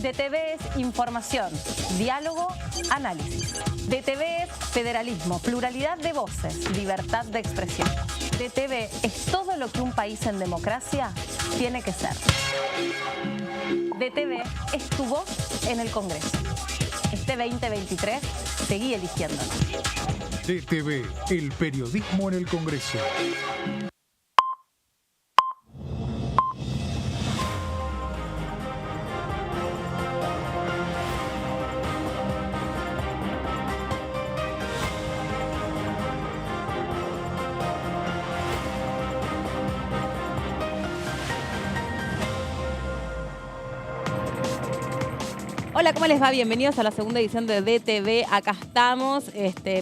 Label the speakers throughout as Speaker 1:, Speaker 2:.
Speaker 1: DTV es información, diálogo, análisis. DTV es federalismo, pluralidad de voces, libertad de expresión. DTV es todo lo que un país en democracia tiene que ser. DTV es tu voz en el Congreso. Este 2023 seguí eligiéndonos.
Speaker 2: DTV, el periodismo en el Congreso.
Speaker 3: Hola, ¿cómo les va? Bienvenidos a la segunda edición de DTV. Acá estamos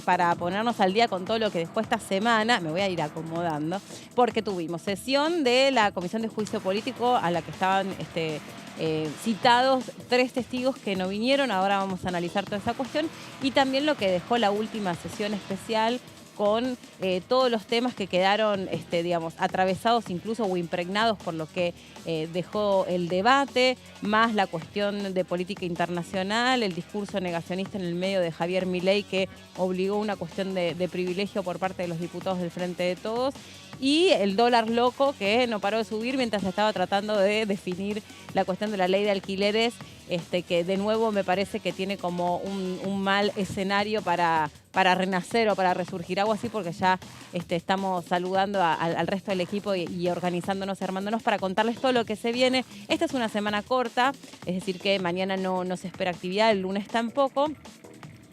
Speaker 3: para ponernos al día con todo lo que dejó esta semana. Me voy a ir acomodando porque tuvimos sesión de la Comisión de Juicio Político a la que estaban citados 3 testigos que no vinieron. Ahora vamos a analizar toda esa cuestión y también lo que dejó la última sesión especial con todos los temas que quedaron, atravesados incluso o impregnados por lo que dejó el debate, más la cuestión de política internacional, el discurso negacionista en el medio de Javier Milei que obligó una cuestión de privilegio por parte de los diputados del Frente de Todos, y el dólar loco que no paró de subir mientras se estaba tratando de definir la cuestión de la ley de alquileres, que de nuevo me parece que tiene como un mal escenario para renacer o para resurgir, algo así, porque ya estamos saludando al resto del equipo y organizándonos, armándonos para contarles todo lo que se viene. Esta es una semana corta, es decir que mañana no se espera actividad, el lunes tampoco.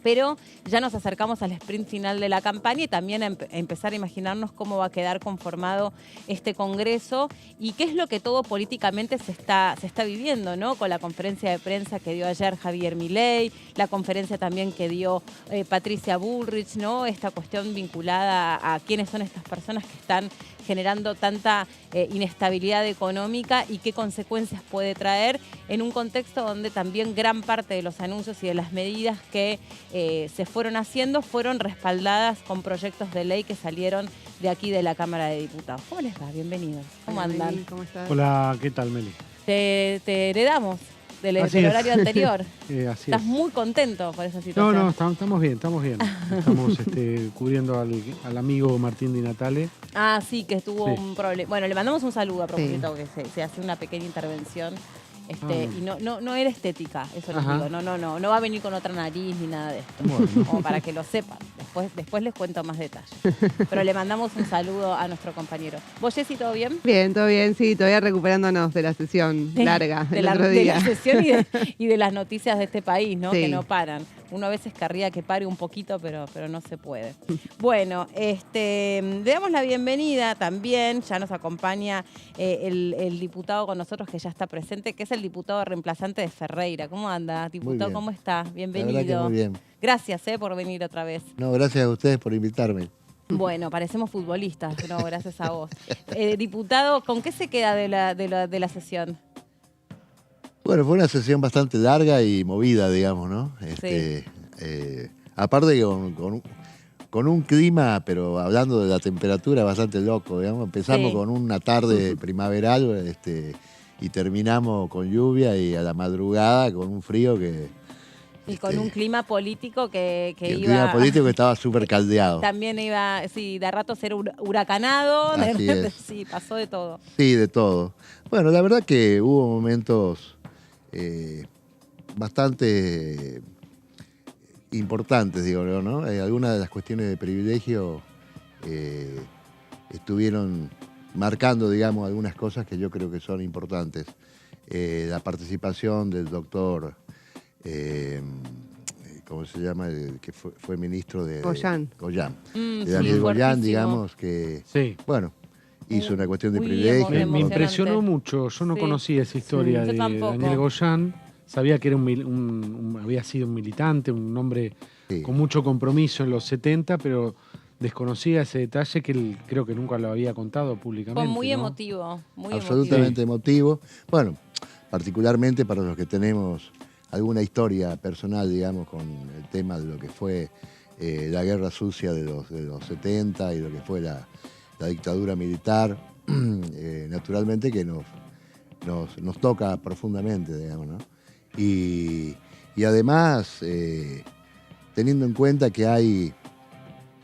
Speaker 3: Pero ya nos acercamos al sprint final de la campaña y también a empezar a imaginarnos cómo va a quedar conformado este Congreso y qué es lo que todo políticamente se está viviendo, ¿no? Con la conferencia de prensa que dio ayer Javier Milei, la conferencia también que dio Patricia Bullrich, ¿no? Esta cuestión vinculada a quiénes son estas personas que están generando tanta inestabilidad económica y qué consecuencias puede traer en un contexto donde también gran parte de los anuncios y de las medidas que se fueron haciendo fueron respaldadas con proyectos de ley que salieron de aquí de la Cámara de Diputados. ¿Cómo les va? Bienvenidos. ¿Cómo andan?
Speaker 4: Meli, ¿cómo estás?
Speaker 5: Hola, ¿qué tal, Meli?
Speaker 3: Te heredamos del
Speaker 5: Así
Speaker 3: horario
Speaker 5: es.
Speaker 3: anterior.
Speaker 5: Así
Speaker 3: Estás
Speaker 5: es.
Speaker 3: muy contento por esa situación.
Speaker 5: No, estamos bien. Estamos cubriendo al amigo Martín Di Natale.
Speaker 3: Ah, sí, que tuvo
Speaker 5: Sí.
Speaker 3: un problema. Bueno, le mandamos un saludo a propósito,
Speaker 4: Sí.
Speaker 3: que se hace una pequeña intervención.
Speaker 5: Bien.
Speaker 3: Y no era estética, eso les
Speaker 5: Ajá.
Speaker 3: digo. No va a venir con otra nariz ni nada de esto.
Speaker 5: Bueno.
Speaker 3: Como para que lo sepan. Después les cuento más detalles. Pero le mandamos un saludo a nuestro compañero. ¿Vos, Jessy, todo bien?
Speaker 4: Bien, todo bien, sí, todavía recuperándonos de la sesión larga
Speaker 3: de
Speaker 4: del
Speaker 3: la,
Speaker 4: otro
Speaker 3: de
Speaker 4: día.
Speaker 3: la sesión y de las noticias de este país, ¿no?
Speaker 4: Sí.
Speaker 3: Que no paran. Uno a veces querría que pare un poquito, pero no se puede. Bueno, le damos la bienvenida también. Ya nos acompaña el diputado con nosotros que ya está presente, que es el diputado reemplazante de Ferreira. ¿Cómo anda, diputado?
Speaker 6: bien.
Speaker 3: ¿Cómo está?
Speaker 6: La
Speaker 3: Bienvenido.
Speaker 6: verdad que muy bien.
Speaker 3: Gracias por venir otra vez.
Speaker 6: No, gracias a ustedes por invitarme.
Speaker 3: Bueno, parecemos futbolistas, no, gracias a vos. Diputado, ¿con qué se queda de la sesión?
Speaker 6: Bueno, fue una sesión bastante larga y movida, digamos, ¿no? Aparte que con un clima, pero hablando de la temperatura, bastante loco, digamos. Empezamos
Speaker 3: Sí.
Speaker 6: con una tarde primaveral y terminamos con lluvia y a la madrugada con un frío que...
Speaker 3: Y con un clima político que
Speaker 6: y un
Speaker 3: iba...
Speaker 6: clima político que estaba súper caldeado.
Speaker 3: También iba, sí, de rato ser huracanado, de
Speaker 6: Así
Speaker 3: repente,
Speaker 6: es.
Speaker 3: sí, pasó de todo.
Speaker 6: Sí, de todo. Bueno, la verdad que hubo momentos bastante importantes, digo, ¿no? Algunas de las cuestiones de privilegio estuvieron marcando, digamos, algunas cosas que yo creo que son importantes. La participación del doctor, ¿cómo se llama? El que fue ministro de...
Speaker 4: Goyán.
Speaker 6: Goyán.
Speaker 3: Sí,
Speaker 6: De Daniel Goyán,
Speaker 3: fuertísimo.
Speaker 6: digamos, que,
Speaker 5: Sí.
Speaker 6: bueno, hizo una cuestión de
Speaker 3: Muy
Speaker 6: privilegio.
Speaker 5: Me
Speaker 3: emocionante.
Speaker 5: impresionó mucho. Yo no
Speaker 3: Sí.
Speaker 5: conocía esa historia
Speaker 3: Yo
Speaker 5: de
Speaker 3: tampoco.
Speaker 5: Daniel Goyán. Sabía que era había sido un militante, un hombre
Speaker 6: Sí.
Speaker 5: con mucho compromiso en los 70, pero desconocía ese detalle que él creo que nunca lo había contado públicamente.
Speaker 3: Fue muy
Speaker 5: ¿no?
Speaker 3: emotivo, muy
Speaker 6: Absolutamente emotivo. Bueno, particularmente para los que tenemos alguna historia personal, digamos, con el tema de lo que fue la guerra sucia de los 70 y lo que fue la dictadura militar, naturalmente que nos toca profundamente, digamos, ¿no? Y además, teniendo en cuenta que hay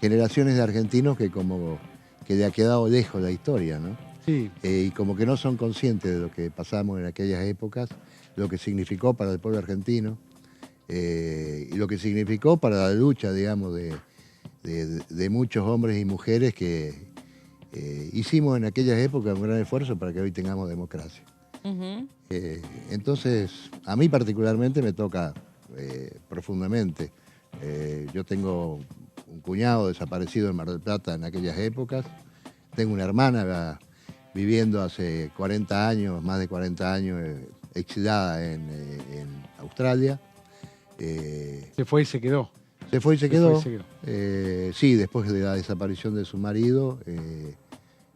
Speaker 6: generaciones de argentinos que como que le ha quedado lejos la historia, ¿no?
Speaker 5: Sí.
Speaker 6: Y como que no son conscientes de lo que pasamos en aquellas épocas, lo que significó para el pueblo argentino, y lo que significó para la lucha, digamos, de muchos hombres y mujeres que hicimos en aquellas épocas un gran esfuerzo para que hoy tengamos democracia. Entonces, a mí particularmente me toca profundamente. Yo tengo un cuñado desaparecido en Mar del Plata en aquellas épocas. Tengo una hermana viviendo hace 40 años, más de 40 años, exilada en Australia.
Speaker 5: Se fue y se quedó.
Speaker 6: Se fue y se quedó.
Speaker 5: Se fue y se quedó.
Speaker 6: Sí, después de la desaparición de su marido,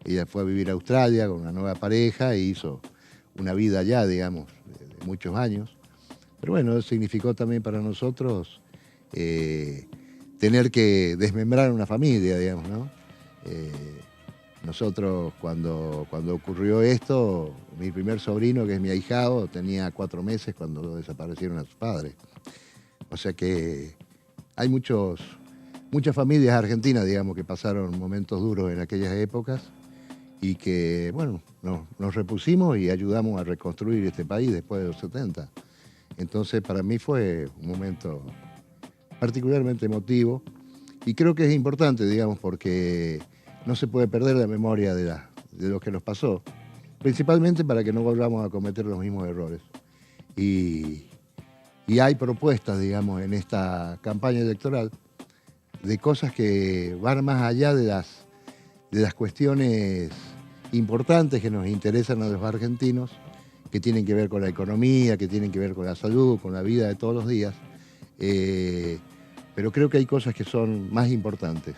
Speaker 6: ella fue a vivir a Australia con una nueva pareja e hizo una vida allá, digamos, de muchos años. Pero bueno, eso significó también para nosotros tener que desmembrar una familia, digamos, ¿no? Nosotros, cuando ocurrió esto, mi primer sobrino, que es mi ahijado, tenía 4 meses cuando desaparecieron a sus padres. O sea que hay muchas familias argentinas, digamos, que pasaron momentos duros en aquellas épocas y que, bueno, nos repusimos y ayudamos a reconstruir este país después de los 70. Entonces, para mí fue un momento particularmente emotivo y creo que es importante, digamos, porque no se puede perder la memoria de lo que nos pasó, principalmente para que no volvamos a cometer los mismos errores. Y hay propuestas, digamos, en esta campaña electoral de cosas que van más allá de las cuestiones importantes que nos interesan a los argentinos, que tienen que ver con la economía, que tienen que ver con la salud, con la vida de todos los días. Pero creo que hay cosas que son más importantes,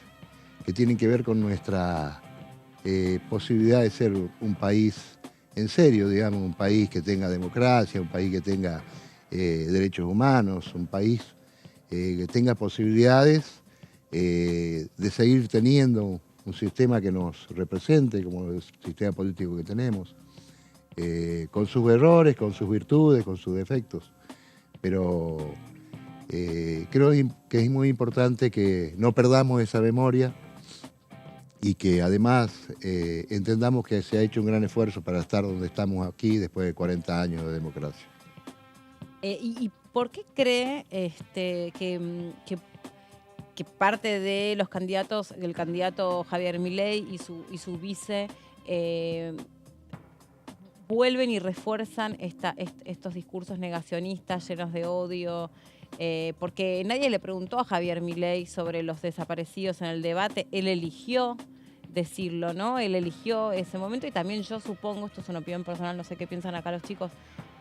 Speaker 6: que tienen que ver con nuestra posibilidad de ser un país en serio, digamos, un país que tenga democracia, un país que tenga derechos humanos, un país que tenga posibilidades de seguir teniendo un sistema que nos represente, como el sistema político que tenemos, con sus errores, con sus virtudes, con sus defectos. Pero creo que es muy importante que no perdamos esa memoria y que además entendamos que se ha hecho un gran esfuerzo para estar donde estamos aquí después de 40 años de democracia.
Speaker 3: ¿Y por qué cree que parte de los candidatos, el candidato Javier Milei y su vice, vuelven y refuerzan estos discursos negacionistas llenos de odio? Porque nadie le preguntó a Javier Milei sobre los desaparecidos en el debate. Él eligió decirlo, ¿no? Él eligió ese momento y también yo supongo, esto es una opinión personal, no sé qué piensan acá los chicos,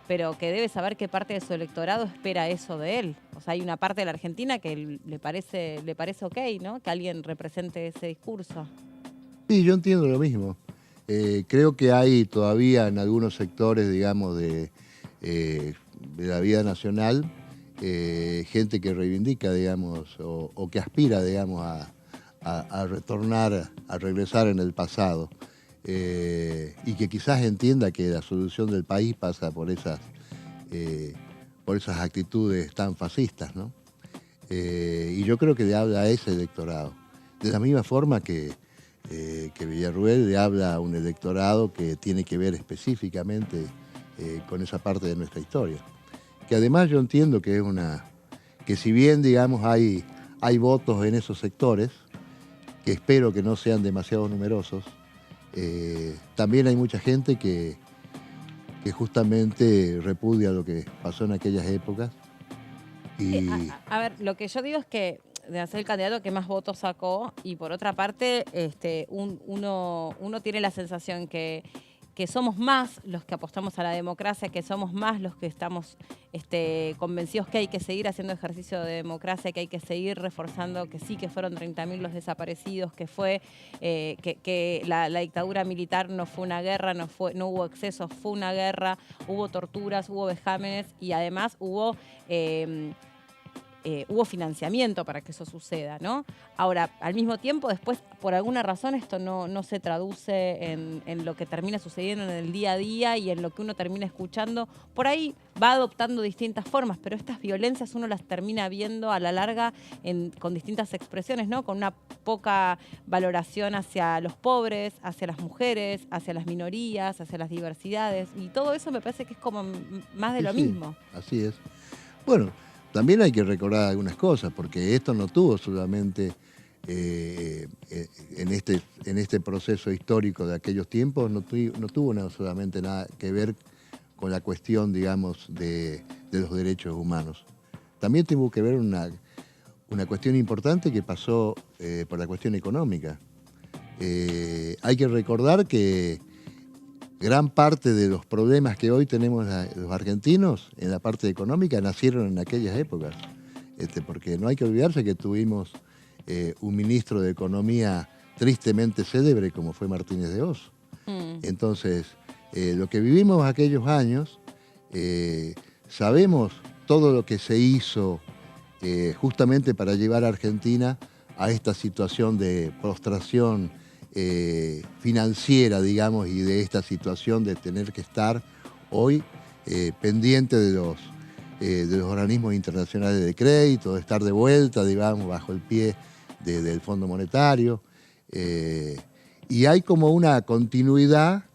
Speaker 3: pero que debe saber qué parte de su electorado espera eso de él. O sea, hay una parte de la Argentina que le parece ok, ¿no? Que alguien represente ese discurso.
Speaker 6: Sí, yo entiendo lo mismo. Creo que hay todavía en algunos sectores, digamos, de la vida nacional, gente que reivindica, digamos, o que aspira, digamos, a retornar, a regresar en el pasado. Y que quizás entienda que la solución del país pasa por esas actitudes tan fascistas, ¿no? Y yo creo que le habla a ese electorado. De la misma forma que Villarruel le habla a un electorado que tiene que ver específicamente con esa parte de nuestra historia. Que además yo entiendo que que si bien, digamos, hay votos en esos sectores, que espero que no sean demasiado numerosos, también hay mucha gente que justamente repudia lo que pasó en aquellas épocas. Y
Speaker 3: A ver, lo que yo digo es que de ser el candidato que más votos sacó, y por otra parte, uno tiene la sensación que somos más los que apostamos a la democracia, que somos más los que estamos convencidos que hay que seguir haciendo ejercicio de democracia, que hay que seguir reforzando que sí, que fueron 30.000 los desaparecidos, que fue que la dictadura militar no fue una guerra, no hubo excesos, fue una guerra, hubo torturas, hubo vejámenes y además hubo hubo financiamiento para que eso suceda, ¿no? Ahora, al mismo tiempo, después, por alguna razón, esto no se traduce en lo que termina sucediendo en el día a día y en lo que uno termina escuchando. Por ahí va adoptando distintas formas, pero estas violencias uno las termina viendo a la larga con distintas expresiones, ¿no? Con una poca valoración hacia los pobres, hacia las mujeres, hacia las minorías, hacia las diversidades. Y todo eso me parece que es como más de lo mismo.
Speaker 6: Así es. Bueno, también hay que recordar algunas cosas, porque esto no tuvo solamente en este proceso histórico de aquellos tiempos, no tuvo solamente nada que ver con la cuestión, digamos, de los derechos humanos. También tuvo que ver una cuestión importante que pasó por la cuestión económica. Hay que recordar que gran parte de los problemas que hoy tenemos los argentinos en la parte económica nacieron en aquellas épocas. Porque no hay que olvidarse que tuvimos un ministro de Economía tristemente célebre como fue Martínez de Oz. Entonces, lo que vivimos aquellos años, sabemos todo lo que se hizo justamente para llevar a Argentina a esta situación de prostración financiera, digamos, y de esta situación de tener que estar hoy pendiente de los organismos internacionales de crédito, de estar de vuelta, digamos, bajo el pie del Fondo Monetario. Y hay como una continuidad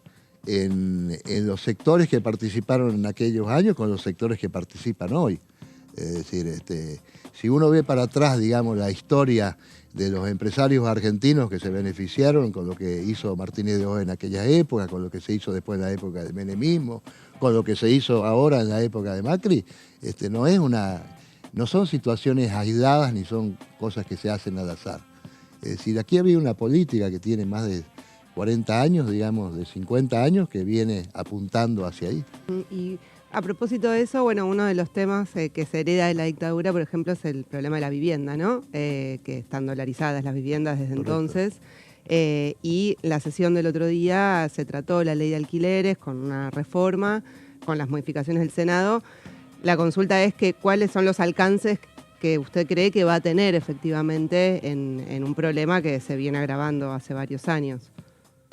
Speaker 6: en los sectores que participaron en aquellos años con los sectores que participan hoy. Es decir, si uno ve para atrás, digamos, la historia de los empresarios argentinos que se beneficiaron con lo que hizo Martínez de Oz en aquella época, con lo que se hizo después en la época del menemismo, con lo que se hizo ahora en la época de Macri, no son situaciones aisladas ni son cosas que se hacen al azar. Es decir, aquí había una política que tiene más de 40 años, digamos, de 50 años, que viene apuntando hacia ahí.
Speaker 4: Y a propósito de eso, bueno, uno de los temas que se hereda de la dictadura, por ejemplo, es el problema de la vivienda, ¿no? Que están dolarizadas las viviendas desde entonces. Y la sesión del otro día se trató la ley de alquileres con una reforma, con las modificaciones del Senado. La consulta es que cuáles son los alcances que usted cree que va a tener efectivamente en un problema que se viene agravando hace varios años.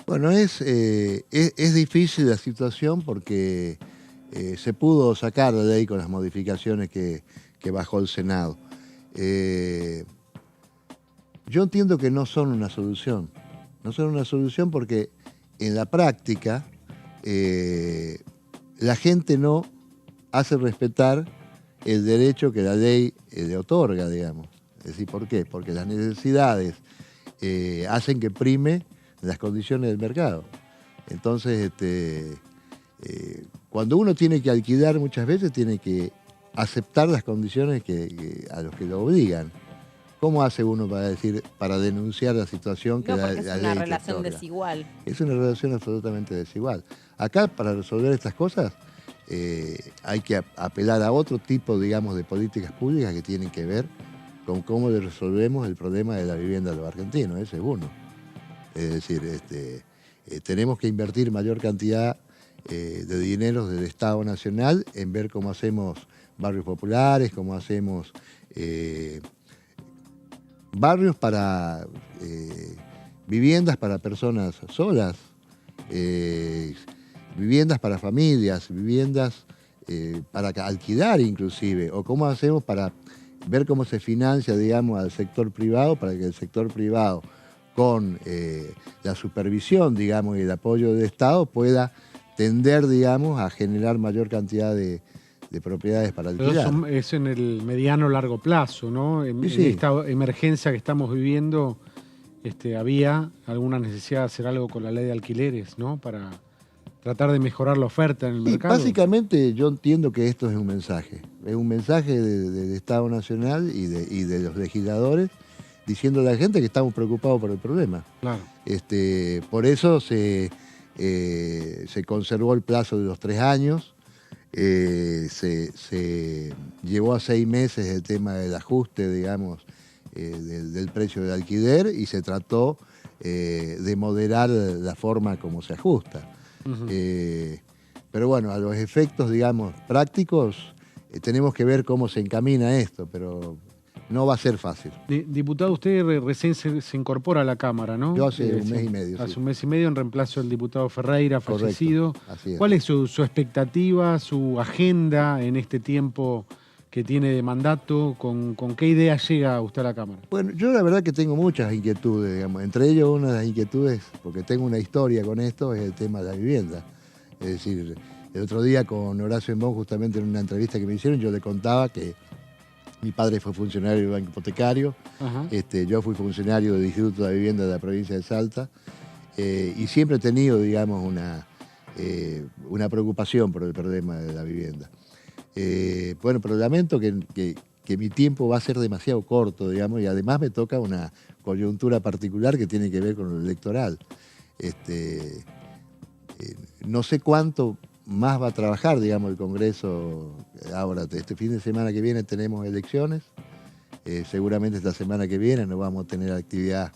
Speaker 6: Bueno, es difícil la situación porque se pudo sacar la ley con las modificaciones que bajó el Senado. Yo entiendo que no son una solución. No son una solución porque en la práctica la gente no hace respetar el derecho que la ley le otorga, digamos. Es decir, ¿por qué? Porque las necesidades hacen que prime las condiciones del mercado. Entonces, cuando uno tiene que alquilar muchas veces tiene que aceptar las condiciones a los que lo obligan. ¿Cómo hace uno para denunciar la situación que la ley te otorga?
Speaker 3: Es una relación desigual.
Speaker 6: Es una relación absolutamente desigual. Acá, para resolver estas cosas, hay que apelar a otro tipo, digamos, de políticas públicas que tienen que ver con cómo le resolvemos el problema de la vivienda de los argentinos. Ese es uno. Es decir, tenemos que invertir mayor cantidad de dinero del Estado Nacional en ver cómo hacemos barrios populares, cómo hacemos barrios para viviendas para personas solas, viviendas para familias, viviendas para alquilar inclusive, o cómo hacemos para ver cómo se financia, digamos, al sector privado, para que el sector privado, con la supervisión, digamos, y el apoyo del Estado, pueda tender, digamos, a generar mayor cantidad de propiedades para alquilar.
Speaker 5: Pero es en el mediano largo plazo, ¿no? En esta emergencia que estamos viviendo, había alguna necesidad de hacer algo con la ley de alquileres, ¿no? Para tratar de mejorar la oferta en el mercado.
Speaker 6: Básicamente yo entiendo que esto es un mensaje del Estado Nacional y de los legisladores, diciéndole a la gente que estamos preocupados por el problema.
Speaker 5: Claro.
Speaker 6: Por eso se conservó el plazo de los 3 años, se llevó a 6 meses el tema del ajuste, digamos, del precio del alquiler, y se trató de moderar la forma como se ajusta. Uh-huh. Pero bueno, a los efectos, digamos, prácticos, tenemos que ver cómo se encamina esto, pero no va a ser fácil.
Speaker 5: Diputado, usted recién se incorpora a la Cámara, ¿no?
Speaker 6: Yo hace un mes y medio.
Speaker 5: Hace
Speaker 6: Sí.
Speaker 5: un mes y medio en reemplazo del diputado Ferreira, fallecido.
Speaker 6: Correcto, así es.
Speaker 5: ¿Cuál es su expectativa, su agenda en este tiempo que tiene de mandato? ¿Con qué idea llega usted a la Cámara?
Speaker 6: Bueno, yo la verdad que tengo muchas inquietudes, digamos. Entre ellos, una de las inquietudes, porque tengo una historia con esto, es el tema de la vivienda. Es decir, el otro día con Horacio Embón, justamente en una entrevista que me hicieron, yo le contaba que mi padre fue funcionario del Banco Hipotecario, yo fui funcionario del Instituto de la Vivienda de la provincia de Salta, y siempre he tenido, digamos, una preocupación por el problema de la vivienda. Bueno, pero lamento que mi tiempo va a ser demasiado corto, digamos, y además me toca una coyuntura particular que tiene que ver con lo electoral. No sé cuánto más va a trabajar, digamos, el Congreso. Ahora, este fin de semana que viene tenemos elecciones. Seguramente esta semana que viene no vamos a tener actividad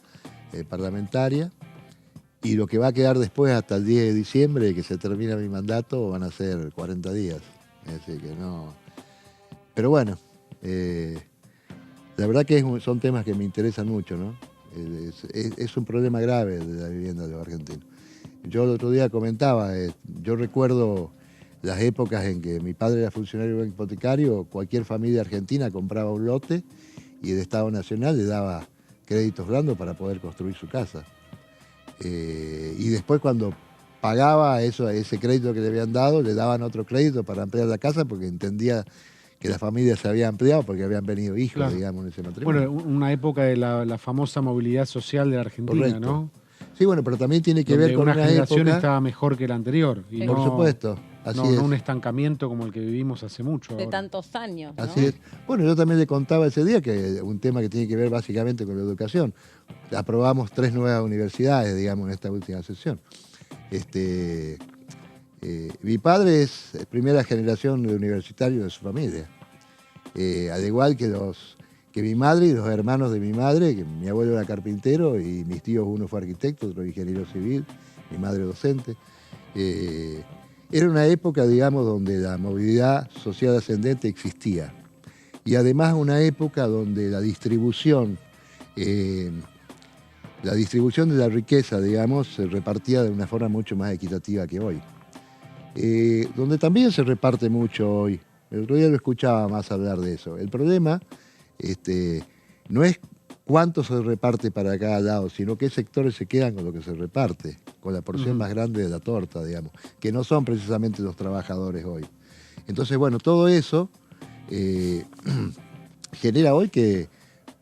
Speaker 6: parlamentaria. Y lo que va a quedar después hasta el 10 de diciembre, que se termina mi mandato, van a ser 40 días. Es decir, que no... Pero bueno, la verdad que son temas que me interesan mucho, ¿no? Es un problema grave de la vivienda de los argentinos. Yo el otro día comentaba, yo recuerdo las épocas en que mi padre era funcionario del Banco Hipotecario, cualquier familia argentina compraba un lote y el Estado Nacional le daba créditos blandos para poder construir su casa. Y después cuando pagaba ese crédito que le habían dado, le daban otro crédito para ampliar la casa porque entendía que la familia se había ampliado porque habían venido hijos,
Speaker 5: Claro.
Speaker 6: digamos, en ese matrimonio.
Speaker 5: Bueno, una época de la famosa movilidad social de la Argentina,
Speaker 6: Correcto.
Speaker 5: ¿no?
Speaker 6: Sí, bueno, pero también tiene que
Speaker 5: Donde
Speaker 6: ver con
Speaker 5: una
Speaker 6: una
Speaker 5: generación
Speaker 6: época...
Speaker 5: estaba mejor que la anterior. Y
Speaker 6: Por supuesto, así
Speaker 5: no,
Speaker 6: es.
Speaker 5: no un estancamiento como el que vivimos hace mucho.
Speaker 3: De
Speaker 5: ahora.
Speaker 3: tantos años, ¿no?
Speaker 6: Así es. Bueno, yo también le contaba ese día que un tema que tiene que ver básicamente con la educación. Aprobamos 3 nuevas universidades, digamos, en esta última sesión. Mi padre es primera generación de universitario de su familia. Al igual que mi madre y los hermanos de mi madre, que mi abuelo era carpintero y mis tíos, uno fue arquitecto, otro ingeniero civil, mi madre docente. Era una época, digamos, donde la movilidad social ascendente existía. Y además una época donde la distribución de la riqueza, digamos, se repartía de una forma mucho más equitativa que hoy. Donde también se reparte mucho hoy. El otro día lo escuchaba más hablar de eso. El problema no es cuánto se reparte para cada lado, sino qué sectores se quedan con lo que se reparte, con la porción más grande de la torta, digamos, que no son precisamente los trabajadores hoy. Entonces, bueno, todo eso genera hoy que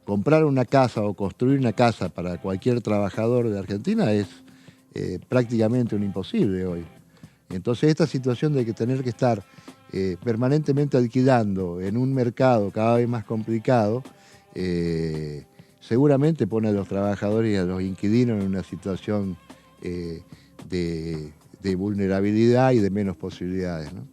Speaker 6: comprar una casa o construir una casa para cualquier trabajador de Argentina es prácticamente un imposible hoy. Entonces, esta situación de tener que estar permanentemente alquilando en un mercado cada vez más complicado, seguramente pone a los trabajadores y a los inquilinos en una situación de vulnerabilidad y de menos posibilidades, ¿no?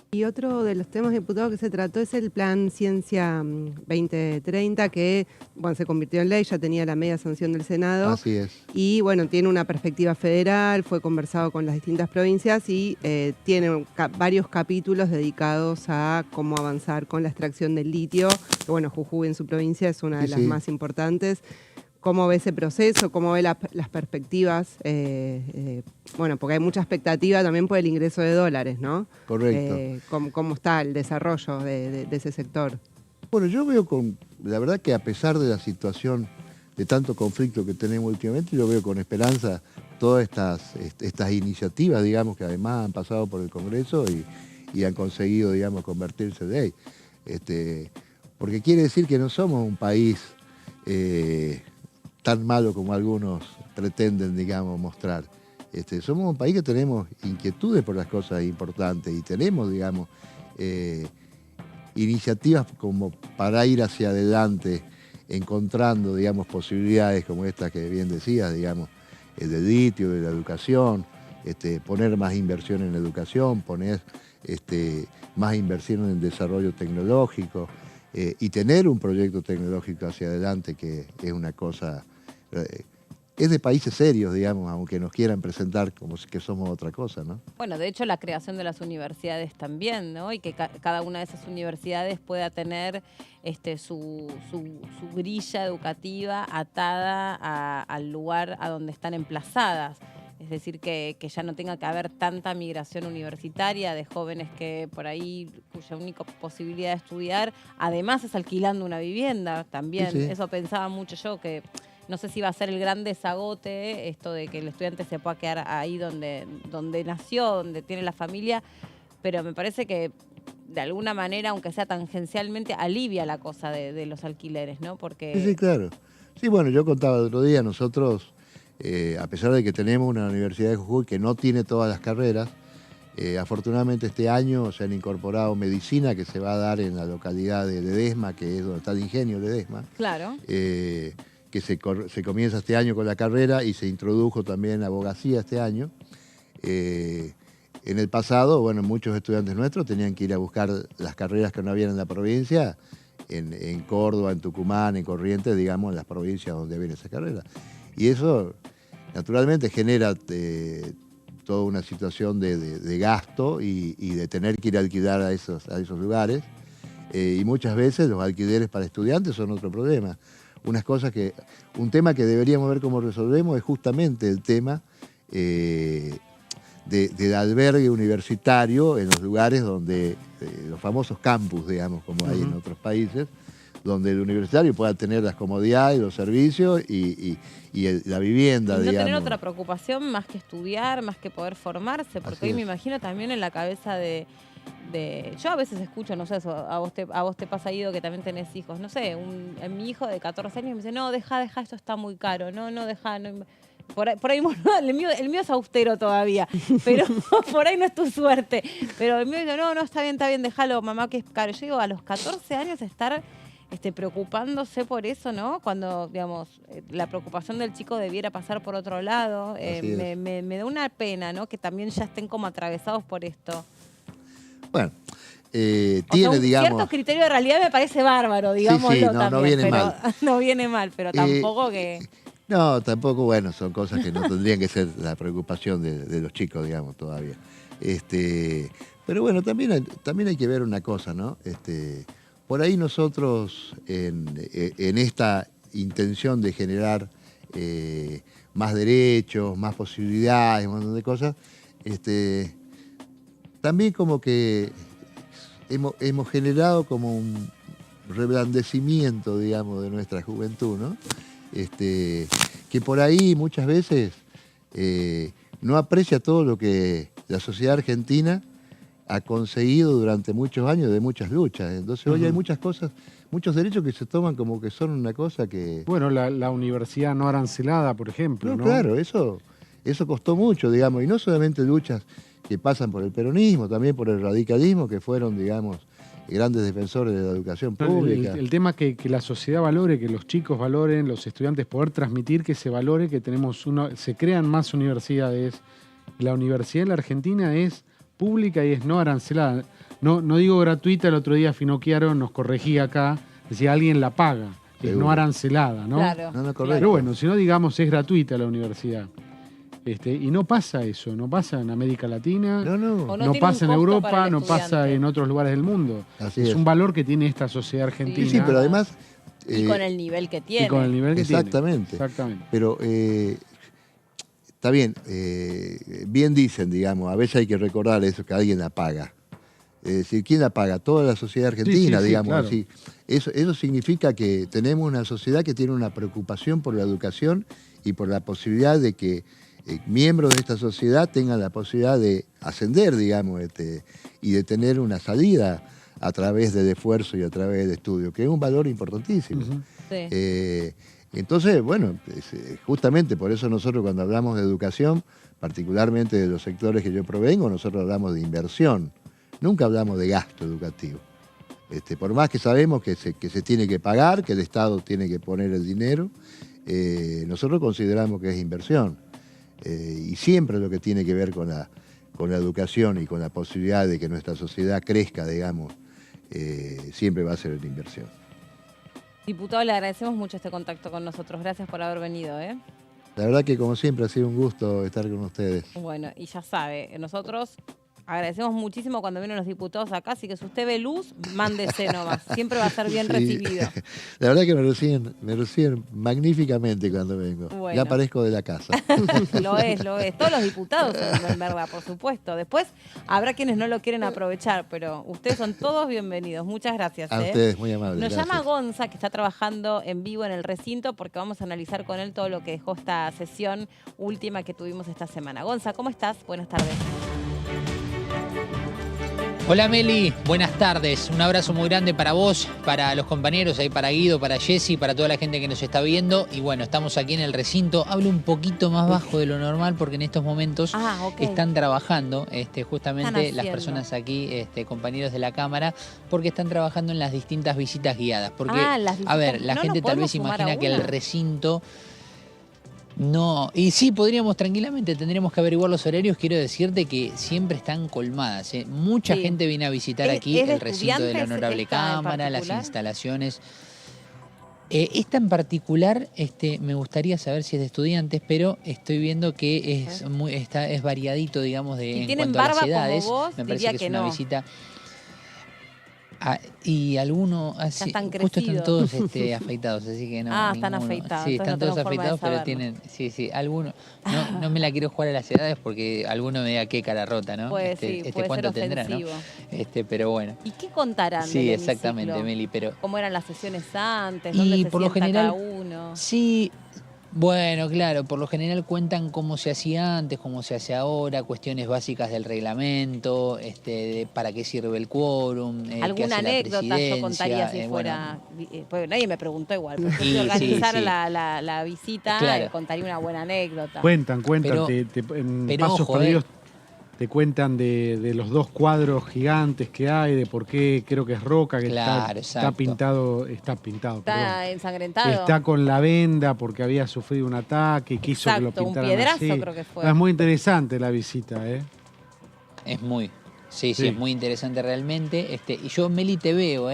Speaker 4: Y otro de los temas, diputado, que se trató es el Plan Ciencia 2030, que bueno, se convirtió en ley, ya tenía la media sanción del Senado.
Speaker 6: Así es.
Speaker 4: Y bueno, tiene una perspectiva federal, fue conversado con las distintas provincias y tiene varios capítulos dedicados a cómo avanzar con la extracción del litio, que bueno, Jujuy en su provincia es una de las más importantes. ¿Cómo ve ese proceso? ¿Cómo ve las perspectivas? Bueno, porque hay mucha expectativa también por el ingreso de dólares, ¿no?
Speaker 6: Correcto.
Speaker 4: ¿Cómo está el desarrollo de ese sector?
Speaker 6: Bueno, yo veo la verdad que a pesar de la situación de tanto conflicto que tenemos últimamente, yo veo con esperanza todas estas iniciativas, digamos, que además han pasado por el Congreso y han conseguido, digamos, convertirse en ley. Porque quiere decir que no somos un país tan malo como algunos pretenden, digamos, mostrar. Somos un país que tenemos inquietudes por las cosas importantes y tenemos, digamos, iniciativas como para ir hacia adelante, encontrando, digamos, posibilidades como estas que bien decías, digamos, el del litio, de la educación, poner más inversión en educación, poner más inversión en el desarrollo tecnológico y tener un proyecto tecnológico hacia adelante, que es una cosa es de países serios, digamos, aunque nos quieran presentar como que somos otra cosa, ¿no?
Speaker 3: Bueno, de hecho la creación de las universidades también, ¿no? Y que cada una de esas universidades pueda tener su grilla educativa atada al lugar a donde están emplazadas. Es decir, que ya no tenga que haber tanta migración universitaria de jóvenes que por ahí, cuya única posibilidad de estudiar, además es alquilando una vivienda también.
Speaker 6: Sí, sí.
Speaker 3: Eso pensaba mucho yo, que no sé si va a ser el gran desagote esto de que el estudiante se pueda quedar ahí donde nació, donde tiene la familia, pero me parece que de alguna manera, aunque sea tangencialmente, alivia la cosa de los alquileres, ¿no? Porque...
Speaker 6: Sí, claro. Sí, bueno, yo contaba el otro día, nosotros, a pesar de que tenemos una universidad de Jujuy que no tiene todas las carreras, afortunadamente este año se han incorporado medicina, que se va a dar en la localidad de Ledesma, que es donde está el ingenio Ledesma.
Speaker 3: Claro.
Speaker 6: Que se comienza este año con la carrera y se introdujo también abogacía este año. En el pasado, bueno, muchos estudiantes nuestros tenían que ir a buscar las carreras que no habían en la provincia, en Córdoba, en Tucumán, en Corrientes, digamos, en las provincias donde había esa carrera. Y eso, naturalmente, genera toda una situación de gasto y de tener que ir a alquilar a esos lugares. Y muchas veces los alquileres para estudiantes son otro problema. Un tema que deberíamos ver cómo resolvemos es justamente el tema del albergue universitario en los lugares donde, los famosos campus, digamos, como hay en otros países, donde el universitario pueda tener las comodidades, los servicios y la vivienda,
Speaker 3: y no
Speaker 6: digamos.
Speaker 3: tener otra preocupación más que estudiar, más que poder formarse, porque hoy me imagino también en la cabeza de yo a veces escucho, no sé, a vos te pasa, Ido, que también tenés hijos, no sé, mi hijo de 14 años me dice, no, deja, esto está muy caro, no, deja, no. Por ahí el mío es austero todavía, pero por ahí no es tu suerte. Pero el mío dice, no, está bien, déjalo, mamá, que es caro. Yo digo, a los 14 años estar preocupándose por eso, ¿no? Cuando, digamos, la preocupación del chico debiera pasar por otro lado. Me da una pena, ¿no? Que también ya estén como atravesados por esto.
Speaker 6: Bueno,
Speaker 3: un cierto criterio de realidad me parece bárbaro, digámoslo,
Speaker 6: sí,
Speaker 3: también.
Speaker 6: No viene mal.
Speaker 3: No viene mal, pero tampoco que...
Speaker 6: No, tampoco, bueno, son cosas que no tendrían que ser la preocupación de los chicos, digamos, todavía. Pero bueno, también hay que ver una cosa, ¿no? Por ahí nosotros, en esta intención de generar más derechos, más posibilidades, un montón de cosas, también como que hemos generado como un reblandecimiento, digamos, de nuestra juventud, ¿no? Que por ahí muchas veces no aprecia todo lo que la sociedad argentina ha conseguido durante muchos años de muchas luchas. Entonces hoy hay muchas cosas, muchos derechos que se toman como que son una cosa que...
Speaker 5: Bueno, la universidad no arancelada, por ejemplo, ¿no?
Speaker 6: Claro, eso costó mucho, digamos, y no solamente luchas que pasan por el peronismo, también por el radicalismo, que fueron, digamos, grandes defensores de la educación pública.
Speaker 5: El tema que la sociedad valore, que los chicos valoren, los estudiantes, poder transmitir que se valore, que se crean más universidades. La universidad en la Argentina es pública y es no arancelada. No digo gratuita, el otro día Finocchiaro nos corregía acá, decía alguien la paga, es no arancelada, ¿no?
Speaker 3: Claro.
Speaker 6: No, correcto.
Speaker 5: Pero bueno, si no digamos es gratuita la universidad. Y no pasa eso, no pasa en América Latina, no pasa en Europa, no pasa en otros lugares del mundo.
Speaker 6: Es
Speaker 5: un valor que tiene esta sociedad argentina.
Speaker 6: Sí, pero además...
Speaker 3: y con el nivel que tiene.
Speaker 5: Y con el nivel que
Speaker 6: exactamente.
Speaker 5: tiene. Exactamente.
Speaker 6: Pero está bien, bien dicen, digamos, a veces hay que recordar eso, que alguien la paga. Es decir, ¿quién la paga? Toda la sociedad argentina, digamos.
Speaker 5: Claro.
Speaker 6: Así. Eso significa que tenemos una sociedad que tiene una preocupación por la educación y por la posibilidad de que miembros de esta sociedad tengan la posibilidad de ascender, digamos, y de tener una salida a través del esfuerzo y a través del estudio, que es un valor importantísimo. Sí. Entonces, bueno, justamente por eso nosotros cuando hablamos de educación, particularmente de los sectores que yo provengo, nosotros hablamos de inversión, nunca hablamos de gasto educativo. Por más que sabemos que se tiene que pagar, que el Estado tiene que poner el dinero, nosotros consideramos que es inversión. Y siempre lo que tiene que ver con la educación y con la posibilidad de que nuestra sociedad crezca, digamos, siempre va a ser una inversión.
Speaker 3: Diputado, le agradecemos mucho este contacto con nosotros. Gracias por haber venido.
Speaker 6: La verdad que como siempre ha sido un gusto estar con ustedes.
Speaker 3: Bueno, y ya sabe, nosotros agradecemos muchísimo cuando vienen los diputados acá, así que si usted ve luz, mándese nomás. Siempre va a ser bien
Speaker 6: Sí.
Speaker 3: recibido.
Speaker 6: La verdad que me reciben magníficamente cuando vengo.
Speaker 3: Bueno.
Speaker 6: Ya parezco de la casa.
Speaker 3: Lo es. Todos los diputados son, en verdad, por supuesto. Después habrá quienes no lo quieren aprovechar, pero ustedes son todos bienvenidos. Muchas gracias.
Speaker 6: A ustedes, muy amables.
Speaker 3: Nos
Speaker 6: gracias.
Speaker 3: llama Gonza, que está trabajando en vivo en el recinto, porque vamos a analizar con él todo lo que dejó esta sesión última que tuvimos esta semana. Gonza, ¿cómo estás? Buenas tardes.
Speaker 7: Hola Meli, buenas tardes. Un abrazo muy grande para vos, para los compañeros, ahí para Guido, para Jessy, para toda la gente que nos está viendo. Y bueno, estamos aquí en el recinto. Hablo un poquito más bajo de lo normal porque en estos momentos están trabajando justamente las personas aquí, compañeros de la Cámara, porque están trabajando en las distintas visitas guiadas. Porque, a ver, la gente tal vez imagina que el recinto... No, y sí, podríamos tranquilamente, tendríamos que averiguar los horarios. Quiero decirte que siempre están colmadas. Mucha gente viene a visitar aquí el recinto de la Honorable Cámara, las instalaciones. Esta en particular, me gustaría saber si es de estudiantes, pero estoy viendo que es variadito, digamos, en cuanto a las edades. Me parece que es una visita. Y algunos justo están todos afeitados, así que no.
Speaker 3: Están afeitados.
Speaker 7: Sí, están todos afeitados, pero tienen, algunos. No me la quiero jugar a las edades porque alguno me diga qué cara rota, ¿no?
Speaker 3: Puede
Speaker 7: cuánto
Speaker 3: ser
Speaker 7: tendrá, ¿no?
Speaker 3: Pero
Speaker 7: bueno.
Speaker 3: ¿Y qué contarán?
Speaker 7: Sí, exactamente, Meli, pero.
Speaker 3: ¿Cómo eran las sesiones antes? ¿Dónde se
Speaker 7: por lo general,
Speaker 3: cada uno?
Speaker 7: Sí. Bueno, claro, por lo general cuentan cómo se hacía antes, cómo se hace ahora, cuestiones básicas del reglamento, de para qué sirve el quórum,
Speaker 3: alguna anécdota yo contaría si fuera, pues nadie me preguntó igual, pero si organizara la visita, contaría una buena anécdota.
Speaker 5: Cuentan, en Pasos Perdidos te cuentan de los dos cuadros gigantes que hay, de por qué creo que es roca, que está pintado,
Speaker 3: está ensangrentado.
Speaker 5: Está con la venda porque había sufrido un ataque y quiso que lo pintaran
Speaker 3: un piedrazo
Speaker 5: así.
Speaker 3: Creo que fue.
Speaker 5: Es muy interesante la visita,
Speaker 7: Es muy... Sí, es muy interesante realmente. Y yo, Meli, te veo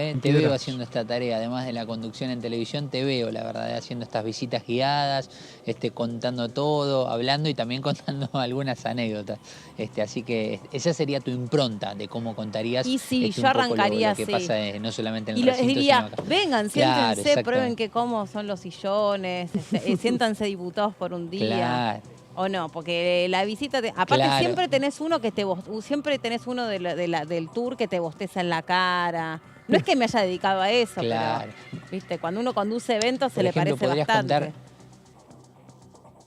Speaker 7: haciendo esta tarea, además de la conducción en televisión, te veo, la verdad, haciendo estas visitas guiadas, contando todo, hablando y también contando algunas anécdotas. Así que esa sería tu impronta de cómo contarías.
Speaker 3: Y sí, yo arrancaría
Speaker 7: lo que pasa no solamente en el
Speaker 3: recinto. Y les diría,
Speaker 7: sino acá.
Speaker 3: vengan, siéntense, prueben cómo son los sillones, siéntanse diputados por un día.
Speaker 7: Claro.
Speaker 3: O no, porque la visita, aparte siempre tenés uno que siempre tenés uno del tour que te bosteza en la cara. No es que me haya dedicado a eso, pero viste, cuando uno conduce eventos se le parece bastante.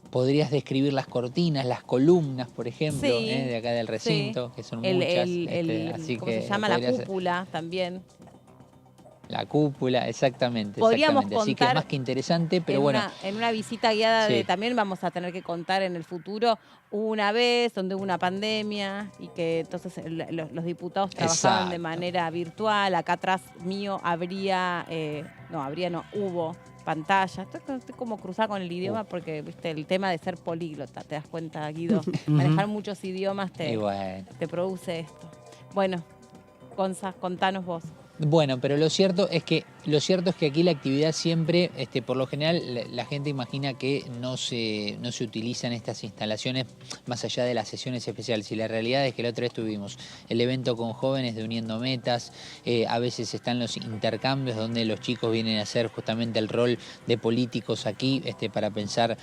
Speaker 3: Podrías describir las cortinas, las columnas, por ejemplo, de acá del recinto, que son muchas. ¿Cómo se llama? La cúpula también.
Speaker 7: La cúpula, exactamente.
Speaker 3: Podríamos
Speaker 7: contar. Así que es más que interesante, pero bueno.
Speaker 3: En una visita guiada también vamos a tener que contar en el futuro una vez donde hubo una pandemia y que entonces los diputados trabajaban de manera virtual. Acá atrás mío hubo pantalla. Estoy como cruzada con el idioma porque, viste, el tema de ser políglota, te das cuenta, Guido. Manejar muchos idiomas te produce esto. Bueno, Gonza, contanos vos.
Speaker 7: Bueno, pero lo cierto es que aquí la actividad siempre, por lo general, la gente imagina que no se utilizan estas instalaciones más allá de las sesiones especiales. Y la realidad es que la otra vez tuvimos el evento con jóvenes de Uniendo Metas, a veces están los intercambios donde los chicos vienen a hacer justamente el rol de políticos aquí para pensar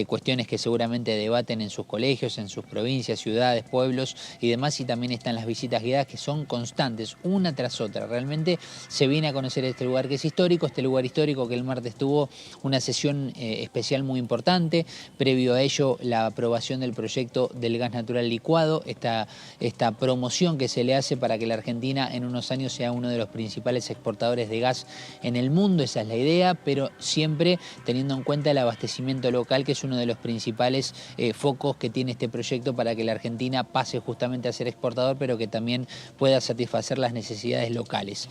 Speaker 7: cuestiones que seguramente debaten en sus colegios, en sus provincias, ciudades, pueblos y demás. Y también están las visitas guiadas que son constantes, una tras otra. Realmente se viene a conocer este lugar que es histórico, que el martes tuvo una sesión especial muy importante, previo a ello la aprobación del proyecto del gas natural licuado, esta promoción que se le hace para que la Argentina en unos años sea uno de los principales exportadores de gas en el mundo, esa es la idea, pero siempre teniendo en cuenta el abastecimiento local, que es uno de los principales focos que tiene este proyecto para que la Argentina pase justamente a ser exportador, pero que también pueda satisfacer las necesidades locales.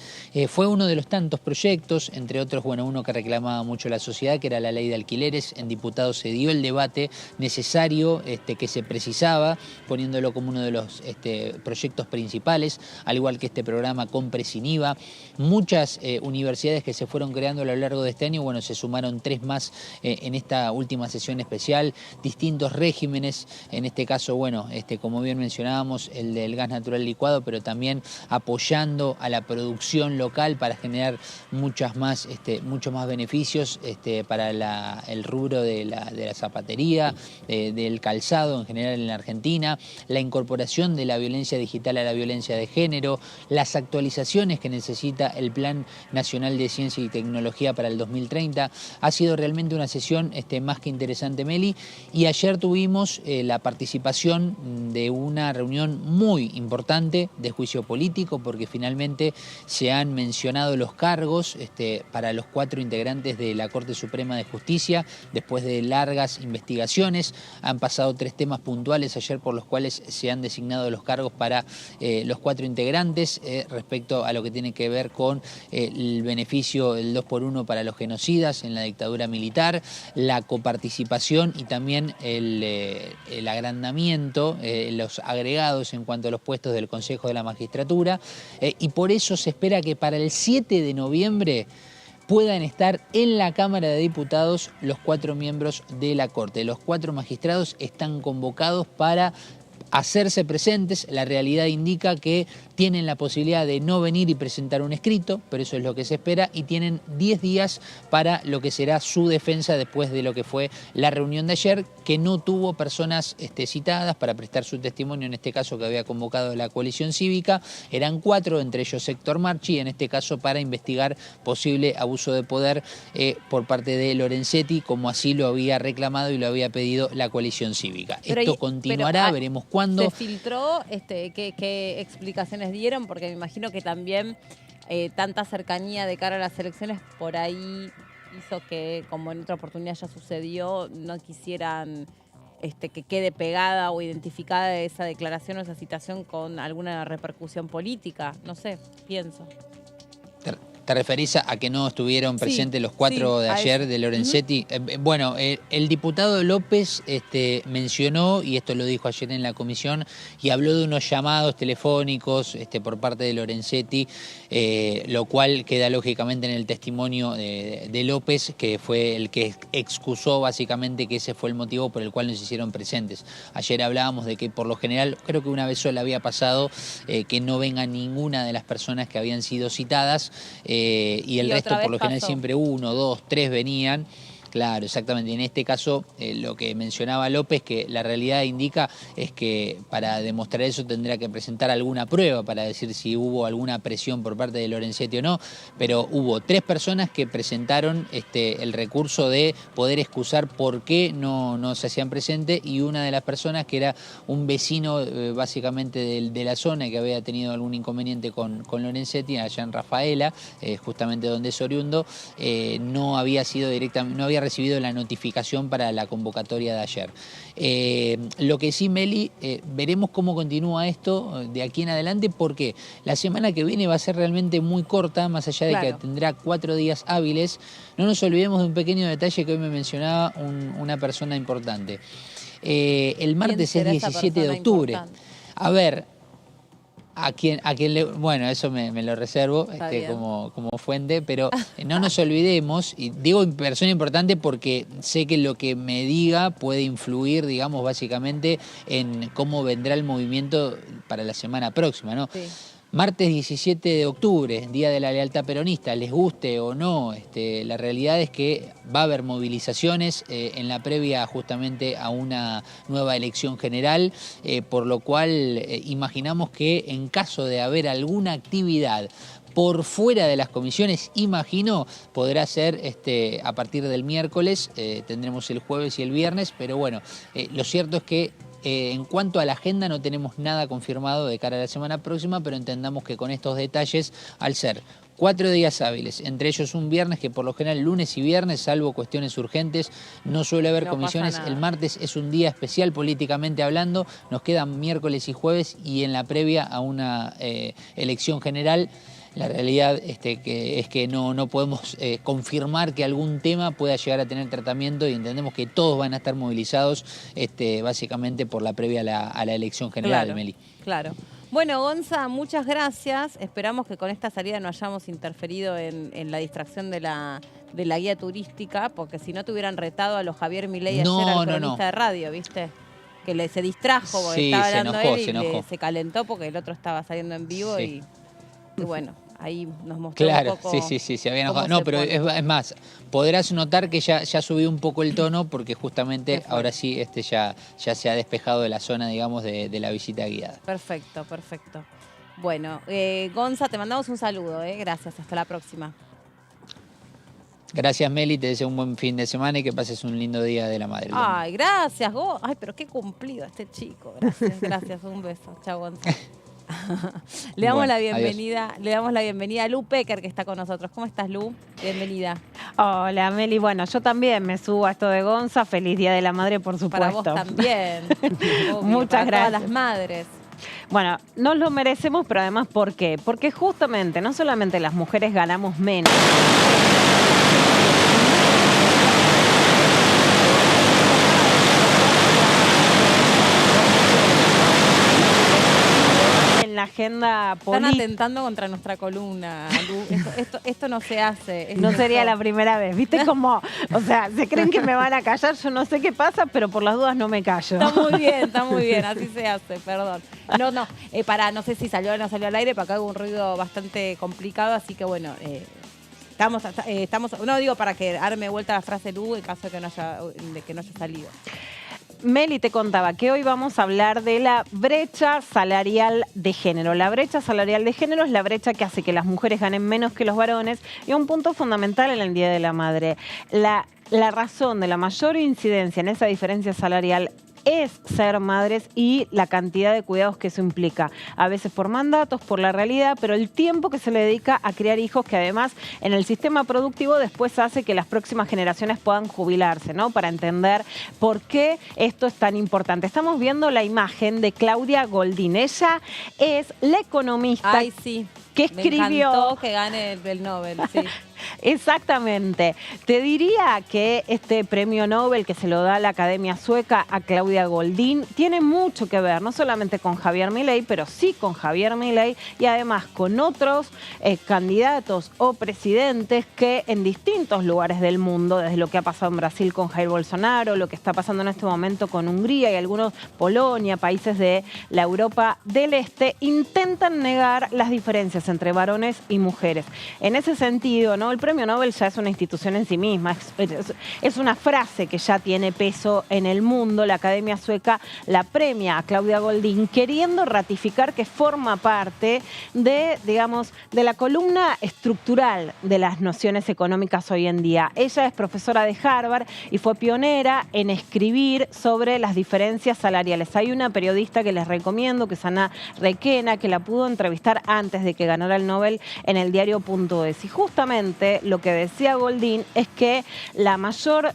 Speaker 7: Fue uno de los tantos proyectos proyectos, entre otros, bueno, uno que reclamaba mucho la sociedad, que era la ley de alquileres. En diputados se dio el debate necesario que se precisaba, poniéndolo como uno de los proyectos principales, al igual que este programa Compre sin IVA. Muchas universidades que se fueron creando a lo largo de este año, bueno, se sumaron 3 más en esta última sesión especial, distintos regímenes, en este caso, bueno, como bien mencionábamos, el del gas natural licuado, pero también apoyando a la producción local para generar muchos más beneficios para el rubro de la zapatería, del calzado en general en la Argentina, la incorporación de la violencia digital a la violencia de género, las actualizaciones que necesita el Plan Nacional de Ciencia y Tecnología para el 2030. Ha sido realmente una sesión más que interesante, Meli, y ayer tuvimos la participación de una reunión muy importante de juicio político, porque finalmente se han mencionado los cargos para los 4 integrantes de la Corte Suprema de Justicia. Después de largas investigaciones han pasado 3 temas puntuales ayer por los cuales se han designado los cargos para los 4 integrantes respecto a lo que tiene que ver con el beneficio del 2x1 para los genocidas en la dictadura militar, la coparticipación y también el agrandamiento, los agregados en cuanto a los puestos del Consejo de la Magistratura, y por eso se espera que para el 7 de noviembre puedan estar en la Cámara de Diputados los 4 miembros de la Corte. Los 4 magistrados están convocados para hacerse presentes. La realidad indica que tienen la posibilidad de no venir y presentar un escrito, pero eso es lo que se espera, y tienen 10 días para lo que será su defensa después de lo que fue la reunión de ayer, que no tuvo personas citadas para prestar su testimonio, en este caso que había convocado la coalición cívica. Eran 4, entre ellos Héctor Marchi, en este caso para investigar posible abuso de poder por parte de Lorenzetti, como así lo había reclamado y lo había pedido la coalición cívica. Esto continuará, veremos cuándo.
Speaker 3: ¿Se filtró qué explicaciones dieron? Porque me imagino que también tanta cercanía de cara a las elecciones por ahí hizo que, como en otra oportunidad ya sucedió, no quisieran que quede pegada o identificada esa declaración o esa citación con alguna repercusión política. No sé, pienso.
Speaker 7: ¿Te referís a que no estuvieron presentes los 4 de ayer de Lorenzetti? Bueno, el diputado López mencionó, y esto lo dijo ayer en la comisión, y habló de unos llamados telefónicos por parte de Lorenzetti, lo cual queda lógicamente en el testimonio de López, que fue el que excusó básicamente que ese fue el motivo por el cual no se hicieron presentes. Ayer hablábamos de que por lo general, creo que una vez sola había pasado que no venga ninguna de las personas que habían sido citadas, y el resto por lo general siempre 1, 2, 3 venían. Claro, exactamente. En este caso, lo que mencionaba López, que la realidad indica es que para demostrar eso tendrá que presentar alguna prueba para decir si hubo alguna presión por parte de Lorenzetti o no, pero hubo 3 personas que presentaron el recurso de poder excusar por qué no se hacían presentes, y una de las personas, que era un vecino básicamente de la zona que había tenido algún inconveniente con Lorenzetti, allá en Rafaela, justamente donde es oriundo, no había sido directamente, no había recibido la notificación para la convocatoria de ayer. Lo que sí, Meli, veremos cómo continúa esto de aquí en adelante, porque la semana que viene va a ser realmente muy corta, más allá de que tendrá 4 días hábiles. No nos olvidemos de un pequeño detalle que hoy me mencionaba una persona importante. El martes es 17 de octubre. Importante? A ver, a quien le, bueno, eso me lo reservo como fuente, pero no nos olvidemos, y digo persona importante porque sé que lo que me diga puede influir, digamos, básicamente en cómo vendrá el movimiento para la semana próxima, ¿no? Sí. Martes 17 de octubre, Día de la Lealtad Peronista, les guste o no, la realidad es que va a haber movilizaciones en la previa justamente a una nueva elección general, por lo cual imaginamos que en caso de haber alguna actividad por fuera de las comisiones, imagino, podrá ser a partir del miércoles, tendremos el jueves y el viernes, pero bueno, lo cierto es que en cuanto a la agenda no tenemos nada confirmado de cara a la semana próxima, pero entendamos que con estos detalles, al ser 4 días hábiles, entre ellos un viernes que por lo general lunes y viernes, salvo cuestiones urgentes, no suele haber comisiones. El martes es un día especial políticamente hablando, nos quedan miércoles y jueves y en la previa a una elección general. La realidad es que no podemos confirmar que algún tema pueda llegar a tener tratamiento y entendemos que todos van a estar movilizados básicamente por la previa a la elección general,
Speaker 3: Claro,
Speaker 7: Meli.
Speaker 3: claro. Bueno, Gonza, muchas gracias. Esperamos que con esta salida no hayamos interferido en la distracción de la guía turística, porque si no te hubieran retado a los Javier Milei ayer al cronista de radio, ¿viste? Que se distrajo porque
Speaker 7: Sí,
Speaker 3: estaba
Speaker 7: se
Speaker 3: hablando
Speaker 7: enojó,
Speaker 3: él y
Speaker 7: se enojó.
Speaker 3: se calentó porque el otro estaba saliendo en vivo
Speaker 7: Sí.
Speaker 3: y bueno, ahí nos mostró
Speaker 7: Claro,
Speaker 3: un poco
Speaker 7: sí, se había enojado.
Speaker 3: cómo
Speaker 7: No,
Speaker 3: se
Speaker 7: pero
Speaker 3: pone.
Speaker 7: es más, podrás notar que ya subió un poco el tono porque justamente ahora sí ya se ha despejado de la zona, digamos, de la visita guiada.
Speaker 3: Perfecto, perfecto. Bueno, Gonza, te mandamos un saludo, gracias, hasta la próxima.
Speaker 7: Gracias, Meli, te deseo un buen fin de semana y que pases un lindo día de la madre.
Speaker 3: Ay, gracias, Ay, pero qué cumplido este chico. Gracias, gracias, un beso. Chao, Gonza. Le damos la bienvenida a Lu Pecker, que está con nosotros. ¿Cómo estás, Lu? Bienvenida.
Speaker 8: Hola, Meli. Bueno, yo también me subo a esto de Gonza. Feliz Día de la Madre, por supuesto.
Speaker 3: Para vos también. Obvio,
Speaker 8: Muchas
Speaker 3: para
Speaker 8: gracias.
Speaker 3: todas las madres.
Speaker 8: Bueno, nos lo merecemos, pero además, ¿por qué? Porque justamente no solamente las mujeres ganamos menos. En la agenda
Speaker 3: Están
Speaker 8: política.
Speaker 3: atentando contra nuestra columna, Lu. Esto no se hace.
Speaker 8: No sería la primera vez, ¿viste? Como, o sea, se creen que me van a callar, yo no sé qué pasa, pero por las dudas no me callo.
Speaker 3: Está muy bien, así se hace, perdón. No sé si salió o no salió al aire, pero acá hubo un ruido bastante complicado, así que bueno, estamos, no digo para que arme vuelta la frase Lu en caso de que no haya salido.
Speaker 8: Meli, te contaba que hoy vamos a hablar de la brecha salarial de género. La brecha salarial de género es la brecha que hace que las mujeres ganen menos que los varones y un punto fundamental en el Día de la Madre. La razón de la mayor incidencia en esa diferencia salarial es ser madres y la cantidad de cuidados que eso implica. A veces por mandatos, por la realidad, pero el tiempo que se le dedica a criar hijos que además en el sistema productivo después hace que las próximas generaciones puedan jubilarse, ¿no? Para entender por qué esto es tan importante. Estamos viendo la imagen de Claudia Goldin. Ella es la economista
Speaker 3: Ay, sí.
Speaker 8: que escribió...
Speaker 3: Me encantó que gane el Nobel, sí.
Speaker 8: Exactamente. Te diría que este premio Nobel que se lo da la Academia Sueca a Claudia Goldin tiene mucho que ver, no solamente con Javier Milei, pero sí con Javier Milei y además con otros candidatos o presidentes que en distintos lugares del mundo, desde lo que ha pasado en Brasil con Jair Bolsonaro, lo que está pasando en este momento con Hungría y algunos, Polonia, países de la Europa del Este, intentan negar las diferencias entre varones y mujeres. En ese sentido, ¿no? El premio Nobel ya es una institución en sí misma, es una frase que ya tiene peso en el mundo. La Academia Sueca la premia a Claudia Goldin queriendo ratificar que forma parte de, digamos, de la columna estructural de las nociones económicas hoy en día. Ella es profesora de Harvard y fue pionera en escribir sobre las diferencias salariales. Hay una periodista que les recomiendo, que es Ana Requena, que la pudo entrevistar antes de que ganara el Nobel en el diario.es. Y justamente lo que decía Goldin es que la mayor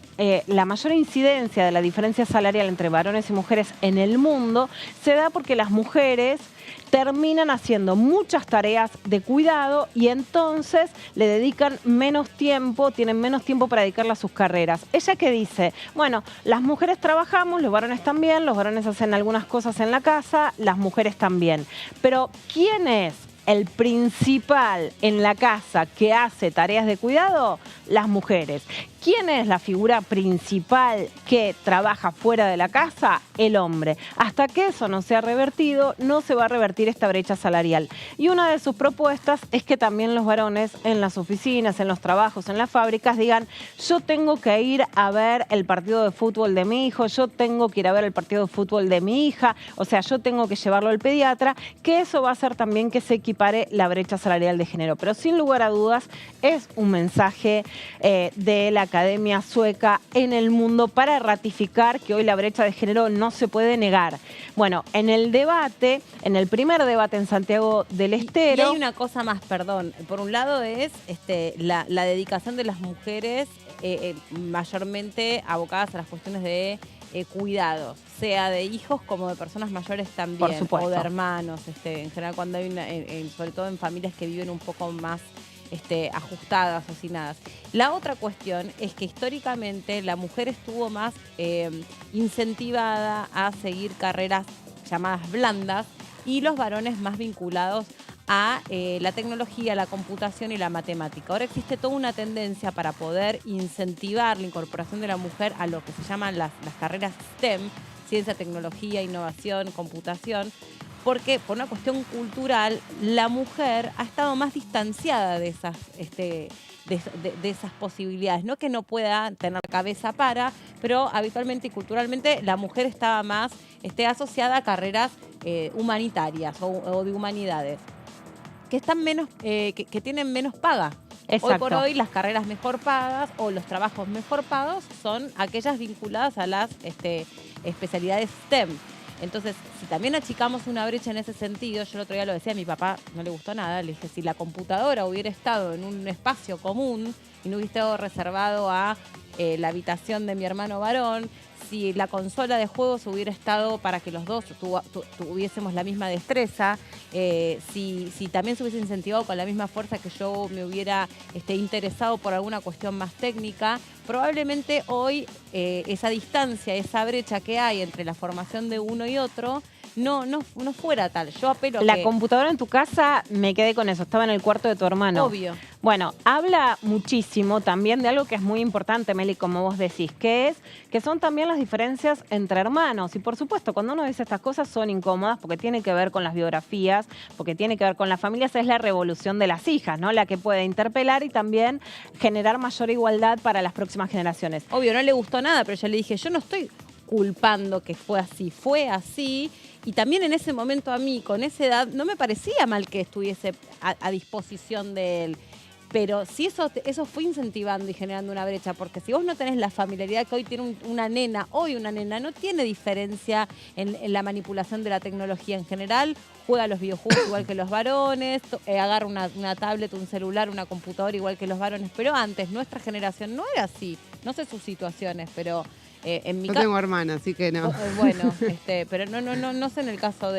Speaker 8: incidencia de la diferencia salarial entre varones y mujeres en el mundo se da porque las mujeres terminan haciendo muchas tareas de cuidado y entonces le dedican menos tiempo, tienen menos tiempo para dedicarle a sus carreras. Ella que dice, bueno, las mujeres trabajamos, los varones también, los varones hacen algunas cosas en la casa, las mujeres también. Pero ¿quién es el principal en la casa que hace tareas de cuidado? Las mujeres. ¿Quién es la figura principal que trabaja fuera de la casa? El hombre. Hasta que eso no sea revertido, no se va a revertir esta brecha salarial. Y una de sus propuestas es que también los varones en las oficinas, en los trabajos, en las fábricas digan, yo tengo que ir a ver el partido de fútbol de mi hijo, yo tengo que ir a ver el partido de fútbol de mi hija, o sea, yo tengo que llevarlo al pediatra, que eso va a hacer también que se equipare la brecha salarial de género. Pero sin lugar a dudas es un mensaje de la Academia Sueca en el mundo para ratificar que hoy la brecha de género no se puede negar. Bueno, en el debate, en el primer debate en Santiago del Estero...
Speaker 3: Y hay una cosa más, perdón. Por un lado es la dedicación de las mujeres mayormente abocadas a las cuestiones de cuidados, sea de hijos como de personas mayores también,
Speaker 8: por supuesto,
Speaker 3: o de hermanos, en general cuando hay sobre todo en familias que viven un poco más ajustadas, hacinadas. La otra cuestión es que históricamente la mujer estuvo más incentivada a seguir carreras llamadas blandas y los varones más vinculados a la tecnología, la computación y la matemática. Ahora existe toda una tendencia para poder incentivar la incorporación de la mujer a lo que se llaman las carreras STEM, ciencia, tecnología, innovación, computación, porque por una cuestión cultural la mujer ha estado más distanciada de esas, de esas posibilidades. No que no pueda tener cabeza para, pero habitualmente y culturalmente la mujer estaba más asociada a carreras humanitarias o de humanidades, que están menos, que tienen menos paga.
Speaker 8: Exacto.
Speaker 3: Hoy por hoy las carreras mejor pagas o los trabajos mejor pagos son aquellas vinculadas a las especialidades STEM. Entonces, si también achicamos una brecha en ese sentido, yo el otro día lo decía, a mi papá no le gustó nada, le dije, si la computadora hubiera estado en un espacio común y no hubiera estado reservado a la habitación de mi hermano varón, si la consola de juegos hubiera estado para que los dos tuviésemos la misma destreza, si también se hubiese incentivado con la misma fuerza que yo me hubiera interesado por alguna cuestión más técnica, probablemente hoy esa distancia, esa brecha que hay entre la formación de uno y otro no fuera tal. Yo apelo a
Speaker 8: la computadora en tu casa, me quedé con eso, estaba en el cuarto de tu hermano.
Speaker 3: Obvio.
Speaker 8: Bueno, habla muchísimo también de algo que es muy importante, Meli, como vos decís, que son también las diferencias entre hermanos. Y por supuesto, cuando uno dice estas cosas son incómodas porque tiene que ver con las biografías, porque tiene que ver con las familias, es la revolución de las hijas, ¿no? La que puede interpelar y también generar mayor igualdad para las próximas generaciones.
Speaker 3: Obvio, no le gustó nada, pero yo le dije, yo no estoy culpando que fue así. Y también en ese momento a mí, con esa edad, no me parecía mal que estuviese a disposición de él. Pero sí eso fue incentivando y generando una brecha, porque si vos no tenés la familiaridad que hoy tiene una nena no tiene diferencia en la manipulación de la tecnología en general, juega los videojuegos igual que los varones, agarra una tablet, un celular, una computadora igual que los varones, pero antes nuestra generación no era así, no sé sus situaciones, pero... en mi
Speaker 4: no tengo hermana, así que no.
Speaker 3: Bueno, pero no sé en el caso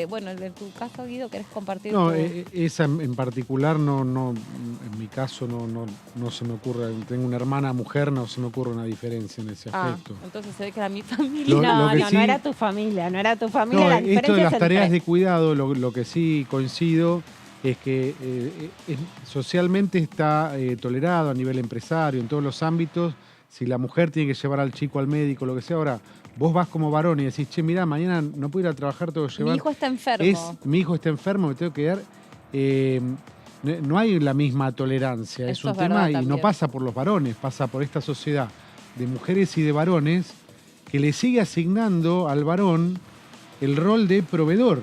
Speaker 3: bueno, en tu caso, Guido, ¿querés compartir?
Speaker 5: No, esa en particular en mi caso no se me ocurre. Tengo una hermana mujer, no se me ocurre una diferencia en ese aspecto.
Speaker 3: Entonces se ve que era mi familia.
Speaker 8: No era tu familia, no era tu familia. La diferencia
Speaker 5: esto de las
Speaker 8: es
Speaker 5: tareas de cuidado, lo que sí coincido es que socialmente está tolerado a nivel empresario, en todos los ámbitos. Si la mujer tiene que llevar al chico al médico, lo que sea, ahora vos vas como varón y decís, che, mirá, mañana no puedo ir a trabajar, tengo que llevar...
Speaker 3: Mi hijo está enfermo.
Speaker 5: Mi hijo está enfermo, me tengo que dar... no hay la misma tolerancia, es un tema y no pasa por los varones, pasa por esta sociedad de mujeres y de varones que le sigue asignando al varón el rol de proveedor.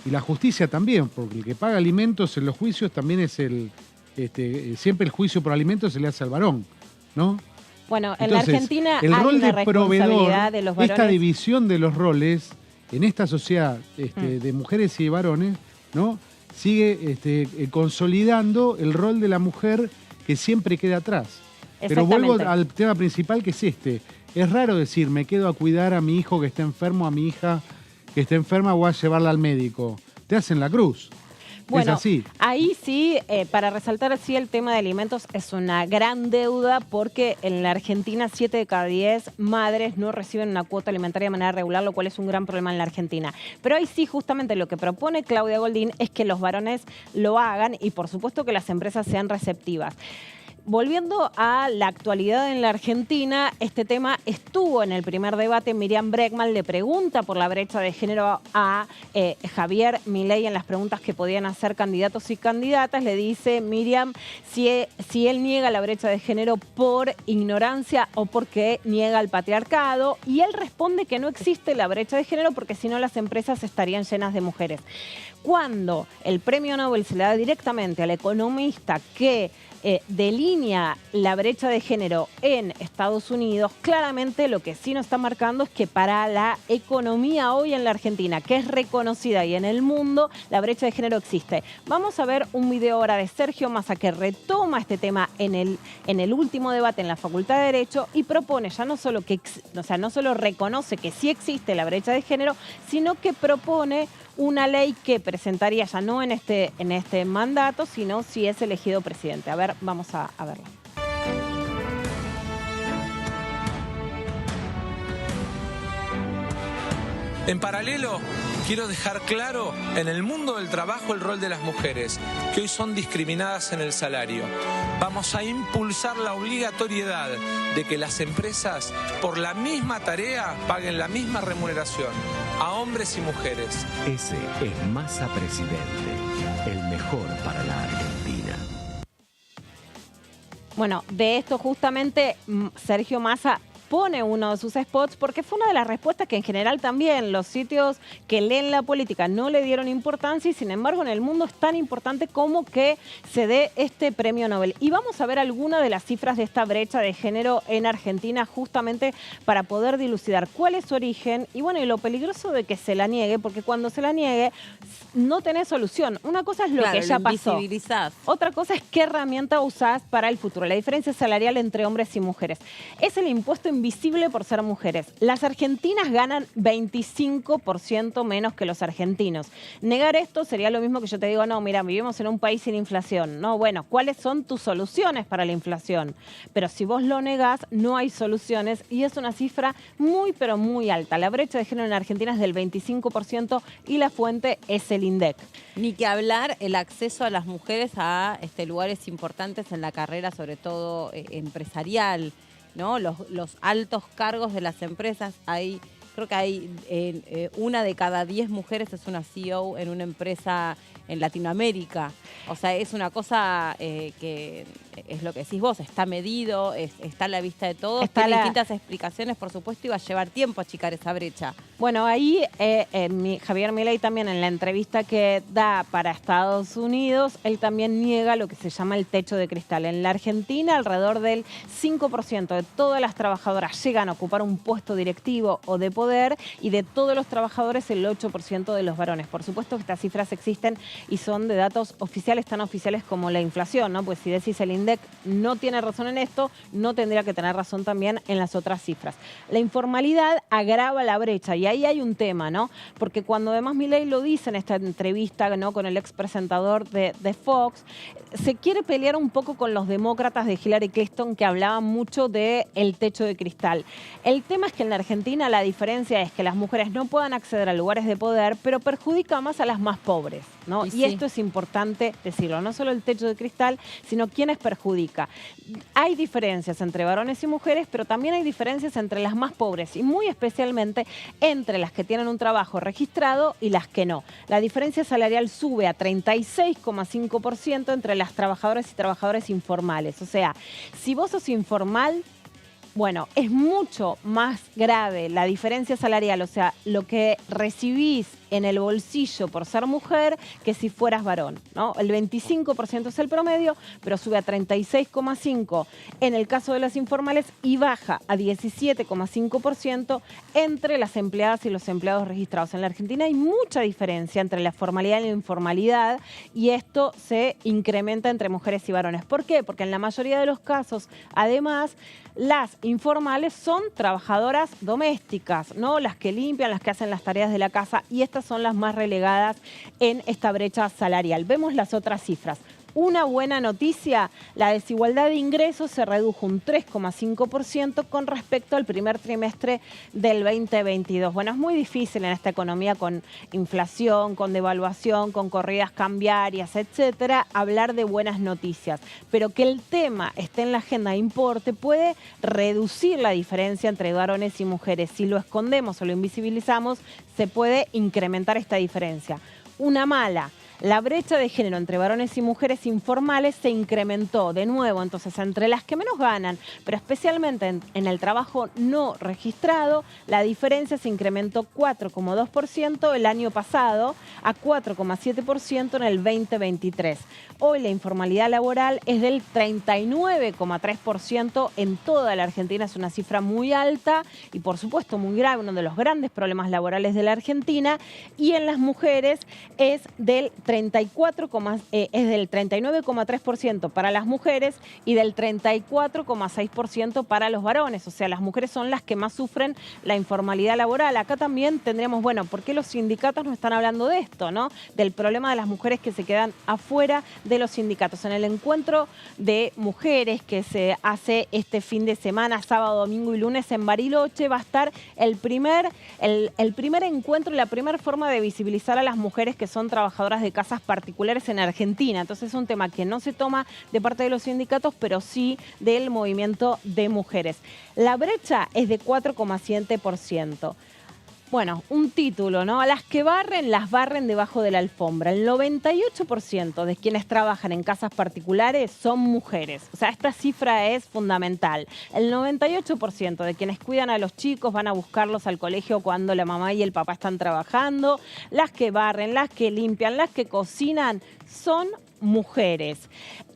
Speaker 5: Y la justicia también, porque el que paga alimentos en los juicios también es siempre el juicio por alimentos se le hace al varón, ¿no?
Speaker 8: Bueno, en
Speaker 5: entonces,
Speaker 8: la Argentina
Speaker 5: el
Speaker 8: hay
Speaker 5: rol
Speaker 8: una
Speaker 5: de proveedor,
Speaker 8: responsabilidad de los varones.
Speaker 5: esta división de los roles en esta sociedad de mujeres y de varones, ¿no? Sigue consolidando el rol de la mujer que siempre queda atrás. Pero vuelvo al tema principal, que es Es raro decir, me quedo a cuidar a mi hijo que está enfermo, a mi hija que está enferma, voy a llevarla al médico. Te hacen la cruz.
Speaker 8: Bueno,
Speaker 5: es así.
Speaker 8: Ahí sí, para resaltar así el tema de alimentos es una gran deuda porque en la Argentina 7 de cada 10 madres no reciben una cuota alimentaria de manera regular, lo cual es un gran problema en la Argentina. Pero ahí sí, justamente lo que propone Claudia Goldín es que los varones lo hagan y por supuesto que las empresas sean receptivas. Volviendo a la actualidad en la Argentina, este tema estuvo en el primer debate. Miriam Bregman le pregunta por la brecha de género a Javier Milei en las preguntas que podían hacer candidatos y candidatas. Le dice Miriam si él niega la brecha de género por ignorancia o porque niega el patriarcado. Y él responde que no existe la brecha de género porque si no las empresas estarían llenas de mujeres. Cuando el premio Nobel se le da directamente al economista que delinea la brecha de género en Estados Unidos, claramente lo que sí nos está marcando es que para la economía hoy en la Argentina, que es reconocida y en el mundo, la brecha de género existe. Vamos a ver un video ahora de Sergio Massa que retoma este tema en el último debate en la Facultad de Derecho y propone ya no solo no solo reconoce que sí existe la brecha de género, sino que propone una ley que presentaría ya no en este mandato, sino si es elegido presidente. A ver, vamos a verlo.
Speaker 9: En paralelo, quiero dejar claro en el mundo del trabajo el rol de las mujeres, que hoy son discriminadas en el salario. Vamos a impulsar la obligatoriedad de que las empresas por la misma tarea paguen la misma remuneración a hombres y mujeres.
Speaker 10: Ese es Massa presidente, el mejor para la Argentina.
Speaker 8: Bueno, de esto justamente Sergio Massa pone uno de sus spots porque fue una de las respuestas que en general también los sitios que leen la política no le dieron importancia y sin embargo en el mundo es tan importante como que se dé este premio Nobel. Y vamos a ver algunas de las cifras de esta brecha de género en Argentina justamente para poder dilucidar cuál es su origen y bueno, y lo peligroso de que se la niegue, porque cuando se la niegue no tenés solución. Una cosa es lo que ya pasó. Otra cosa es qué herramienta usás para el futuro. La diferencia salarial entre hombres y mujeres. Es el impuesto invisible por ser mujeres. Las argentinas ganan 25% menos que los argentinos. Negar esto sería lo mismo que yo te digo, no, mira, vivimos en un país sin inflación. No, bueno, ¿cuáles son tus soluciones para la inflación? Pero si vos lo negás, no hay soluciones y es una cifra muy, pero muy alta. La brecha de género en Argentina es del 25% y la fuente es el INDEC.
Speaker 3: Ni que hablar el acceso a las mujeres a lugares importantes en la carrera, sobre todo empresarial, ¿no? Los altos cargos de las empresas, creo que hay una de cada 10 mujeres es una CEO en una empresa en Latinoamérica. O sea, es una cosa que es lo que decís vos, está medido, está a la vista de todos, tiene distintas explicaciones, por supuesto, y va a llevar tiempo achicar esa brecha.
Speaker 8: Bueno, ahí Javier Milei también en la entrevista que da para Estados Unidos, él también niega lo que se llama el techo de cristal. En la Argentina, alrededor del 5% de todas las trabajadoras llegan a ocupar un puesto directivo o de poder y de todos los trabajadores el 8% de los varones. Por supuesto que estas cifras existen y son de datos oficiales, tan oficiales como la inflación, ¿no? Pues si decís el INDEC no tiene razón en esto, no tendría que tener razón también en las otras cifras. La informalidad agrava la brecha y ahí hay un tema, ¿no? Porque cuando además Milei lo dice en esta entrevista, ¿no?, con el ex presentador de Fox, se quiere pelear un poco con los demócratas de Hillary Clinton que hablaban mucho del techo de cristal. El tema es que en la Argentina la diferencia es que las mujeres no puedan acceder a lugares de poder, pero perjudica más a las más pobres, ¿no? Y esto es importante decirlo, no solo el techo de cristal, sino quiénes perjudica. Hay diferencias entre varones y mujeres, pero también hay diferencias entre las más pobres y muy especialmente entre las que tienen un trabajo registrado y las que no. La diferencia salarial sube a 36,5% entre las trabajadoras y trabajadores informales. O sea, si vos sos informal, bueno, es mucho más grave la diferencia salarial, o sea, lo que recibís en el bolsillo por ser mujer que si fueras varón, ¿no? El 25% es el promedio, pero sube a 36,5% en el caso de las informales y baja a 17,5% entre las empleadas y los empleados registrados. En la Argentina hay mucha diferencia entre la formalidad y la informalidad y esto se incrementa entre mujeres y varones. ¿Por qué? Porque en la mayoría de los casos, además, las informales son trabajadoras domésticas, ¿no? Las que limpian, las que hacen las tareas de la casa y estas son las más relegadas en esta brecha salarial. Vemos las otras cifras. Una buena noticia, la desigualdad de ingresos se redujo un 3,5% con respecto al primer trimestre del 2022. Bueno, es muy difícil en esta economía con inflación, con devaluación, con corridas cambiarias, etcétera, hablar de buenas noticias. Pero que el tema esté en la agenda de importe puede reducir la diferencia entre varones y mujeres. Si lo escondemos o lo invisibilizamos, se puede incrementar esta diferencia. Una mala. La brecha de género entre varones y mujeres informales se incrementó de nuevo, entonces entre las que menos ganan, pero especialmente en el trabajo no registrado, la diferencia se incrementó 4,2% el año pasado a 4,7% en el 2023. Hoy la informalidad laboral es del 39,3% en toda la Argentina, es una cifra muy alta y por supuesto muy grave, uno de los grandes problemas laborales de la Argentina, y en las mujeres es del 39,3% para las mujeres y del 34,6% para los varones. O sea, las mujeres son las que más sufren la informalidad laboral. Acá también tendríamos, bueno, ¿por qué los sindicatos no están hablando de esto, no? Del problema de las mujeres que se quedan afuera de los sindicatos. En el encuentro de mujeres que se hace este fin de semana, sábado, domingo y lunes en Bariloche, va a estar el primer encuentro y la primera forma de visibilizar a las mujeres que son trabajadoras de casas particulares en Argentina. Entonces es un tema que no se toma de parte de los sindicatos, pero sí del movimiento de mujeres. La brecha es de 4,7%. Bueno, un título, ¿no? A las que barren, las barren debajo de la alfombra. El 98% de quienes trabajan en casas particulares son mujeres. O sea, esta cifra es fundamental. El 98% de quienes cuidan a los chicos van a buscarlos al colegio cuando la mamá y el papá están trabajando. Las que barren, las que limpian, las que cocinan son mujeres.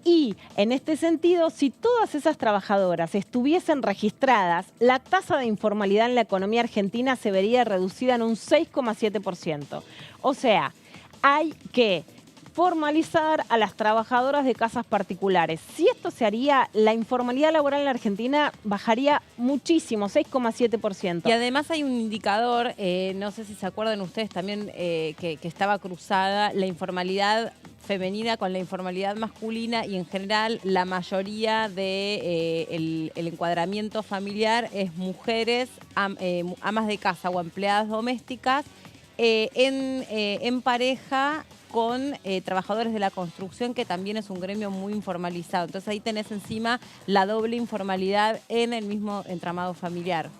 Speaker 8: Y en este sentido, si todas esas trabajadoras estuviesen registradas, la tasa de informalidad en la economía argentina se vería reducida en un 6,7%. O sea, hay que formalizar a las trabajadoras de casas particulares. Si esto se haría, la informalidad laboral en la Argentina bajaría muchísimo, 6,7%.
Speaker 3: Y además hay un indicador, no sé si se acuerdan ustedes también, que estaba cruzada, la informalidad femenina con la informalidad masculina, y en general la mayoría de el encuadramiento familiar es mujeres, amas de casa o empleadas domésticas en pareja con trabajadores de la construcción, que también es un gremio muy informalizado. Entonces ahí tenés encima la doble informalidad en el mismo entramado familiar.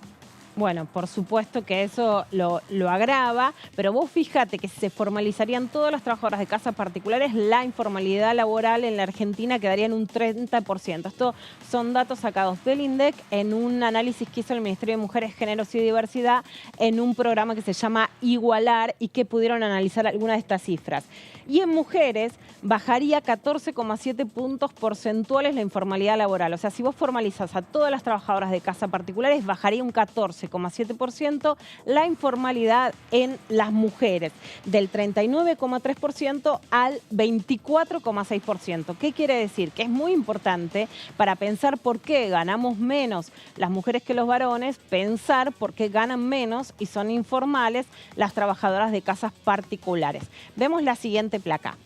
Speaker 8: Bueno, por supuesto que eso lo agrava, pero vos fíjate que si se formalizarían todas las trabajadoras de casas particulares, la informalidad laboral en la Argentina quedaría en un 30%. Estos son datos sacados del INDEC en un análisis que hizo el Ministerio de Mujeres, Géneros y Diversidad en un programa que se llama Igualar, y que pudieron analizar algunas de estas cifras. Y en mujeres bajaría 14,7 puntos porcentuales la informalidad laboral. O sea, si vos formalizás a todas las trabajadoras de casa particulares, bajaría un 14,7% la informalidad en las mujeres, del 39,3% al 24,6%. ¿Qué quiere decir? Que es muy importante para pensar por qué ganamos menos las mujeres que los varones, pensar por qué ganan menos y son informales las trabajadoras de casas particulares. Vemos la siguiente placa.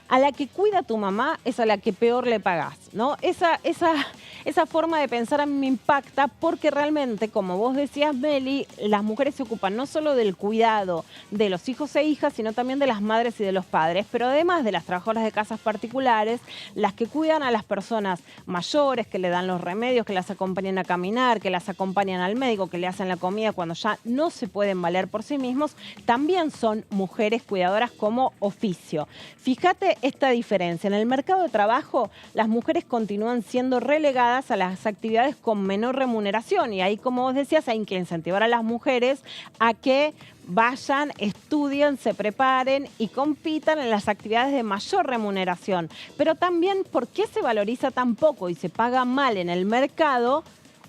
Speaker 8: A la que cuida tu mamá es a la que peor le pagás, ¿no? Esa forma de pensar a mí me impacta, porque realmente, como vos decías, Meli, las mujeres se ocupan no solo del cuidado de los hijos e hijas, sino también de las madres y de los padres, pero además de las trabajadoras de casas particulares, las que cuidan a las personas mayores, que le dan los remedios, que las acompañan a caminar, que las acompañan al médico, que le hacen la comida cuando ya no se pueden valer por sí mismos, también son mujeres cuidadoras como oficio. Fíjate esta diferencia. En el mercado de trabajo, las mujeres continúan siendo relegadas a las actividades con menor remuneración, y ahí, como vos decías, hay que incentivar a las mujeres a que vayan, estudien, se preparen y compitan en las actividades de mayor remuneración. Pero también, ¿por qué se valoriza tan poco y se paga mal en el mercado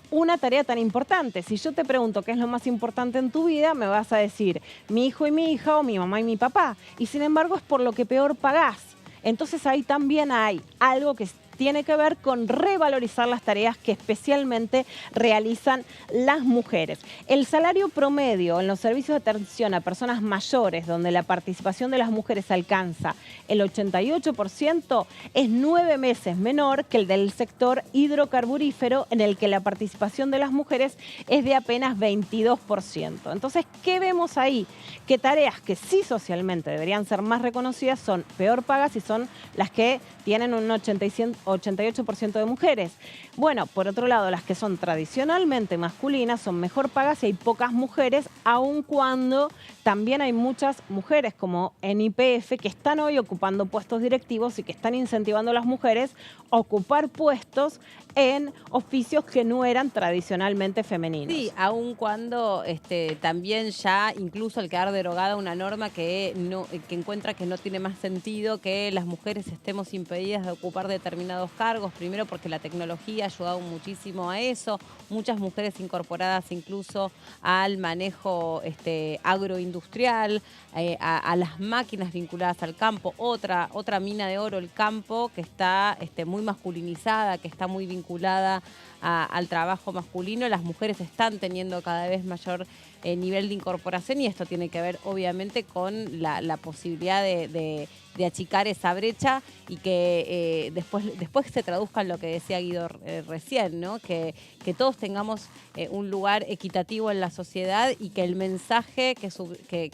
Speaker 8: una tarea tan importante? Si yo te pregunto qué es lo más importante en tu vida, me vas a decir mi hijo y mi hija, o mi mamá y mi papá, y sin embargo es por lo que peor pagás. Entonces ahí también hay algo que tiene que ver con revalorizar las tareas que especialmente realizan las mujeres. El salario promedio en los servicios de atención a personas mayores, donde la participación de las mujeres alcanza el 88%, es 9 veces menor que el del sector hidrocarburífero, en el que la participación de las mujeres es de apenas 22%. Entonces, ¿qué vemos ahí? Que tareas que sí socialmente deberían ser más reconocidas son peor pagas y son las que tienen un 87% 88% de mujeres. Bueno, por otro lado, las que son tradicionalmente masculinas son mejor pagas y hay pocas mujeres, aun cuando también hay muchas mujeres como en YPF que están hoy ocupando puestos directivos y que están incentivando a las mujeres a ocupar puestos en oficios que no eran tradicionalmente femeninos.
Speaker 3: Sí, aun cuando también ya incluso al quedar derogada una norma que encuentra que no tiene más sentido que las mujeres estemos impedidas de ocupar determinados cargos, primero porque la tecnología ha ayudado muchísimo a eso, muchas mujeres incorporadas incluso al manejo agroindustrial, a las máquinas vinculadas al campo, otra mina de oro, el campo, que está muy masculinizada, que está muy vinculada al trabajo masculino. Las mujeres están teniendo cada vez mayor nivel de incorporación y esto tiene que ver obviamente con la posibilidad de achicar esa brecha y que después se traduzca en lo que decía Guido recién, ¿no? Que todos tengamos un lugar equitativo en la sociedad y que el mensaje que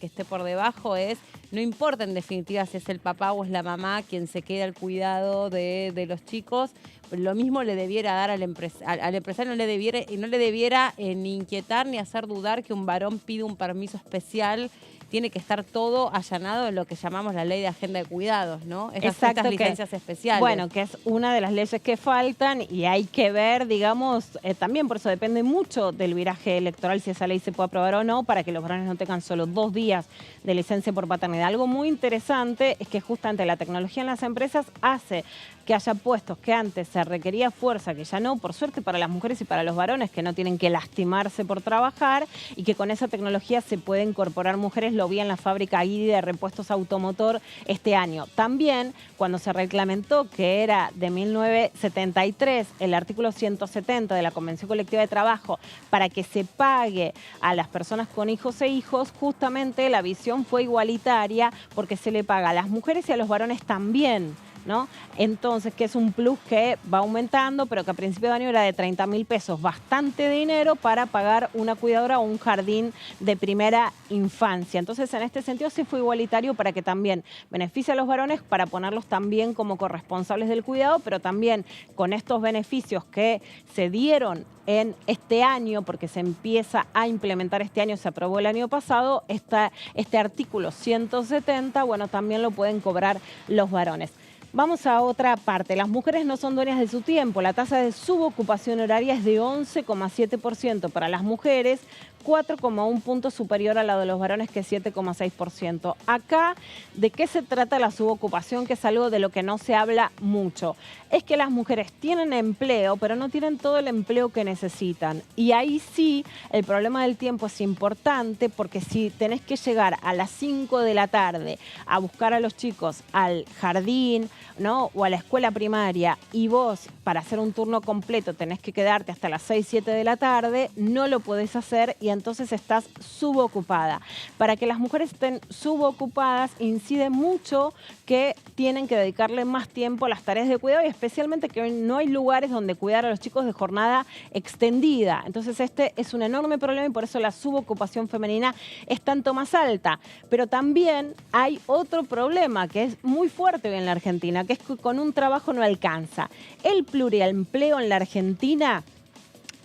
Speaker 3: esté por debajo es: no importa en definitiva si es el papá o es la mamá quien se queda al cuidado de los chicos, lo mismo le debiera dar al empresario, no le debiera ni inquietar ni hacer dudar que un varón pide un permiso especial. Tiene que estar todo allanado en lo que llamamos la ley de agenda de cuidados, ¿no? Estas licencias especiales.
Speaker 8: Bueno, que es una de las leyes que faltan y hay que ver, digamos, también por eso depende mucho del viraje electoral si esa ley se puede aprobar o no, para que los varones no tengan solo 2 días de licencia por paternidad. Algo muy interesante es que justamente la tecnología en las empresas hace que haya puestos que antes se requería fuerza, que ya no, por suerte para las mujeres y para los varones, que no tienen que lastimarse por trabajar, y que con esa tecnología se puede incorporar mujeres. Lo vi en la fábrica Guidi de repuestos automotor este año. También, cuando se reglamentó que era de 1973 el artículo 170 de la Convención Colectiva de Trabajo para que se pague a las personas con hijos e hijos, justamente la visión fue igualitaria porque se le paga a las mujeres y a los varones también, ¿no? Entonces, que es un plus que va aumentando, pero que a principio de año era de 30.000 pesos, bastante dinero para pagar una cuidadora o un jardín de primera infancia. Entonces, en este sentido sí fue igualitario para que también beneficie a los varones, para ponerlos también como corresponsables del cuidado, pero también con estos beneficios que se dieron en este año, porque se empieza a implementar este año, se aprobó el año pasado, este artículo 170, bueno, también lo pueden cobrar los varones. Vamos a otra parte. Las mujeres no son dueñas de su tiempo. La tasa de subocupación horaria es de 11,7% para las mujeres, 4,1 puntos superior a la de los varones, que es 7,6%. Acá, ¿de qué se trata la subocupación? Que es algo de lo que no se habla mucho. Es que las mujeres tienen empleo, pero no tienen todo el empleo que necesitan. Y ahí sí, el problema del tiempo es importante, porque si tenés que llegar a las 5 de la tarde a buscar a los chicos al jardín, ¿no? O a la escuela primaria, y vos para hacer un turno completo tenés que quedarte hasta las 6, 7 de la tarde, no lo podés hacer y entonces estás subocupada. Para que las mujeres estén subocupadas incide mucho que tienen que dedicarle más tiempo a las tareas de cuidado, y especialmente que hoy no hay lugares donde cuidar a los chicos de jornada extendida. Entonces este es un enorme problema y por eso la subocupación femenina es tanto más alta. Pero también hay otro problema que es muy fuerte hoy en la Argentina, que es que con un trabajo no alcanza. El pluriempleo en la Argentina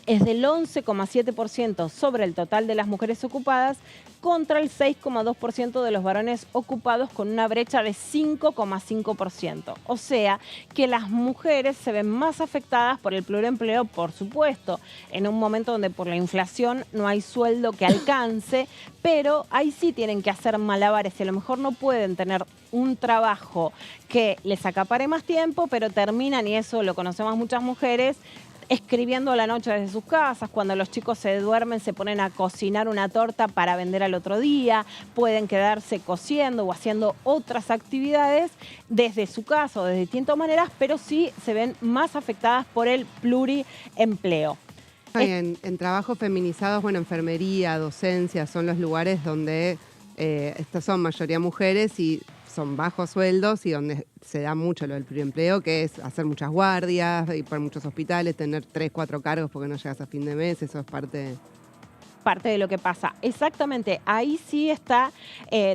Speaker 8: es del 11,7% sobre el total de las mujeres ocupadas, contra el 6,2% de los varones ocupados, con una brecha de 5,5%. O sea que las mujeres se ven más afectadas por el pluriempleo, por supuesto, en un momento donde por la inflación no hay sueldo que alcance, pero ahí sí tienen que hacer malabares y a lo mejor no pueden tener un trabajo que les acapare más tiempo, pero terminan, y eso lo conocemos muchas mujeres, escribiendo a la noche desde sus casas. Cuando los chicos se duermen se ponen a cocinar una torta para vender al otro día, pueden quedarse cosiendo o haciendo otras actividades desde su casa o de distintas maneras, pero sí se ven más afectadas por el pluriempleo.
Speaker 4: En trabajos feminizados, bueno, enfermería, docencia, son los lugares donde estas son mayoría mujeres y son bajos sueldos, y donde se da mucho lo del pluriempleo, que es hacer muchas guardias, ir por muchos hospitales, tener 3, 4 cargos porque no llegas a fin de mes. Eso es parte
Speaker 8: parte de lo que pasa. Exactamente, ahí sí está,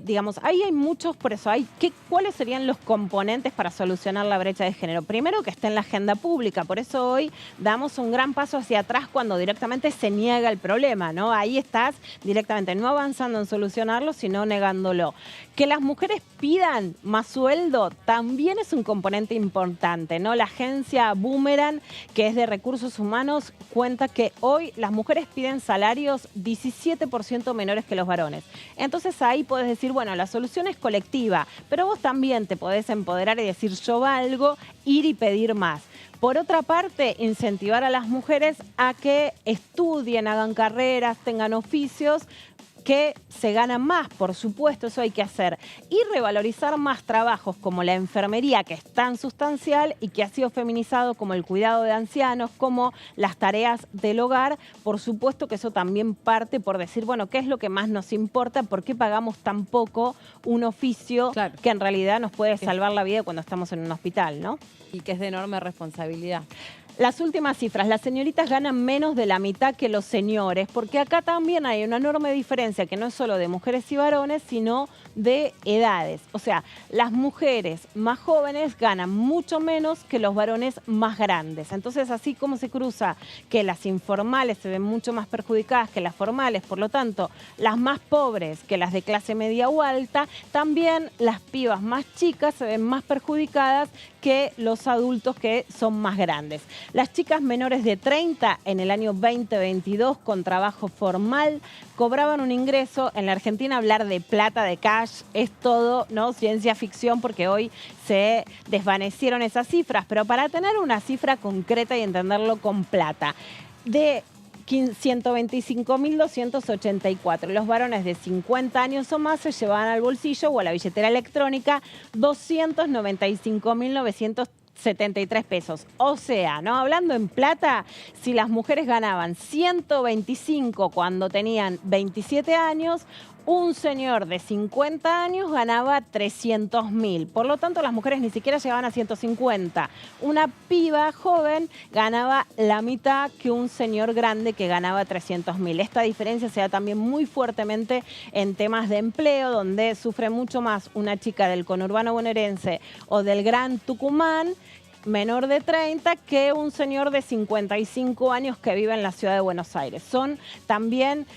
Speaker 8: digamos, ahí hay muchos, por eso, ¿cuáles serían los componentes para solucionar la brecha de género? Primero, que esté en la agenda pública, por eso hoy damos un gran paso hacia atrás cuando directamente se niega el problema, ¿no? Ahí estás directamente no avanzando en solucionarlo, sino negándolo. Que las mujeres pidan más sueldo también es un componente importante, ¿no? La agencia Boomerang, que es de recursos humanos, cuenta que hoy las mujeres piden salarios 17% menores que los varones. Entonces ahí podés decir, bueno, la solución es colectiva, pero vos también te podés empoderar y decir, yo valgo, ir y pedir más. Por otra parte, incentivar a las mujeres a que estudien, hagan carreras, tengan oficios, que se ganan más, por supuesto, eso hay que hacer. Y revalorizar más trabajos como la enfermería, que es tan sustancial y que ha sido feminizado, como el cuidado de ancianos, como las tareas del hogar. Por supuesto que eso también parte por decir, bueno, ¿qué es lo que más nos importa? ¿Por qué pagamos tan poco un oficio que en realidad nos puede salvar la vida cuando estamos en un hospital, ¿no?
Speaker 3: Y que es de enorme responsabilidad.
Speaker 8: Las últimas cifras, las señoritas ganan menos de la mitad que los señores, porque acá también hay una enorme diferencia que no es solo de mujeres y varones, sino de edades. O sea, las mujeres más jóvenes ganan mucho menos que los varones más grandes. Entonces, así como se cruza que las informales se ven mucho más perjudicadas que las formales, por lo tanto, las más pobres que las de clase media o alta, también las pibas más chicas se ven más perjudicadas que los adultos que son más grandes. Las chicas menores de 30 en el año 2022 con trabajo formal cobraban un ingreso. En la Argentina hablar de plata, de cash, es todo, ¿no? Ciencia ficción, porque hoy se desvanecieron esas cifras. Pero para tener una cifra concreta y entenderlo con plata, de 125.284. Los varones de 50 años o más se llevaban al bolsillo o a la billetera electrónica 295.973 pesos. O sea, ¿no? Hablando en plata, si las mujeres ganaban 125 cuando tenían 27 años, un señor de 50 años ganaba 300.000. Por lo tanto, las mujeres ni siquiera llegaban a 150. Una piba joven ganaba la mitad que un señor grande que ganaba 300.000. Esta diferencia se da también muy fuertemente en temas de empleo, donde sufre mucho más una chica del conurbano bonaerense o del Gran Tucumán, menor de 30, que un señor de 55 años que vive en la ciudad de Buenos Aires. Son también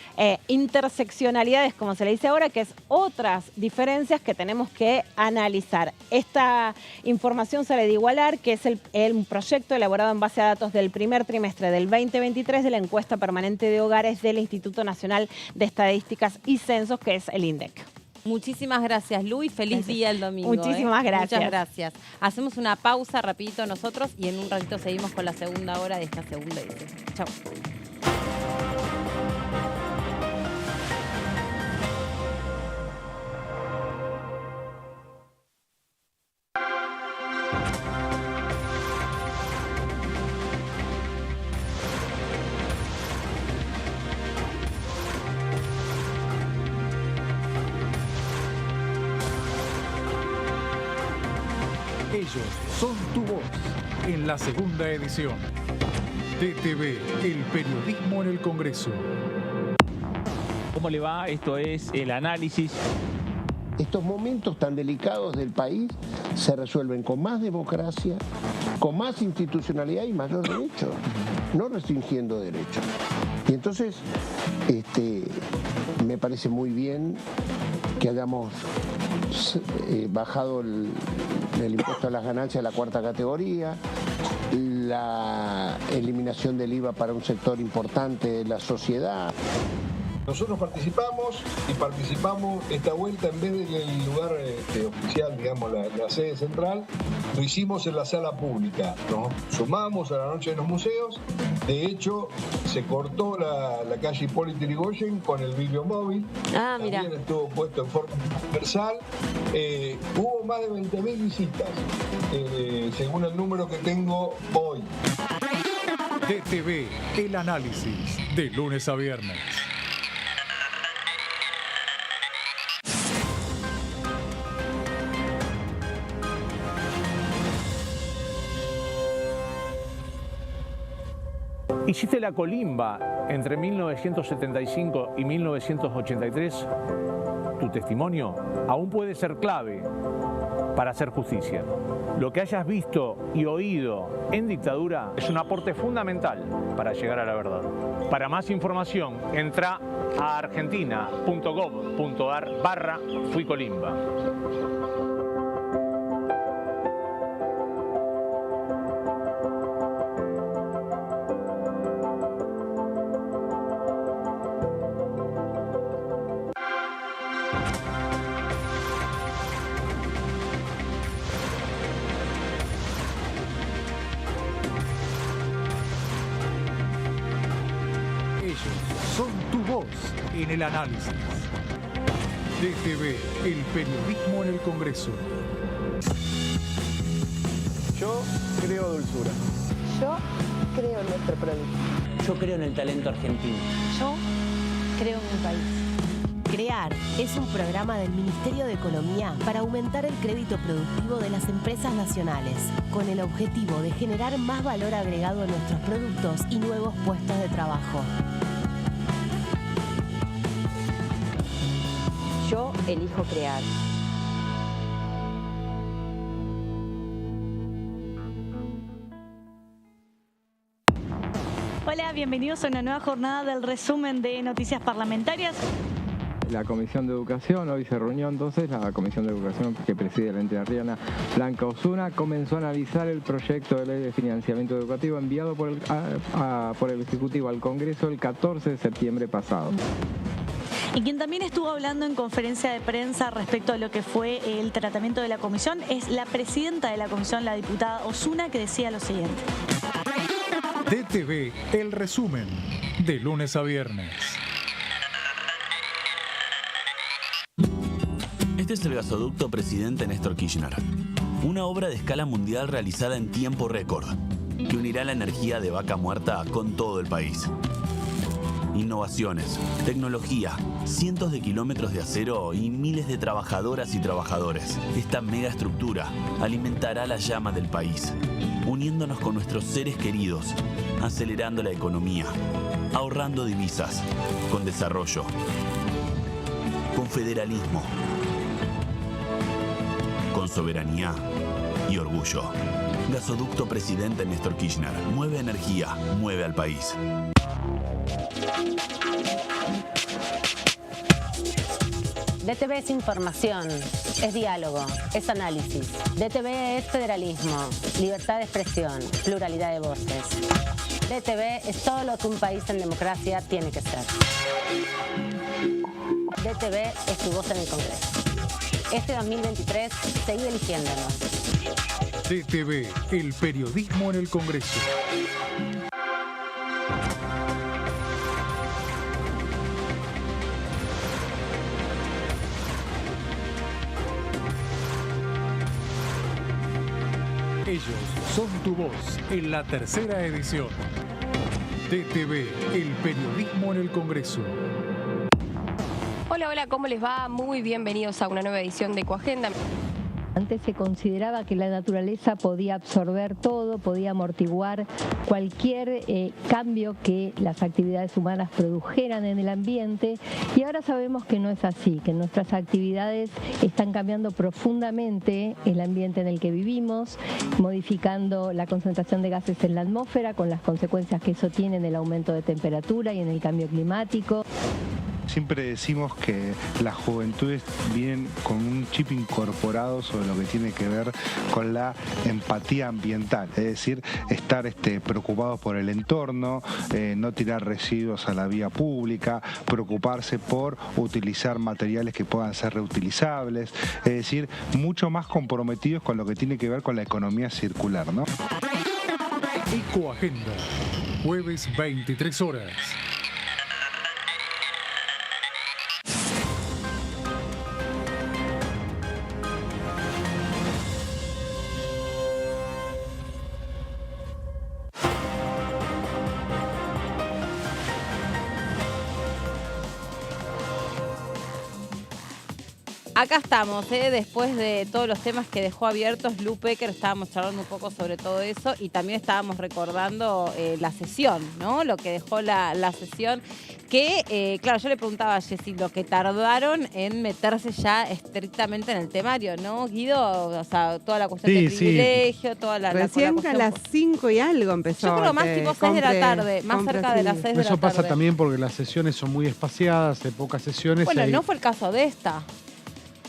Speaker 8: interseccionalidades, como se le dice ahora, que es otras diferencias que tenemos que analizar. Esta información sale de Igualar, que es el proyecto elaborado en base a datos del primer trimestre del 2023 de la encuesta permanente de hogares del Instituto Nacional de Estadísticas y Censos, que es el INDEC.
Speaker 3: Muchísimas gracias, Lu, y feliz día el domingo.
Speaker 8: Muchísimas gracias.
Speaker 3: Muchas gracias. Hacemos una pausa rapidito nosotros y en un ratito seguimos con la segunda hora de esta segunda edición. Chau.
Speaker 2: Ellos son tu voz en la segunda edición. DTV, el periodismo en el Congreso.
Speaker 11: ¿Cómo le va? Esto es el análisis.
Speaker 12: Estos momentos tan delicados del país se resuelven con más democracia, con más institucionalidad y mayor derecho, no restringiendo derechos. Y entonces, me parece muy bien que hayamos bajado el impuesto a las ganancias de la cuarta categoría, la eliminación del IVA para un sector importante de la sociedad.
Speaker 13: Nosotros participamos esta vuelta, en vez del lugar oficial, digamos, la sede central, lo hicimos en la sala pública. Nos sumamos a la Noche de los Museos. De hecho, se cortó la calle Hipólito Yrigoyen con el bibliomóvil.
Speaker 8: Mira.
Speaker 13: También estuvo puesto en forma transversal. Hubo más de 20.000 visitas, según el número que tengo hoy.
Speaker 2: DTV, el análisis, de lunes a viernes.
Speaker 14: hiciste la colimba entre 1975 y 1983, tu testimonio aún puede ser clave para hacer justicia. Lo que hayas visto y oído en dictadura es un aporte fundamental para llegar a la verdad. Para más información, entra a argentina.gov.ar/fuicolimba.
Speaker 2: Son tu voz en el análisis. DTV, el periodismo en el Congreso.
Speaker 15: Yo creo dulzura.
Speaker 16: Yo creo en nuestro producto.
Speaker 17: Yo creo en el talento argentino.
Speaker 16: Yo creo en mi país.
Speaker 18: CREAR es un programa del Ministerio de Economía para aumentar el crédito productivo de las empresas nacionales, con el objetivo de generar más valor agregado en nuestros productos y nuevos puestos de trabajo.
Speaker 16: Yo elijo crear.
Speaker 19: Hola, bienvenidos a una nueva jornada del resumen de noticias parlamentarias.
Speaker 20: La Comisión de Educación, hoy se reunió entonces la Comisión de Educación que preside la entrerriana Blanca Osuna, comenzó a analizar el proyecto de ley de financiamiento educativo enviado por el Ejecutivo al Congreso el 14 de septiembre pasado.
Speaker 19: Y quien también estuvo hablando en conferencia de prensa respecto a lo que fue el tratamiento de la comisión es la presidenta de la comisión, la diputada Osuna, que decía lo siguiente.
Speaker 2: DTV, el resumen, de lunes a viernes.
Speaker 21: Este es el gasoducto Presidente Néstor Kirchner, una obra de escala mundial realizada en tiempo récord, que unirá la energía de Vaca Muerta con todo el país. Innovaciones, tecnología, cientos de kilómetros de acero y miles de trabajadoras y trabajadores. Esta megaestructura alimentará la llama del país, uniéndonos con nuestros seres queridos, acelerando la economía, ahorrando divisas, con desarrollo, con federalismo, con soberanía y orgullo. Gasoducto Presidente Néstor Kirchner. Mueve energía, mueve al país.
Speaker 22: DTV es información, es diálogo, es análisis. DTV es federalismo, libertad de expresión, pluralidad de voces. DTV es todo lo que un país en democracia tiene que ser. DTV es tu voz en el Congreso. Este 2023, seguí eligiéndonos.
Speaker 2: DTV, el periodismo en el Congreso. Ellos son tu voz en la tercera edición. DTV, el periodismo en el Congreso.
Speaker 23: Hola, ¿cómo les va? Muy bienvenidos a una nueva edición de Ecoagenda.
Speaker 24: Antes se consideraba que la naturaleza podía absorber todo, podía amortiguar cualquier cambio que las actividades humanas produjeran en el ambiente, y ahora sabemos que no es así, que nuestras actividades están cambiando profundamente el ambiente en el que vivimos, modificando la concentración de gases en la atmósfera, con las consecuencias que eso tiene en el aumento de temperatura y en el cambio climático.
Speaker 25: Siempre decimos que las juventudes vienen con un chip incorporado sobre lo que tiene que ver con la empatía ambiental, es decir, estar preocupados por el entorno, no tirar residuos a la vía pública, preocuparse por utilizar materiales que puedan ser reutilizables, es decir, mucho más comprometidos con lo que tiene que ver con la economía circular, ¿no?
Speaker 2: Ecoagenda, jueves 23 horas.
Speaker 3: Acá estamos, después de todos los temas que dejó abiertos Lu Pecker, estábamos charlando un poco sobre todo eso y también estábamos recordando la sesión, ¿no? Lo que dejó la sesión, que, claro, yo le preguntaba a Jessy lo que tardaron en meterse ya estrictamente en el temario, ¿no, Guido? O sea, toda la cuestión de privilegio, toda la
Speaker 4: Recién
Speaker 3: cuestión...
Speaker 4: a las 5 y algo empezó.
Speaker 3: Yo creo más tipo 6 de la tarde, más cerca de las 6 de la tarde.
Speaker 1: Eso pasa también porque las sesiones son muy espaciadas, hay pocas sesiones.
Speaker 3: Bueno, no fue el caso de esta.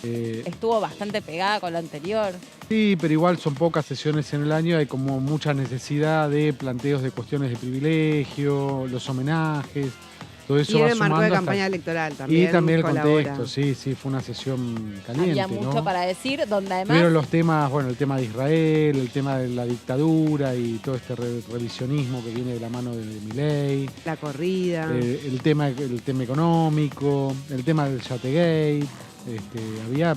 Speaker 1: Eh,
Speaker 3: Estuvo bastante pegada con la anterior.
Speaker 1: Sí, pero igual son pocas sesiones en el año, hay como mucha necesidad de planteos de cuestiones de privilegio, los homenajes, todo eso
Speaker 4: y
Speaker 1: va
Speaker 4: en el marco de
Speaker 1: sumando
Speaker 4: campaña electoral también.
Speaker 1: Y también el
Speaker 4: colabora.
Speaker 1: contexto, sí, fue una sesión caliente.
Speaker 3: Había mucho
Speaker 1: ¿no?
Speaker 3: para decir, donde además...
Speaker 1: Pero los temas, bueno, el tema de Israel, el tema de la dictadura y todo este revisionismo que viene de la mano de Milei.
Speaker 4: La corrida.
Speaker 1: El tema económico, el tema del Yategate. Había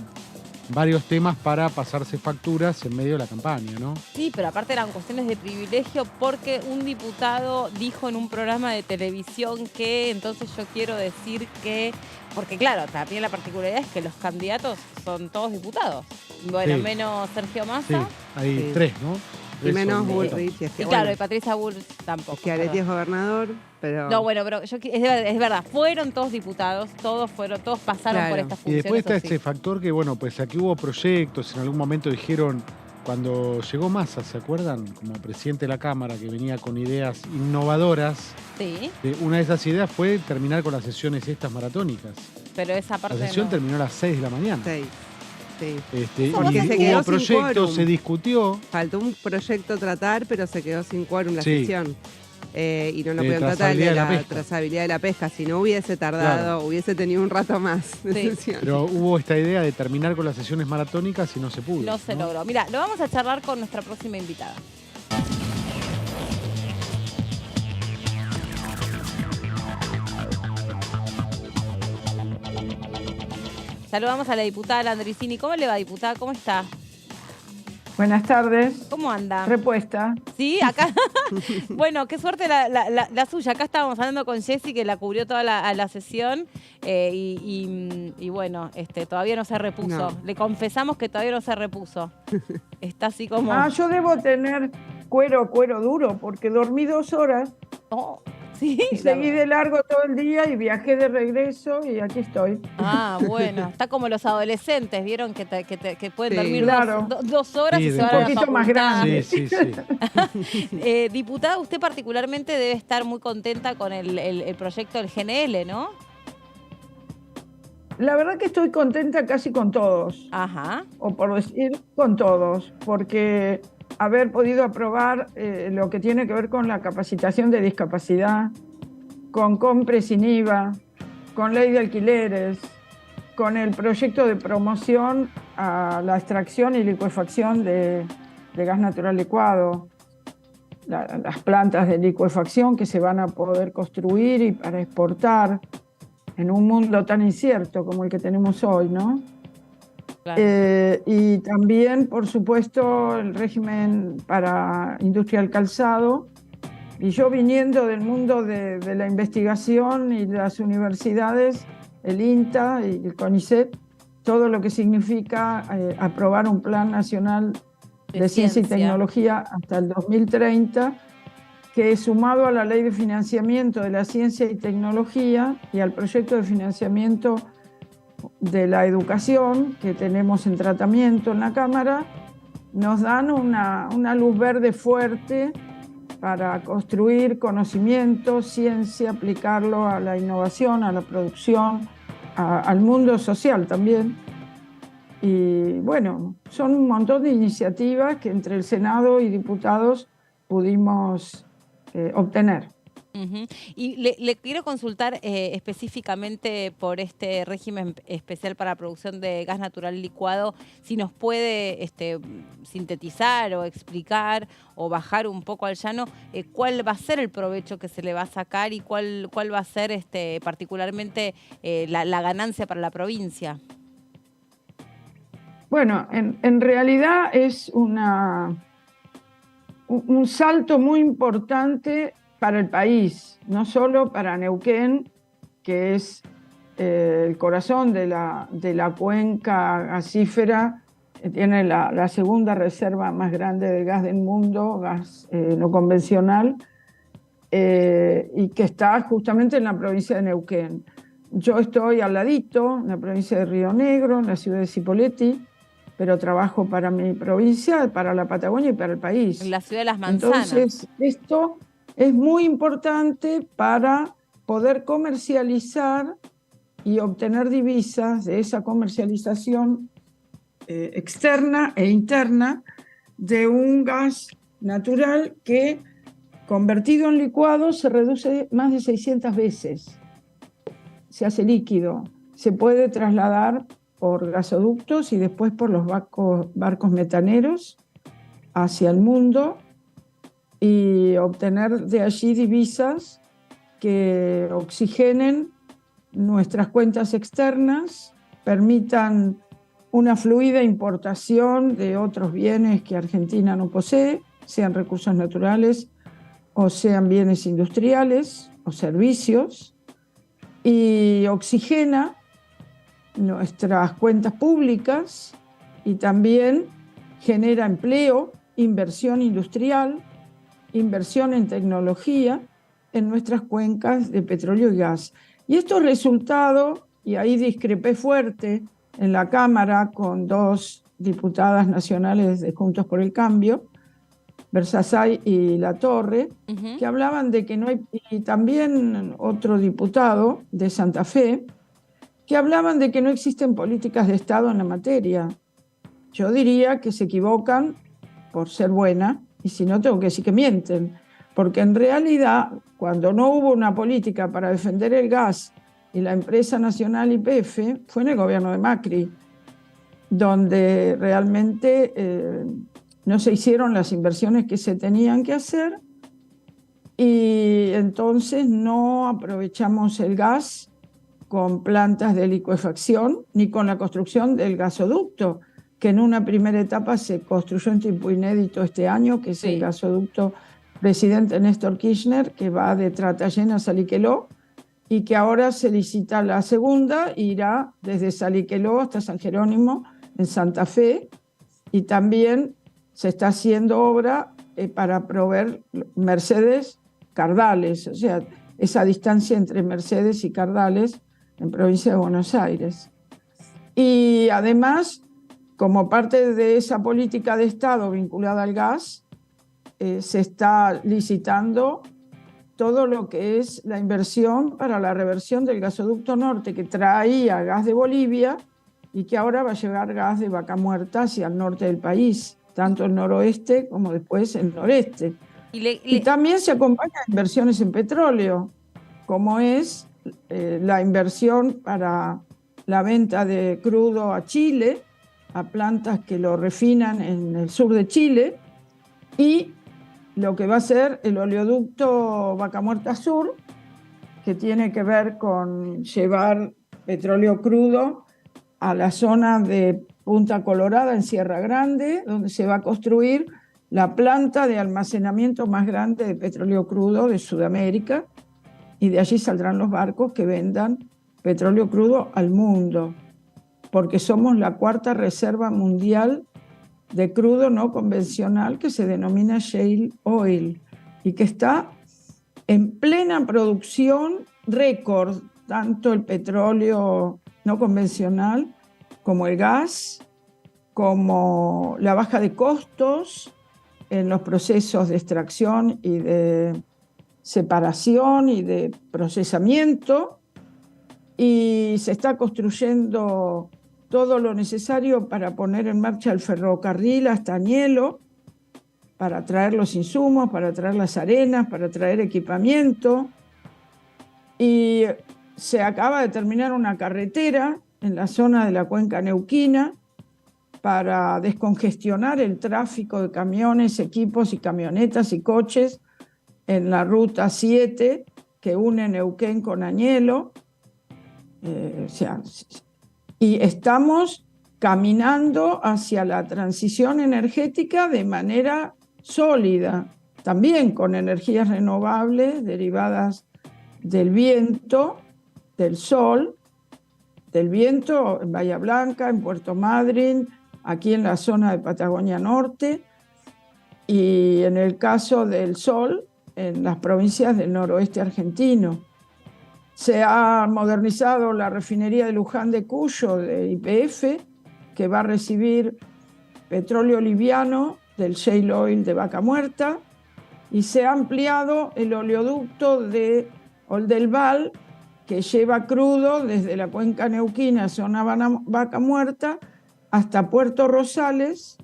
Speaker 1: varios temas para pasarse facturas en medio de la campaña, ¿no?
Speaker 3: Sí, pero aparte eran cuestiones de privilegio porque un diputado dijo en un programa de televisión que entonces yo quiero decir que... Porque claro, también la particularidad es que los candidatos son todos diputados. Bueno,
Speaker 1: sí.
Speaker 3: Menos Sergio Massa.
Speaker 1: Sí, hay 3, ¿no?
Speaker 4: Y menos Bullrich.
Speaker 3: Y claro, y Patricia Bullrich tampoco.
Speaker 4: Schiaretti es gobernador, pero...
Speaker 3: No, bueno, pero es verdad, fueron todos diputados, todos pasaron por estas funciones.
Speaker 1: Y después está ese factor que, bueno, pues aquí hubo proyectos, en algún momento dijeron, cuando llegó Massa, ¿se acuerdan? Como presidente de la Cámara, que venía con ideas innovadoras.
Speaker 3: Sí.
Speaker 1: Una de esas ideas fue terminar con las sesiones estas maratónicas.
Speaker 3: Pero esa parte
Speaker 1: la sesión terminó a las 6 de la mañana.
Speaker 4: 6. Sí.
Speaker 1: Y hubo proyecto, se discutió.
Speaker 4: Faltó un proyecto a tratar, pero se quedó sin quórum la
Speaker 1: Sí.
Speaker 4: sesión. Y no lo pudieron tratar, el de la trazabilidad de la pesca. Si no hubiese tardado, hubiese tenido un rato más de sesión.
Speaker 1: Pero hubo esta idea de terminar con las sesiones maratónicas y no se pudo.
Speaker 3: No se logró. Mira, lo vamos a charlar con nuestra próxima invitada. Saludamos a la diputada Landricini. ¿Cómo le va, diputada? ¿Cómo está?
Speaker 5: Buenas tardes.
Speaker 3: ¿Cómo anda?
Speaker 5: Repuesta.
Speaker 3: Sí, acá. Bueno, qué suerte la suya. Acá estábamos hablando con Jessy, que la cubrió toda la sesión. Y bueno, todavía no se repuso. No. Le confesamos que todavía no se repuso. Está así como...
Speaker 5: Yo debo tener cuero duro, porque dormí 2 horas.
Speaker 3: Oh. Sí,
Speaker 5: y seguí de largo todo el día y viajé de regreso y aquí estoy.
Speaker 3: Bueno, está como los adolescentes, ¿vieron? Que pueden dormir
Speaker 5: claro.
Speaker 3: 2 horas y se van a la facultad.
Speaker 5: Un poquito más grande.
Speaker 3: Sí. Diputada, usted particularmente debe estar muy contenta con el proyecto del GNL, ¿no?
Speaker 5: La verdad que estoy contenta casi con todos.
Speaker 3: Ajá.
Speaker 5: O por decir con todos, porque... haber podido aprobar lo que tiene que ver con la capacitación de discapacidad, con compra sin IVA, con ley de alquileres, con el proyecto de promoción a la extracción y licuefacción de gas natural licuado, las plantas de licuefacción que se van a poder construir y para exportar en un mundo tan incierto como el que tenemos hoy, ¿no? Claro. Y también, por supuesto, el régimen para industria del calzado. Y yo viniendo del mundo de la investigación y las universidades, el INTA y el CONICET, todo lo que significa aprobar un plan nacional de ciencia y tecnología hasta el 2030, que sumado a la ley de financiamiento de la ciencia y tecnología y al proyecto de financiamiento de la educación que tenemos en tratamiento en la Cámara, nos dan una luz verde fuerte para construir conocimiento, ciencia, aplicarlo a la innovación, a la producción, al mundo social también. Y bueno, son un montón de iniciativas que entre el Senado y diputados pudimos obtener.
Speaker 3: Uh-huh. Y le quiero consultar específicamente por este régimen especial para la producción de gas natural licuado, si nos puede sintetizar o explicar o bajar un poco al llano cuál va a ser el provecho que se le va a sacar y cuál va a ser particularmente la ganancia para la provincia.
Speaker 5: Bueno, en realidad es un salto muy importante para el país, no solo para Neuquén, que es el corazón de la cuenca gasífera, tiene la segunda reserva más grande de gas del mundo, gas no convencional, y que está justamente en la provincia de Neuquén. Yo estoy al ladito, en la provincia de Río Negro, en la ciudad de Cipolletti, pero trabajo para mi provincia, para la Patagonia y para el país.
Speaker 3: En la ciudad de Las Manzanas.
Speaker 5: Entonces, esto es muy importante para poder comercializar y obtener divisas de esa comercialización externa e interna de un gas natural que, convertido en licuado, se reduce más de 600 veces. Se hace líquido. Se puede trasladar por gasoductos y después por los barcos metaneros hacia el mundo y obtener de allí divisas que oxigenen nuestras cuentas externas, permitan una fluida importación de otros bienes que Argentina no posee, sean recursos naturales o sean bienes industriales o servicios, y oxigena nuestras cuentas públicas y también genera empleo, inversión industrial, inversión en tecnología en nuestras cuencas de petróleo y gas. Y esto es resultado, y ahí discrepé fuerte en la Cámara con dos diputadas nacionales de Juntos por el Cambio, Bersasay y Latorre, que hablaban de que no hay, y también otro diputado de Santa Fe, que hablaban de que no existen políticas de Estado en la materia. Yo diría que se equivocan por ser buena, y si no tengo que decir que mienten, porque en realidad cuando no hubo una política para defender el gas y la empresa nacional YPF fue en el gobierno de Macri, donde realmente no se hicieron las inversiones que se tenían que hacer y entonces no aprovechamos el gas con plantas de licuefacción ni con la construcción del gasoducto, que en una primera etapa se construyó en tiempo inédito este año, que es el gasoducto presidente Néstor Kirchner, que va de Tratayén a Saliqueló, y que ahora se licita la segunda, irá desde Saliqueló hasta San Jerónimo, en Santa Fe, y también se está haciendo obra para proveer Mercedes Cardales, o sea, esa distancia entre Mercedes y Cardales en provincia de Buenos Aires. Y además, como parte de esa política de Estado vinculada al gas, se está licitando todo lo que es la inversión para la reversión del gasoducto norte que traía gas de Bolivia y que ahora va a llevar gas de Vaca Muerta hacia el norte del país, tanto el noroeste como después el noreste. Y también se acompaña de inversiones en petróleo, como es la inversión para la venta de crudo a Chile, a plantas que lo refinan en el sur de Chile, y lo que va a ser el oleoducto Vaca Muerta Sur, que tiene que ver con llevar petróleo crudo a la zona de Punta Colorada, en Sierra Grande, donde se va a construir la planta de almacenamiento más grande de petróleo crudo de Sudamérica, y de allí saldrán los barcos que vendan petróleo crudo al mundo, porque somos la cuarta reserva mundial de crudo no convencional que se denomina shale oil y que está en plena producción récord, tanto el petróleo no convencional como el gas, como la baja de costos en los procesos de extracción y de separación y de procesamiento, y se está construyendo todo lo necesario para poner en marcha el ferrocarril hasta Añelo, para traer los insumos, para traer las arenas, para traer equipamiento. Y se acaba de terminar una carretera en la zona de la cuenca neuquina para descongestionar el tráfico de camiones, equipos y camionetas y coches en la ruta 7 que une Neuquén con Añelo. Y estamos caminando hacia la transición energética de manera sólida, también con energías renovables derivadas del viento, del sol, del viento en Bahía Blanca, en Puerto Madryn, aquí en la zona de Patagonia Norte, y en el caso del sol, en las provincias del noroeste argentino. Se ha modernizado la refinería de Luján de Cuyo, de YPF, que va a recibir petróleo liviano del shale oil de Vaca Muerta, y se ha ampliado el oleoducto de Oldelval, que lleva crudo desde la cuenca neuquina, zona Vaca Muerta, hasta Puerto Rosales,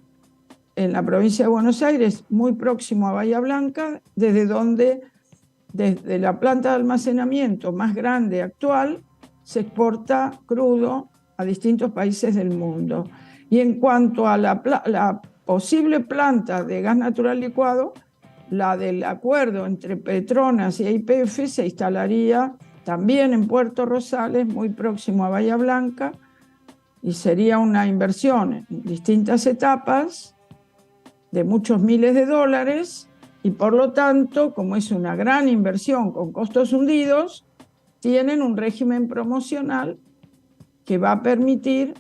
Speaker 5: en la provincia de Buenos Aires, muy próximo a Bahía Blanca, desde donde, desde la planta de almacenamiento más grande actual, se exporta crudo a distintos países del mundo. Y en cuanto a la posible planta de gas natural licuado, la del acuerdo entre Petronas y YPF se instalaría también en Puerto Rosales, muy próximo a Bahía Blanca, y sería una inversión en distintas etapas de muchos miles de dólares, y por lo tanto, como es una gran inversión con costos hundidos, tienen un régimen promocional que va a permitir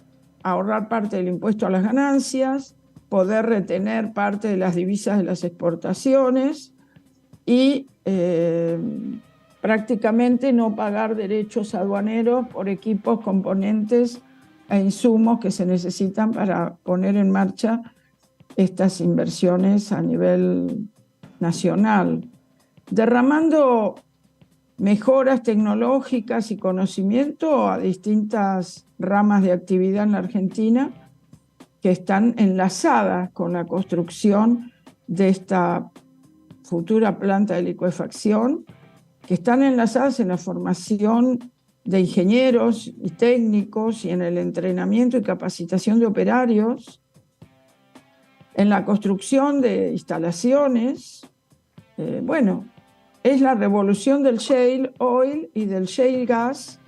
Speaker 5: ahorrar parte del impuesto a las ganancias, poder retener parte de las divisas de las exportaciones y prácticamente no pagar derechos aduaneros por equipos, componentes e insumos que se necesitan para poner en marcha estas inversiones a nivel nacional, derramando mejoras tecnológicas y conocimiento a distintas ramas de actividad en la Argentina que están enlazadas con la construcción de esta futura planta de licuefacción, que están enlazadas en la formación de ingenieros y técnicos y en el entrenamiento y capacitación de operarios, en la construcción de instalaciones. Bueno, es la revolución del shale oil y del shale gas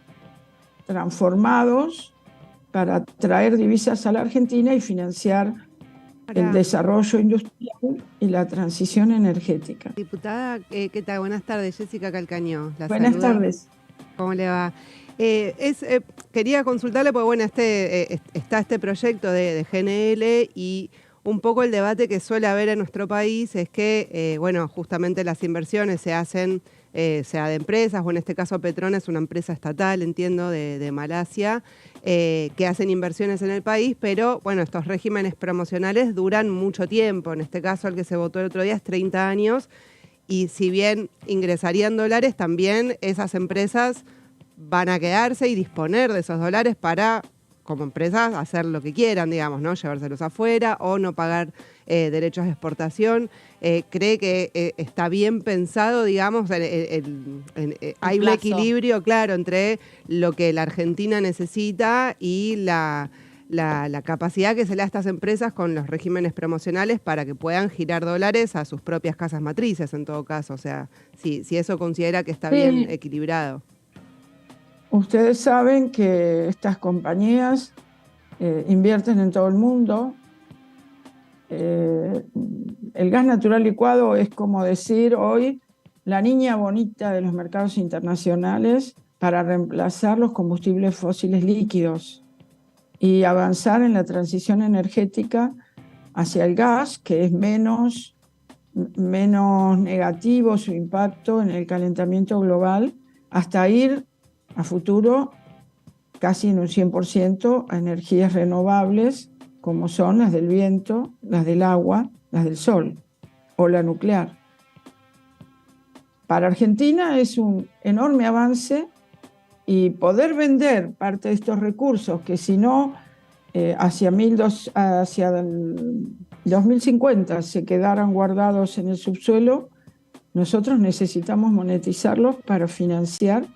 Speaker 5: transformados para traer divisas a la Argentina y financiar el desarrollo industrial y la transición energética.
Speaker 4: Diputada, ¿qué tal? Buenas tardes, Jessica Calcaño.
Speaker 5: Buenas tardes.
Speaker 4: ¿Cómo le va? Quería consultarle, porque bueno, está este proyecto de GNL, y un poco el debate que suele haber en nuestro país es que, bueno, justamente las inversiones se hacen, sea de empresas, o en este caso Petronas es una empresa estatal, entiendo, de Malasia, que hacen inversiones en el país, pero bueno, estos regímenes promocionales duran mucho tiempo. En este caso, el que se votó el otro día es 30 años, y si bien ingresarían dólares, también esas empresas van a quedarse y disponer de esos dólares para, como empresas, hacer lo que quieran, digamos, ¿no? Llevárselos afuera o no pagar derechos de exportación. ¿Cree que está bien pensado, digamos, hay un equilibrio, claro, entre lo que la Argentina necesita y la capacidad que se le da a estas empresas con los regímenes promocionales para que puedan girar dólares a sus propias casas matrices, en todo caso? O sea, si eso considera que está bien equilibrado.
Speaker 5: Ustedes saben que estas compañías invierten en todo el mundo. El gas natural licuado es como decir hoy la niña bonita de los mercados internacionales para reemplazar los combustibles fósiles líquidos y avanzar en la transición energética hacia el gas, que es menos negativo su impacto en el calentamiento global, hasta ir a futuro casi en un 100% a energías renovables, como son las del viento, las del agua, las del sol o la nuclear. Para Argentina es un enorme avance, y poder vender parte de estos recursos que si no hacia el 2050 se quedaran guardados en el subsuelo, nosotros necesitamos monetizarlos para financiar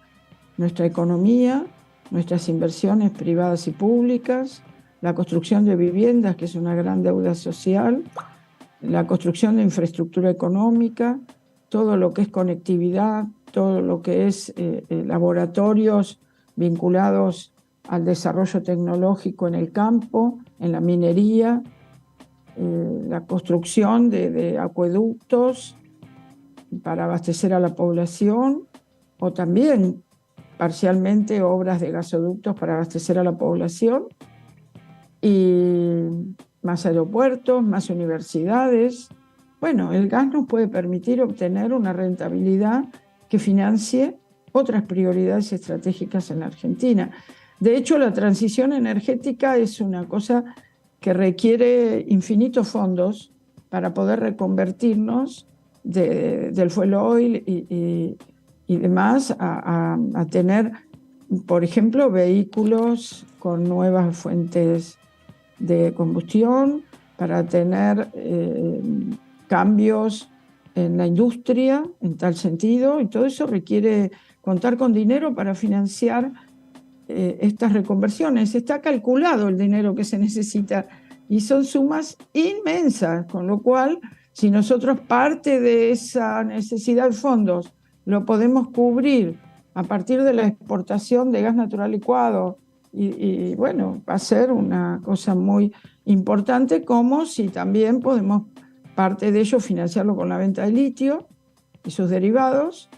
Speaker 5: nuestra economía, nuestras inversiones privadas y públicas, la construcción de viviendas, que es una gran deuda social, la construcción de infraestructura económica, todo lo que es conectividad, todo lo que es laboratorios vinculados al desarrollo tecnológico en el campo, en la minería, la construcción de acueductos para abastecer a la población, o también parcialmente obras de gasoductos para abastecer a la población, y más aeropuertos, más universidades. Bueno, el gas nos puede permitir obtener una rentabilidad que financie otras prioridades estratégicas en la Argentina. De hecho, la transición energética es una cosa que requiere infinitos fondos para poder reconvertirnos del fuel oil y demás a tener, por ejemplo, vehículos con nuevas fuentes de combustión, para tener cambios en la industria en tal sentido, y todo eso requiere contar con dinero para financiar estas reconversiones. Está calculado el dinero que se necesita y son sumas inmensas, con lo cual, si nosotros parte de esa necesidad de fondos lo podemos cubrir a partir de la exportación de gas natural licuado, y bueno, va a ser una cosa muy importante, como si también podemos parte de ello financiarlo con la venta de litio y sus derivados,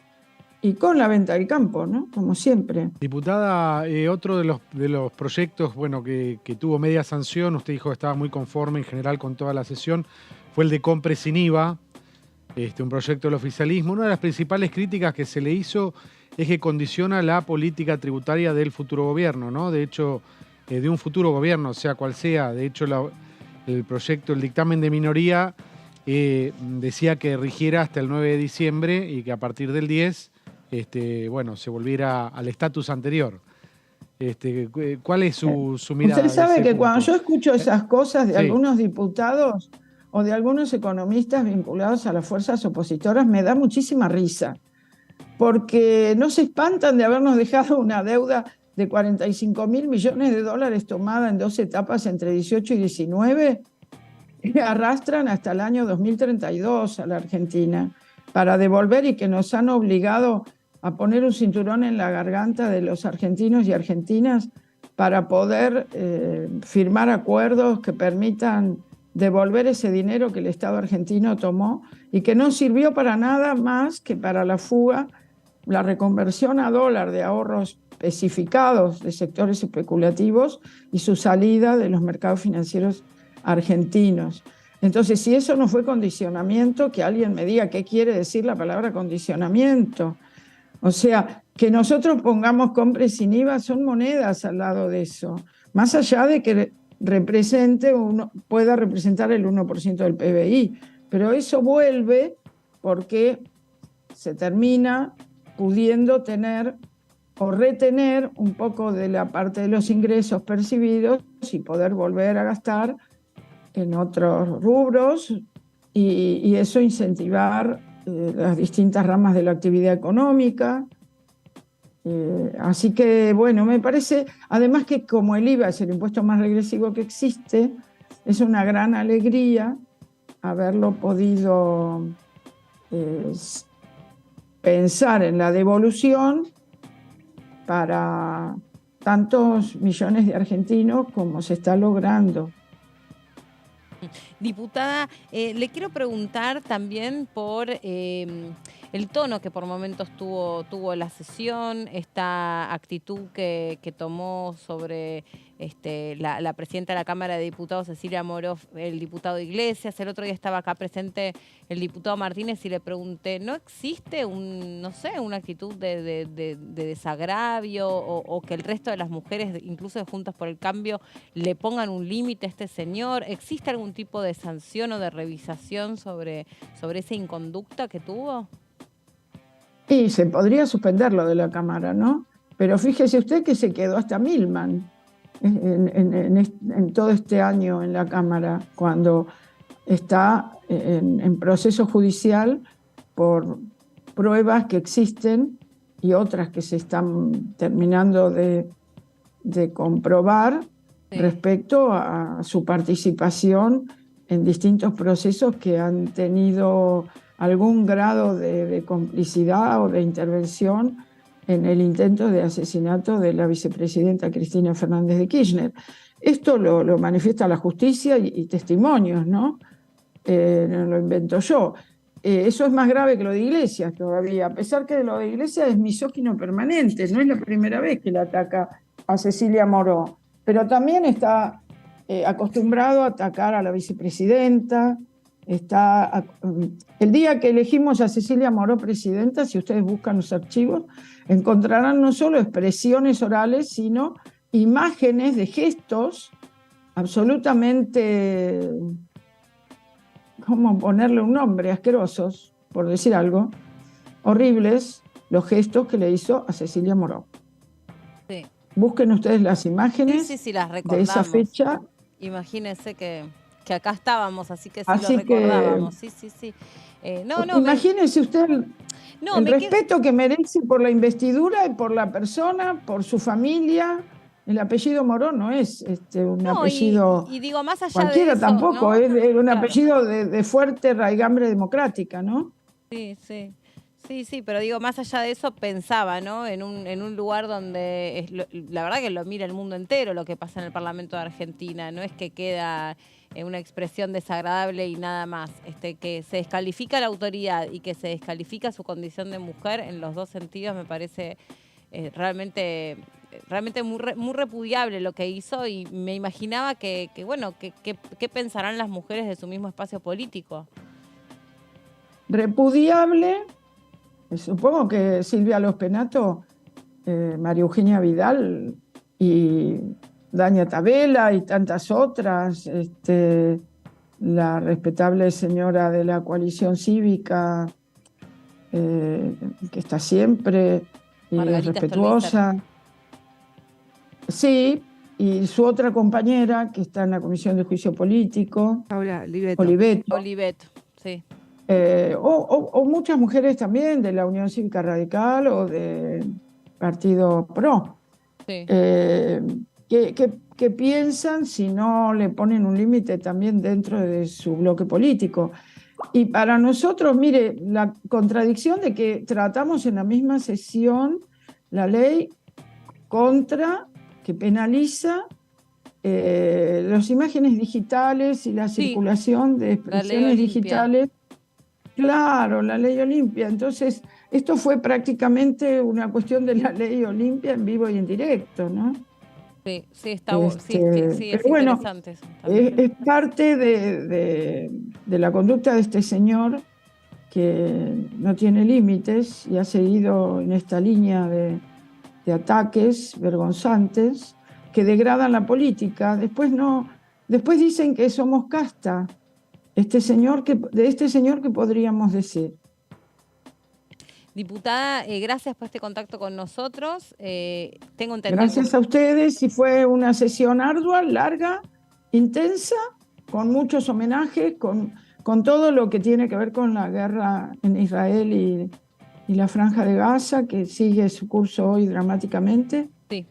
Speaker 5: y con la venta del campo, ¿no? Como siempre.
Speaker 1: Diputada, otro de los proyectos, bueno, que tuvo media sanción, usted dijo que estaba muy conforme en general con toda la sesión, fue el de Compre sin IVA, un proyecto del oficialismo. Una de las principales críticas que se le hizo es que condiciona la política tributaria del futuro gobierno, ¿no? De hecho, de un futuro gobierno, sea cual sea. De hecho, el proyecto, el dictamen de minoría, decía que rigiera hasta el 9 de diciembre y que a partir del 10, bueno, se volviera al estatus anterior. ¿Cuál es su mirada?
Speaker 5: Usted sabe que
Speaker 1: punto?
Speaker 5: Cuando yo escucho esas cosas de
Speaker 1: sí.
Speaker 5: algunos diputados o de algunos economistas vinculados a las fuerzas opositoras, me da muchísima risa, porque no se espantan de habernos dejado una deuda de 45.000 millones de dólares tomada en 2 etapas entre 18 y 19, que arrastran hasta el año 2032 a la Argentina para devolver, y que nos han obligado a poner un cinturón en la garganta de los argentinos y argentinas para poder firmar acuerdos que permitan devolver ese dinero que el Estado argentino tomó y que no sirvió para nada más que para la fuga, la reconversión a dólar de ahorros especificados de sectores especulativos y su salida de los mercados financieros argentinos. Entonces, si eso no fue condicionamiento, que alguien me diga qué quiere decir la palabra condicionamiento. O sea, que nosotros pongamos Compre sin IVA son monedas al lado de eso, más allá de que pueda representar el 1% del PBI, pero eso vuelve porque se termina pudiendo tener o retener un poco de la parte de los ingresos percibidos y poder volver a gastar en otros rubros, y eso incentivar las distintas ramas de la actividad económica. Así que, bueno, me parece, además, que como el IVA es el impuesto más regresivo que existe, es una gran alegría haberlo podido pensar en la devolución para tantos millones de argentinos como se está logrando.
Speaker 3: Diputada, le quiero preguntar también por el tono que por momentos tuvo la sesión, esta actitud que tomó sobre la presidenta de la Cámara de Diputados, Cecilia Moró, el diputado Iglesias. El otro día estaba acá presente el diputado Martínez y le pregunté, ¿no existe una actitud de desagravio o que el resto de las mujeres, incluso de Juntas por el Cambio, le pongan un límite a este señor? ¿Existe algún tipo de sanción o de revisación sobre esa inconducta que tuvo?
Speaker 5: Y se podría suspenderlo de la Cámara, ¿no? Pero fíjese usted que se quedó hasta Milman en todo este año en la Cámara, cuando está en proceso judicial por pruebas que existen y otras que se están terminando de comprobar, sí, respecto a su participación en distintos procesos que han tenido algún grado de complicidad o de intervención en el intento de asesinato de la vicepresidenta Cristina Fernández de Kirchner. Esto lo manifiesta la justicia y testimonios, ¿no? No lo invento yo. eso es más grave que lo de Iglesias todavía, a pesar que lo de Iglesias es misógino permanente, no es la primera vez que le ataca a Cecilia Moró, pero también está acostumbrado a atacar a la vicepresidenta. El día que elegimos a Cecilia Moró presidenta, si ustedes buscan los archivos, encontrarán no solo expresiones orales, sino imágenes de gestos absolutamente, ¿cómo ponerle un nombre? Asquerosos, por decir algo, horribles, los gestos que le hizo a Cecilia Moró.
Speaker 3: Sí.
Speaker 5: Busquen ustedes las imágenes
Speaker 3: Sí, las
Speaker 5: de
Speaker 3: recordamos.
Speaker 5: esa fecha.
Speaker 3: Imagínense que acá estábamos, así que sí
Speaker 5: Así
Speaker 3: lo recordábamos. Sí.
Speaker 5: Imagínese usted el respeto que merece por la investidura y por la persona, por su familia. El apellido Moró no es un apellido
Speaker 3: y digo, más allá
Speaker 5: cualquiera
Speaker 3: de eso,
Speaker 5: tampoco,
Speaker 3: ¿no?
Speaker 5: es un
Speaker 3: Claro.
Speaker 5: apellido de fuerte raigambre democrática, ¿no?
Speaker 3: Sí, pero digo, más allá de eso, pensaba, ¿no? En un lugar donde la verdad que lo mira el mundo entero lo que pasa en el Parlamento de Argentina, no es que queda una expresión desagradable y nada más, que se descalifica la autoridad y que se descalifica su condición de mujer en los dos sentidos, me parece realmente muy repudiable lo que hizo, y me imaginaba que pensarán las mujeres de su mismo espacio político.
Speaker 5: Repudiable. Supongo que Silvia Lospenato, María Eugenia Vidal y Daña Tabela y tantas otras, la respetable señora de la coalición cívica, que está siempre y es respetuosa. Sí, y su otra compañera que está en la Comisión de Juicio Político,
Speaker 4: Paula
Speaker 3: Oliveto, sí.
Speaker 5: O muchas mujeres también de la Unión Cívica Radical o del Partido PRO, que piensan si no le ponen un límite también dentro de su bloque político. Y para nosotros, mire, la contradicción de que tratamos en la misma sesión la ley que penaliza las imágenes digitales y la circulación de expresiones digitales. Claro, la ley Olimpia. Entonces, esto fue prácticamente una cuestión de la ley Olimpia en vivo y en directo, ¿no?
Speaker 3: Sí, está es
Speaker 5: bueno,
Speaker 3: interesante eso.
Speaker 5: Es parte de la conducta de este señor que no tiene límites y ha seguido en esta línea de ataques vergonzantes que degradan la política. Después dicen que somos casta. De este señor, ¿qué podríamos decir?
Speaker 3: Diputada, gracias por este contacto con nosotros. Tengo entendido.
Speaker 5: Gracias a ustedes, y fue una sesión ardua, larga, intensa, con muchos homenajes, con todo lo que tiene que ver con la guerra en Israel y la Franja de Gaza, que sigue su curso hoy dramáticamente.
Speaker 3: Sí.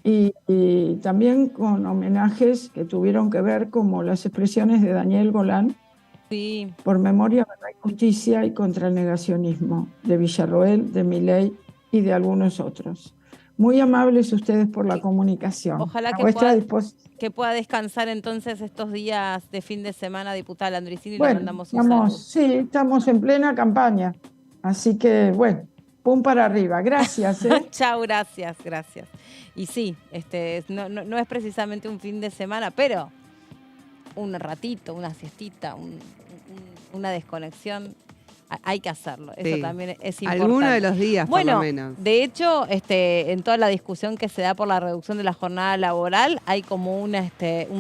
Speaker 5: Y también con homenajes que tuvieron que ver como las expresiones de Daniel Golán, por Memoria, Verdad y Justicia y contra el negacionismo, de Villarroel, de Milei y de algunos otros. Muy amables ustedes por la comunicación.
Speaker 3: Ojalá que pueda descansar entonces estos días de fin de semana, diputada Landricini, le mandamos un saludo.
Speaker 5: Sí, estamos en plena campaña, así que bueno, pum para arriba. Gracias.
Speaker 3: Chao, gracias. Y sí, no es precisamente un fin de semana, pero un ratito, una siestita, una desconexión, hay que hacerlo. Eso también es importante.
Speaker 4: Alguno de los días, por lo menos.
Speaker 3: De hecho, en toda la discusión que se da por la reducción de la jornada laboral, hay como un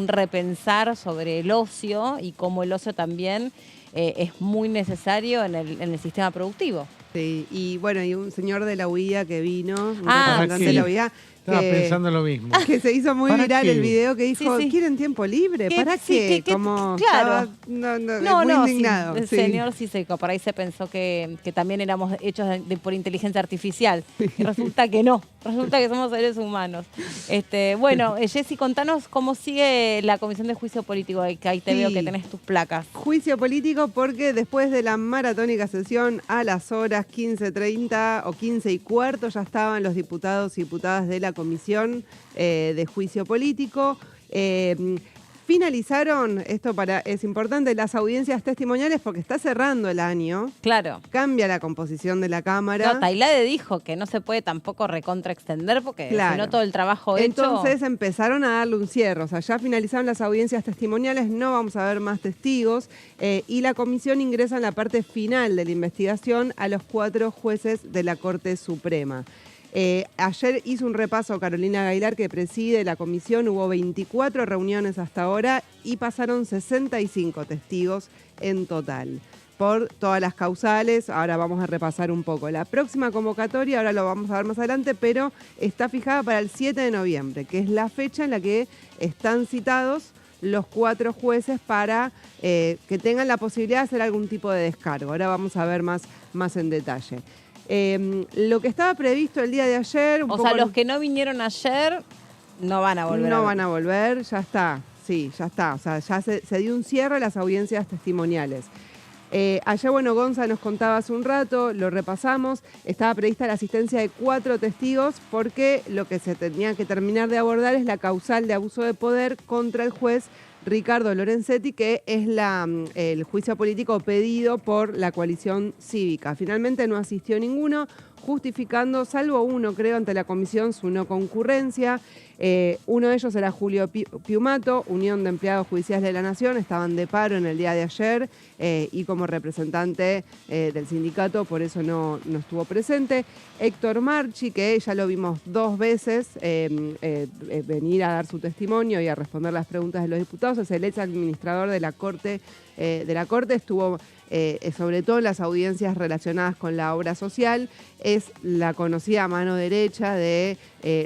Speaker 3: repensar sobre el ocio y cómo el ocio también es muy necesario en el sistema productivo.
Speaker 4: Sí, y bueno, y un señor de la UIA que vino, un representante de la UIA.
Speaker 1: Estaba pensando lo mismo.
Speaker 4: Que se hizo muy viral el video que dijo, ¿quieren tiempo libre? ¿Para qué? Como
Speaker 3: claro.
Speaker 4: Muy indignado.
Speaker 3: El señor por ahí se pensó que también éramos hechos por inteligencia artificial. Y resulta que no, resulta que somos seres humanos. Bueno, Jessy, contanos cómo sigue la Comisión de Juicio Político, que ahí te veo que tenés tus placas.
Speaker 4: Juicio político, porque después de la maratónica sesión a las horas 15:30 o 15:15 ya estaban los diputados y diputadas de la Comisión de Juicio Político. Finalizaron, es importante, las audiencias testimoniales porque está cerrando el año.
Speaker 3: Claro.
Speaker 4: Cambia la composición de la Cámara.
Speaker 3: No, Tailade dijo que no se puede tampoco recontraextender porque si no todo el trabajo
Speaker 4: Entonces empezaron a darle un cierre. O sea, ya finalizaron las audiencias testimoniales, no vamos a ver más testigos. Y la comisión ingresa en la parte final de la investigación a los 4 jueces de la Corte Suprema. Ayer hizo un repaso Carolina Gailar, que preside la comisión. Hubo 24 reuniones hasta ahora y pasaron 65 testigos en total por todas las causales. Ahora vamos a repasar un poco. La próxima convocatoria, ahora lo vamos a ver más adelante, pero está fijada para el 7 de noviembre, que es la fecha en la que están citados los 4 jueces para que tengan la posibilidad de hacer algún tipo de descargo. Ahora vamos a ver más en detalle. Lo que estaba previsto el día de ayer...
Speaker 3: O sea, los que no vinieron ayer no van a volver.
Speaker 4: No van a volver, ya está. Sí, ya está. O sea, ya se dio un cierre a las audiencias testimoniales. Ayer, Gonza nos contaba hace un rato, lo repasamos, estaba prevista la asistencia de 4 testigos porque lo que se tenía que terminar de abordar es la causal de abuso de poder contra el juez Ricardo Lorenzetti, que es el juicio político pedido por la coalición cívica. Finalmente no asistió ninguno, justificando, salvo uno, creo, ante la comisión, su no concurrencia. Uno de ellos era Julio Piumato, Unión de Empleados Judiciales de la Nación, estaban de paro en el día de ayer y como representante del sindicato, por eso no estuvo presente. Héctor Marchi, que ya lo vimos 2 veces venir a dar su testimonio y a responder las preguntas de los diputados, es el ex administrador de la Corte. Estuvo sobre todo en las audiencias relacionadas con la obra social, es la conocida mano derecha de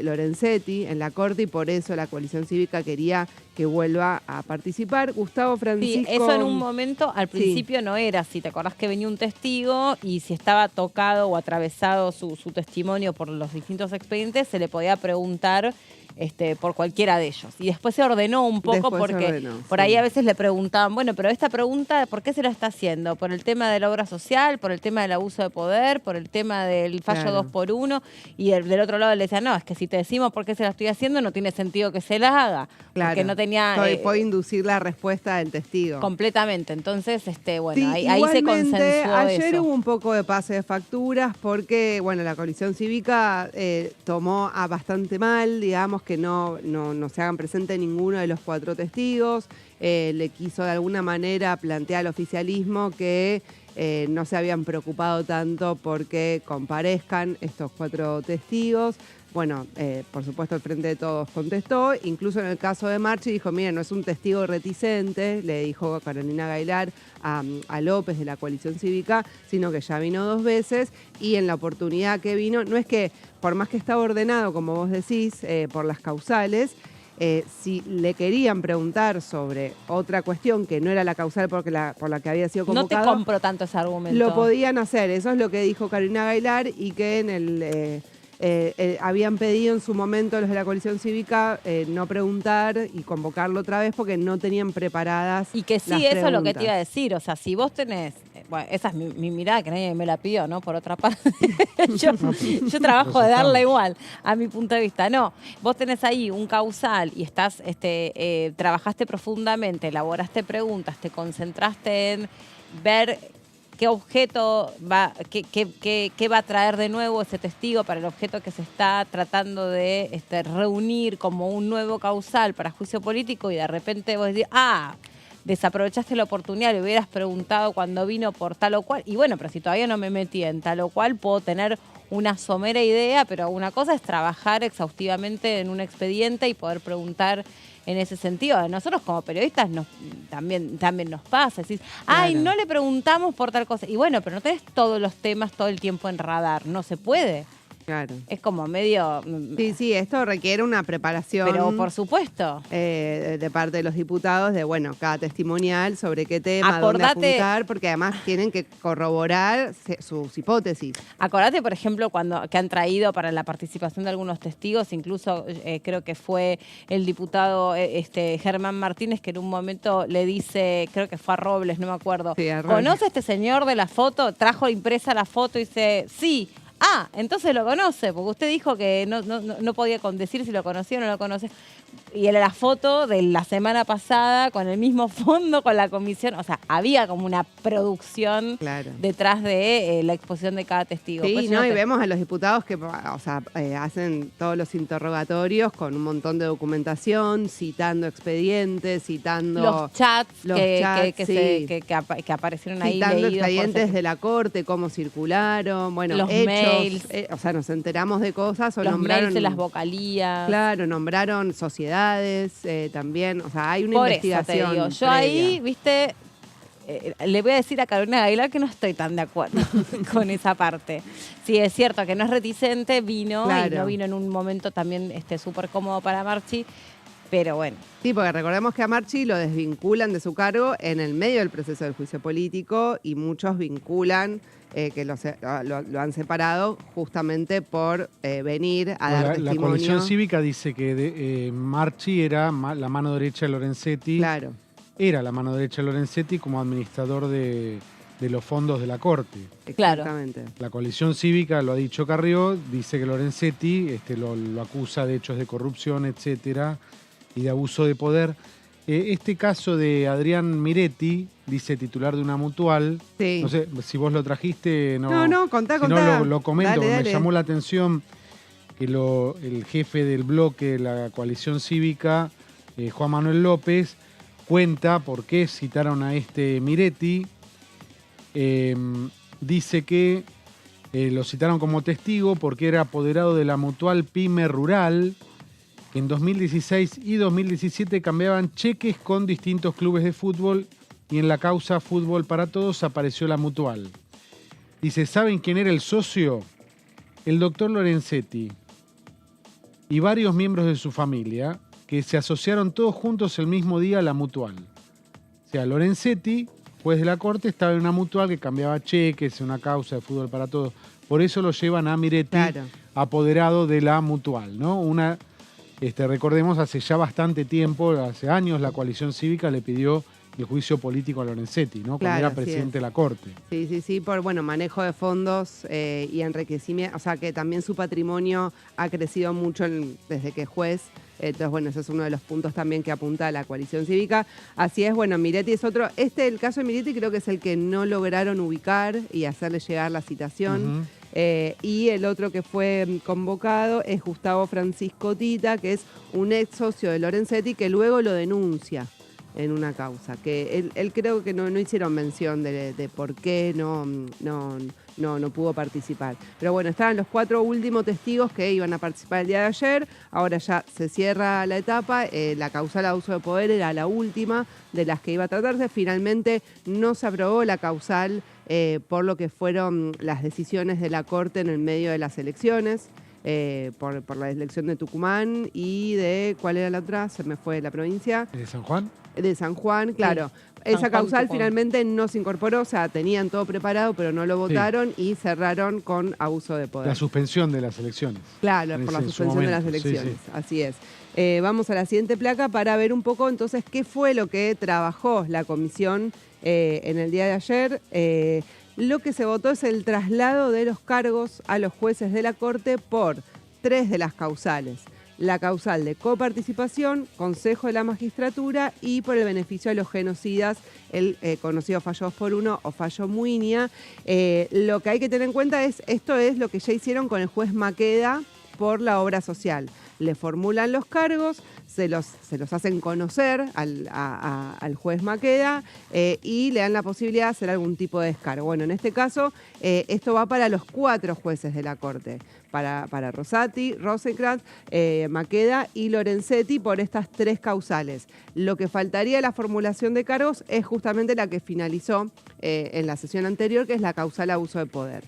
Speaker 4: Lorenzetti en la Corte y por eso la coalición cívica quería que vuelva a participar. Gustavo Francisco...
Speaker 3: Sí, eso en un momento, al principio no era así. ¿Te acordás que venía un testigo y si estaba tocado o atravesado su testimonio por los distintos expedientes, se le podía preguntar por cualquiera de ellos? Y después se ordenó un poco porque por ahí a veces le preguntaban, bueno, pero esta pregunta, ¿por qué se la está haciendo? ¿Por el tema de la obra social? ¿Por el tema del abuso de poder? ¿Por el tema del fallo 2x1? Y del otro lado le decían, no, es que si te decimos por qué se la estoy haciendo, no tiene sentido que se la haga.
Speaker 4: Claro.
Speaker 3: Porque no tenía...
Speaker 4: puede inducir la respuesta del testigo.
Speaker 3: Completamente. Entonces,
Speaker 4: sí,
Speaker 3: ahí se consensuó
Speaker 4: ayer
Speaker 3: eso.
Speaker 4: hubo un poco de pase de facturas porque, la coalición cívica tomó a bastante mal, digamos, que no se hagan presente ninguno de los 4 testigos. Le quiso de alguna manera plantear al oficialismo que no se habían preocupado tanto porque comparezcan estos 4 testigos. Por supuesto el Frente de Todos contestó, incluso en el caso de Marchi dijo, miren, no es un testigo reticente, le dijo Carolina Gailar a López de la coalición cívica, sino que ya vino 2 veces y en la oportunidad que vino, no es que, por más que estaba ordenado, como vos decís, por las causales, si le querían preguntar sobre otra cuestión que no era la causal por la que había sido convocado...
Speaker 3: No te compro tanto ese argumento.
Speaker 4: Lo podían hacer, eso es lo que dijo Carolina Gailar y que en el... habían pedido en su momento los de la coalición cívica no preguntar y convocarlo otra vez porque no tenían preparadas
Speaker 3: y que sí,
Speaker 4: las
Speaker 3: eso
Speaker 4: preguntas.
Speaker 3: Es lo que te iba a decir. O sea, si vos tenés... esa es mi mirada, que nadie me la pidió, ¿no? Por otra parte, yo trabajo de darle igual a mi punto de vista. No, vos tenés ahí un causal y estás, trabajaste profundamente, elaboraste preguntas, te concentraste en ver qué objeto qué va a traer de nuevo ese testigo para el objeto que se está tratando de reunir como un nuevo causal para juicio político y de repente vos decís, desaprovechaste la oportunidad, le hubieras preguntado cuando vino por tal o cual. Y pero si todavía no me metí en tal o cual, puedo tener una somera idea, pero una cosa es trabajar exhaustivamente en un expediente y poder preguntar en ese sentido. A nosotros como periodistas también nos pasa. Decís, no le preguntamos por tal cosa. Y pero no tenés todos los temas todo el tiempo en radar. No se puede.
Speaker 4: Claro.
Speaker 3: Es como medio...
Speaker 4: Sí, esto requiere una preparación.
Speaker 3: Pero por supuesto.
Speaker 4: De parte de los diputados de, cada testimonial sobre qué tema, dónde apuntar, porque además tienen que corroborar sus hipótesis.
Speaker 3: Acordate, por ejemplo, que han traído para la participación de algunos testigos, incluso creo que fue el diputado Germán Martínez, que en un momento le dice, creo que fue a Robles, no me acuerdo, sí, ¿conoce a este señor de la foto? Trajo impresa la foto y dice, sí. Entonces lo conoce, porque usted dijo que no podía decir si lo conocía o no lo conoce. Y era la foto de la semana pasada con el mismo fondo, con la comisión. O sea, había como una producción detrás de la exposición de cada testigo.
Speaker 4: Sí,
Speaker 3: pues,
Speaker 4: y vemos a los diputados que hacen todos los interrogatorios con un montón de documentación, citando expedientes, citando...
Speaker 3: Los chats
Speaker 4: que
Speaker 3: aparecieron ahí.
Speaker 4: Citando expedientes de la Corte, cómo circularon, bueno,
Speaker 3: los
Speaker 4: hechos.
Speaker 3: mails.
Speaker 4: O sea, nos enteramos de cosas o
Speaker 3: los
Speaker 4: nombraron...
Speaker 3: mails de las vocalías.
Speaker 4: Claro, nombraron sociedades también. O sea, hay una
Speaker 3: Por
Speaker 4: investigación
Speaker 3: eso te digo. Yo
Speaker 4: previa.
Speaker 3: ahí, viste... le voy a decir a Carolina Aguilar que no estoy tan de acuerdo con esa parte. Sí, es cierto que no es reticente, vino y no vino en un momento también súper cómodo para Marchi, pero bueno.
Speaker 4: Sí, porque recordemos que a Marchi lo desvinculan de su cargo en el medio del proceso del juicio político y muchos vinculan que lo han separado justamente por venir a dar testimonio.
Speaker 1: La coalición cívica dice que Marchi era la mano derecha de Lorenzetti.
Speaker 4: Claro.
Speaker 1: Era la mano derecha de Lorenzetti como administrador de los fondos de la Corte.
Speaker 4: Exactamente.
Speaker 1: La coalición cívica, lo ha dicho Carrió, dice que Lorenzetti lo acusa de hechos de corrupción, etcétera, y de abuso de poder. Este caso de Adrián Miretti, dice titular de una mutual, no sé si vos lo trajiste,
Speaker 4: contá.
Speaker 1: No, lo comento,
Speaker 4: dale.
Speaker 1: Me llamó la atención que el jefe del bloque de la coalición cívica, Juan Manuel López, cuenta por qué citaron a este Miretti. Dice que lo citaron como testigo porque era apoderado de la mutual Pyme Rural, que en 2016 y 2017 cambiaban cheques con distintos clubes de fútbol y en la causa Fútbol para Todos apareció la mutual. Dice, ¿saben quién era el socio? El doctor Lorenzetti y varios miembros de su familia, que se asociaron todos juntos el mismo día a la mutual. O sea, Lorenzetti, juez de la Corte, estaba en una mutual que cambiaba cheques, en una causa de Fútbol para Todos. Por eso lo llevan a Miretti, apoderado de la mutual, ¿no? Recordemos, hace ya bastante tiempo, hace años, la coalición cívica le pidió el juicio político a Lorenzetti, ¿no? Cuando era presidente de la Corte.
Speaker 4: Sí, por manejo de fondos y enriquecimiento. O sea, que también su patrimonio ha crecido mucho desde que es juez. Entonces, bueno, ese es uno de los puntos también que apunta a la coalición cívica. Así es, bueno, Miretti es otro. El caso de Miretti creo que es el que no lograron ubicar y hacerle llegar la citación. Y el otro que fue convocado es Gustavo Francisco Tita, que es un ex socio de Lorenzetti que luego lo denuncia en una causa. Que él creo que no hicieron mención de por qué no pudo participar. Pero bueno, estaban los 4 últimos testigos que iban a participar el día de ayer. Ahora ya se cierra la etapa. La causal abuso de poder era la última de las que iba a tratarse. Finalmente no se aprobó la causal por lo que fueron las decisiones de la Corte en el medio de las elecciones. Por la elección de Tucumán y de... ¿Cuál era la otra? Se me fue la provincia.
Speaker 1: ¿De San Juan?
Speaker 4: De San Juan, claro. Esa causal finalmente no se incorporó, o sea, tenían todo preparado, pero no lo votaron y cerraron con abuso de poder.
Speaker 1: La suspensión de las elecciones.
Speaker 4: Claro, por la suspensión de las elecciones, así es. Vamos a la siguiente placa para ver un poco entonces qué fue lo que trabajó la comisión en el día de ayer. Lo que se votó es el traslado de los cargos a los jueces de la Corte por 3 de las causales. La causal de coparticipación, Consejo de la Magistratura y por el beneficio a los genocidas, el conocido fallo 2x1 o fallo Muiña. Lo que hay que tener en cuenta esto es lo que ya hicieron con el juez Maqueda por la obra social. Le formulan los cargos, se los hacen conocer al juez Maqueda y le dan la posibilidad de hacer algún tipo de descargo. Bueno, en este caso, esto va para los 4 jueces de la Corte, para Rosati, Rosenkrantz, Maqueda y Lorenzetti por estas 3 causales. Lo que faltaría de la formulación de cargos es justamente la que finalizó en la sesión anterior, que es la causal abuso de poder.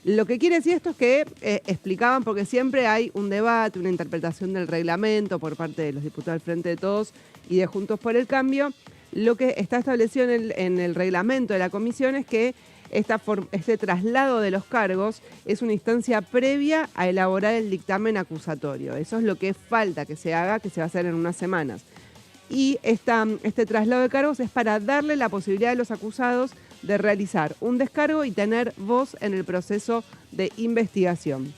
Speaker 4: Lo que quiere decir esto es que explicaban, porque siempre hay un debate, una interpretación del reglamento por parte de los diputados del Frente de Todos y de Juntos por el Cambio. Lo que está establecido en el reglamento de la comisión es que este traslado de los cargos es una instancia previa a elaborar el dictamen acusatorio. Eso es lo que falta que se haga, que se va a hacer en unas semanas. Y este traslado de cargos es para darle la posibilidad a los acusados de realizar un descargo y tener voz en el proceso de investigación.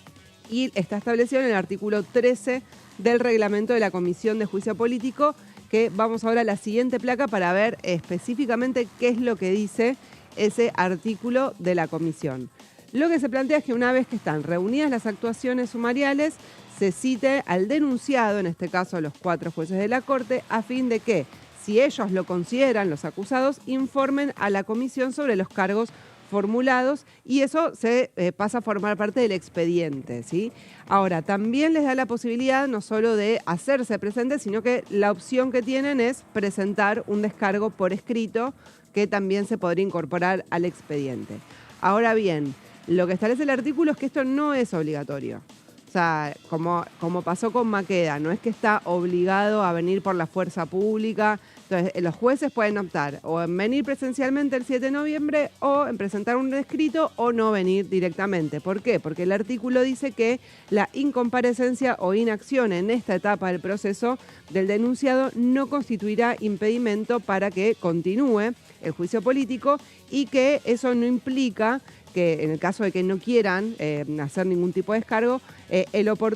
Speaker 4: y está establecido en el artículo 13 del reglamento de la Comisión de Juicio Político, que vamos ahora a la siguiente placa para ver específicamente qué es lo que dice ese artículo de la comisión. Lo que se plantea es que una vez que están reunidas las actuaciones sumariales, se cite al denunciado, en este caso los 4 jueces de la Corte, a fin de que, si ellos lo consideran, los acusados, informen a la comisión sobre los cargos formulados y eso se pasa a formar parte del expediente, ¿sí? Ahora, también les da la posibilidad no solo de hacerse presentes, sino que la opción que tienen es presentar un descargo por escrito que también se podría incorporar al expediente. Ahora bien, lo que establece el artículo es que esto no es obligatorio. O sea, como pasó con Maqueda, no es que está obligado a venir por la fuerza pública. Entonces, los jueces pueden optar o en venir presencialmente el 7 de noviembre o en presentar un escrito o no venir directamente. ¿Por qué? Porque el artículo dice que la incomparecencia o inacción en esta etapa del proceso del denunciado no constituirá impedimento para que continúe el juicio político y que eso no implica que en el caso de que no quieran hacer ningún tipo de descargo,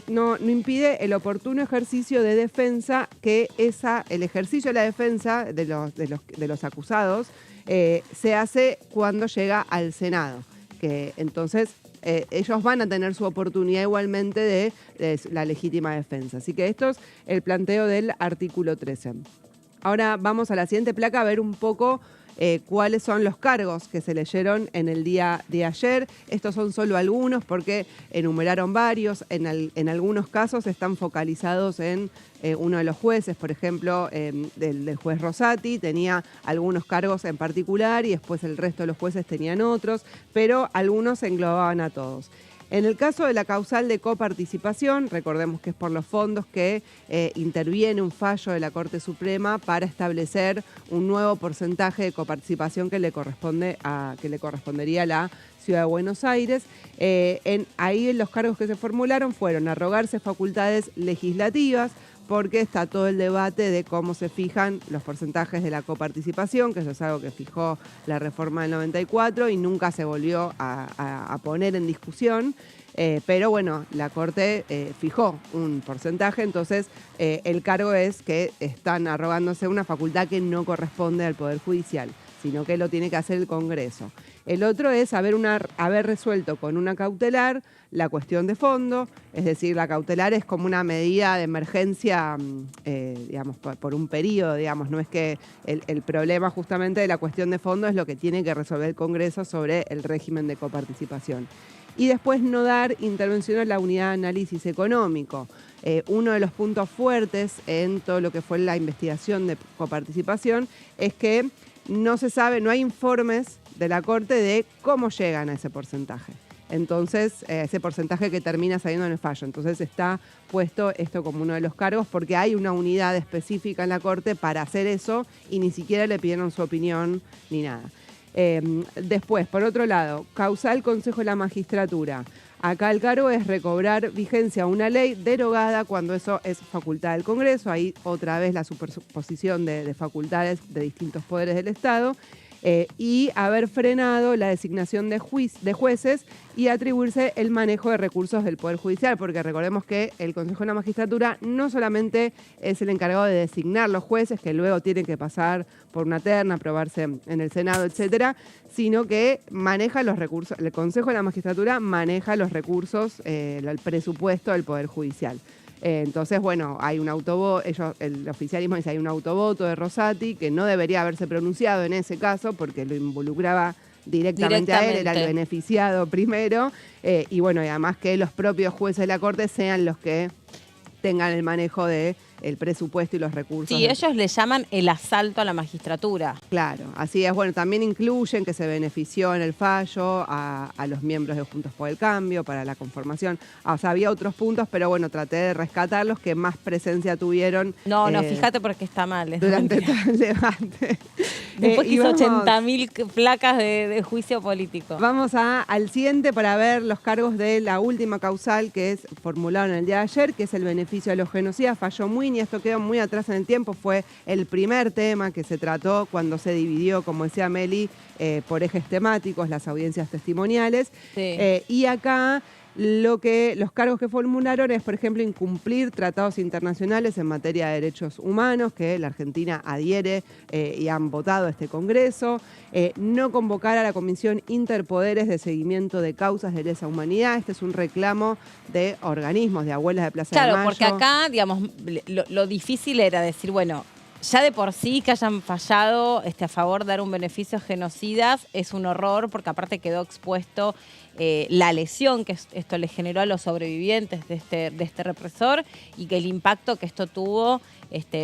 Speaker 4: no impide el oportuno ejercicio de defensa que el ejercicio de la defensa de los acusados se hace cuando llega al Senado. Que entonces ellos van a tener su oportunidad igualmente de la legítima defensa. Así que esto es el planteo del artículo 13. Ahora vamos a la siguiente placa a ver un poco cuáles son los cargos que se leyeron en el día de ayer. Estos son solo algunos porque enumeraron varios. En algunos casos están focalizados en uno de los jueces, por ejemplo, del juez Rosati, tenía algunos cargos en particular y después el resto de los jueces tenían otros, pero algunos englobaban a todos. En el caso de la causal de coparticipación, recordemos que es por los fondos que interviene un fallo de la Corte Suprema para establecer un nuevo porcentaje de coparticipación que le correspondería a la Ciudad de Buenos Aires. Ahí los cargos que se formularon fueron arrogarse facultades legislativas, porque está todo el debate de cómo se fijan los porcentajes de la coparticipación, que eso es algo que fijó la reforma del 94 y nunca se volvió a poner en discusión. Pero bueno, la Corte fijó un porcentaje, entonces el cargo es que están arrogándose una facultad que no corresponde al Poder Judicial, sino que lo tiene que hacer el Congreso. El otro es haber resuelto con una cautelar la cuestión de fondo, es decir, la cautelar es como una medida de emergencia, digamos, por un periodo, digamos, no es que el problema justamente de la cuestión de fondo es lo que tiene que resolver el Congreso sobre el régimen de coparticipación. Y después no dar intervención a la unidad de análisis económico. Uno de los puntos fuertes en todo lo que fue la investigación de coparticipación es que no se sabe, no hay informes de la Corte de cómo llegan a ese porcentaje. Entonces, ese porcentaje que termina saliendo en el fallo. Entonces está puesto esto como uno de los cargos porque hay una unidad específica en la Corte para hacer eso y ni siquiera le pidieron su opinión ni nada. Después, por otro lado, causal Consejo de la Magistratura. Acá el cargo es recobrar vigencia a una ley derogada cuando eso es facultad del Congreso. Ahí otra vez la superposición de facultades de distintos poderes del Estado. Y haber frenado la designación de jueces y atribuirse el manejo de recursos del Poder Judicial, porque recordemos que el Consejo de la Magistratura no solamente es el encargado de designar los jueces, que luego tienen que pasar por una terna, aprobarse en el Senado, etcétera, sino que maneja los recursos, el Consejo de la Magistratura maneja los recursos, el presupuesto del Poder Judicial. Entonces, bueno, hay un autovoto, el oficialismo dice hay un autovoto de Rosati que no debería haberse pronunciado en ese caso porque lo involucraba directamente a él, era el beneficiado primero, y bueno, y además que los propios jueces de la Corte sean los que tengan el manejo de el presupuesto y los recursos.
Speaker 3: Sí, ellos le llaman el asalto a la magistratura.
Speaker 4: Claro, así es. Bueno, también incluyen que se benefició en el fallo a los miembros de Juntos por el Cambio para la conformación. O sea, había otros puntos, pero bueno, traté de rescatarlos que más presencia tuvieron.
Speaker 3: No, fíjate porque está mal.
Speaker 4: Durante todo el debate.
Speaker 3: Después hizo 80.000 placas de juicio político.
Speaker 4: Vamos al siguiente para ver los cargos de la última causal que es formulado en el día de ayer, que es el beneficio a los genocidas. Falló muy y esto quedó muy atrás en el tiempo, fue el primer tema que se trató cuando se dividió, como decía Meli, por ejes temáticos, las audiencias testimoniales. Sí. Y acá Los cargos que formularon es, por ejemplo, incumplir tratados internacionales en materia de derechos humanos, que la Argentina adhiere y han votado este Congreso, no convocar a la Comisión Interpoderes de Seguimiento de Causas de Lesa Humanidad. Este es un reclamo de organismos, de abuelas de Plaza de Mayo.
Speaker 3: Claro, porque acá, digamos, lo difícil era decir, bueno, ya de por sí que hayan fallado a favor de dar un beneficio a genocidas es un horror, porque aparte quedó expuesto la lesión que esto le generó a los sobrevivientes de este represor y que el impacto que esto tuvo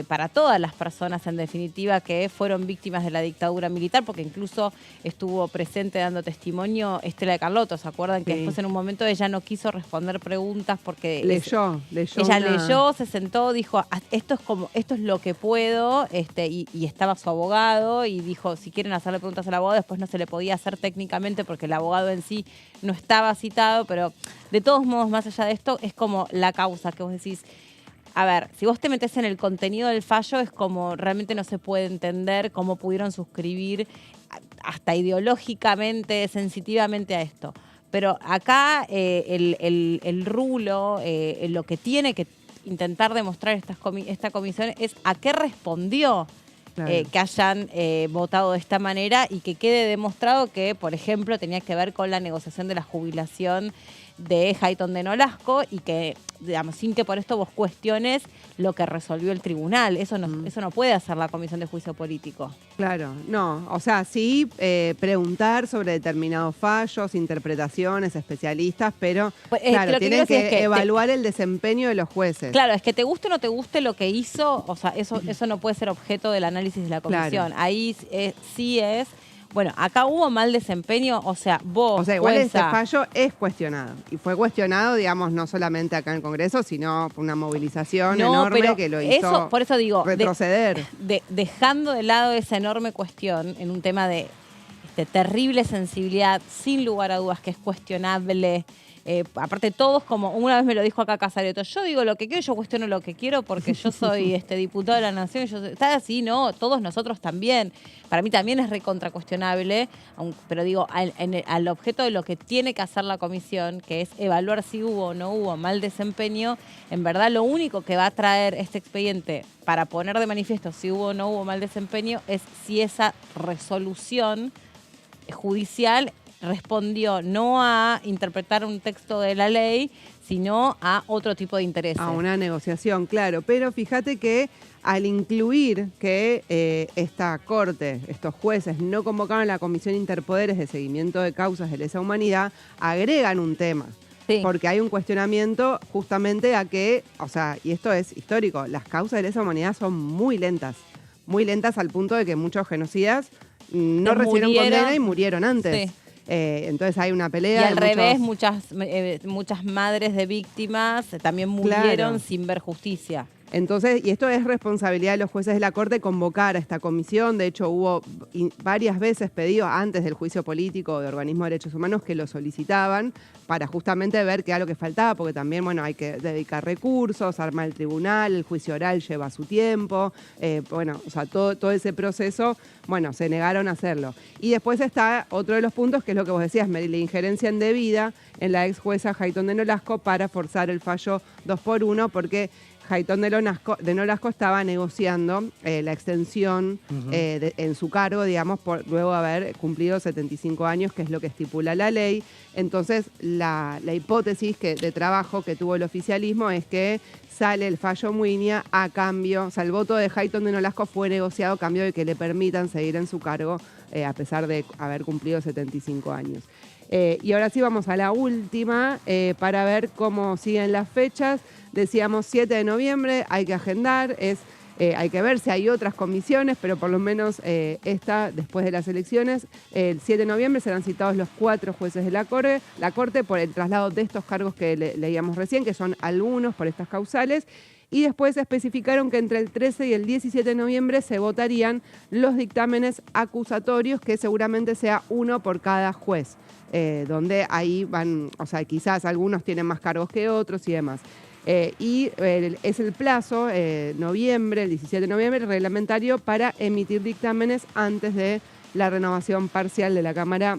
Speaker 3: para todas las personas, en definitiva, que fueron víctimas de la dictadura militar, porque incluso estuvo presente dando testimonio Estela de Carlotto. ¿Se acuerdan que después en un momento ella no quiso responder preguntas porque
Speaker 4: leyó
Speaker 3: ella leyó, se sentó, dijo, esto es lo que puedo, y estaba su abogado y dijo, si quieren hacerle preguntas al abogado, después no se le podía hacer técnicamente porque el abogado en sí no estaba citado, pero de todos modos, más allá de esto, es como la causa que vos decís. A ver, si vos te metés en el contenido del fallo, es como realmente no se puede entender cómo pudieron suscribir hasta ideológicamente, sensitivamente a esto. Pero acá el rulo, lo que tiene que intentar demostrar esta comisión es a qué respondió. Claro. Que hayan votado de esta manera y que quede demostrado que, por ejemplo, tenía que ver con la negociación de la jubilación de Hayton de Nolasco y que, digamos, sin que por esto vos cuestiones lo que resolvió el tribunal. Eso no puede hacer la Comisión de Juicio Político.
Speaker 4: Claro, no. O sea, sí preguntar sobre determinados fallos, interpretaciones, especialistas, pero claro, tienen que evaluar el desempeño de los jueces.
Speaker 3: Claro, es que te guste o no te guste lo que hizo, o sea, eso no puede ser objeto del análisis de la comisión. Claro. Ahí sí es... Bueno, acá hubo mal desempeño, o sea, vos,
Speaker 4: o sea, igual
Speaker 3: jueza,
Speaker 4: este fallo es cuestionado. Y fue cuestionado, digamos, no solamente acá en el Congreso, sino por una movilización enorme que lo hizo
Speaker 3: por eso digo,
Speaker 4: retroceder.
Speaker 3: Dejando de lado esa enorme cuestión en un tema de terrible sensibilidad, sin lugar a dudas que es cuestionable. Aparte todos, como una vez me lo dijo acá Casareto, yo digo lo que quiero, yo cuestiono lo que quiero porque yo soy diputado de la Nación, está así, no, todos nosotros también. Para mí también es recontra cuestionable, pero digo, al objeto de lo que tiene que hacer la comisión, que es evaluar si hubo o no hubo mal desempeño, en verdad lo único que va a traer este expediente para poner de manifiesto si hubo o no hubo mal desempeño es si esa resolución judicial respondió no a interpretar un texto de la ley, sino a otro tipo de intereses.
Speaker 4: A una negociación, claro. Pero fíjate que al incluir que esta corte, estos jueces, no convocaron a la Comisión Interpoderes de Seguimiento de Causas de Lesa Humanidad, agregan un tema. Sí. Porque hay un cuestionamiento justamente a que, o sea, y esto es histórico, las causas de lesa humanidad son muy lentas al punto de que muchos genocidas no recibieron condena y murieron antes. Sí. Entonces hay una pelea.
Speaker 3: Y al revés, muchas madres de víctimas también murieron sin ver justicia.
Speaker 4: Entonces, y esto es responsabilidad de los jueces de la Corte convocar a esta comisión. De hecho, hubo varias veces pedidos antes del juicio político de organismos de derechos humanos que lo solicitaban para justamente ver qué era lo que faltaba, porque también, bueno, hay que dedicar recursos, armar el tribunal, el juicio oral lleva su tiempo, bueno, o sea, todo ese proceso, bueno, se negaron a hacerlo. Y después está otro de los puntos, que es lo que vos decías, Mary, la injerencia indebida en la ex jueza Hayton de Nolasco para forzar el fallo 2x1, porque Hayton de Nolasco estaba negociando la extensión en su cargo, digamos, luego de haber cumplido 75 años, que es lo que estipula la ley. Entonces, la hipótesis de trabajo que tuvo el oficialismo es que sale el fallo Muiña a cambio, o sea, el voto de Hayton de Nolasco fue negociado a cambio de que le permitan seguir en su cargo a pesar de haber cumplido 75 años. Y ahora sí vamos a la última para ver cómo siguen las fechas. Decíamos 7 de noviembre, hay que agendar, hay que ver si hay otras comisiones, pero por lo menos esta, después de las elecciones, el 7 de noviembre serán citados los 4 jueces de la Corte por el traslado de estos cargos que leíamos recién, que son algunos por estas causales. Y después especificaron que entre el 13 y el 17 de noviembre se votarían los dictámenes acusatorios, que seguramente sea uno por cada juez, donde ahí van, o sea, quizás algunos tienen más cargos que otros y demás. Y es el plazo, noviembre, el 17 de noviembre, reglamentario para emitir dictámenes antes de la renovación parcial de la Cámara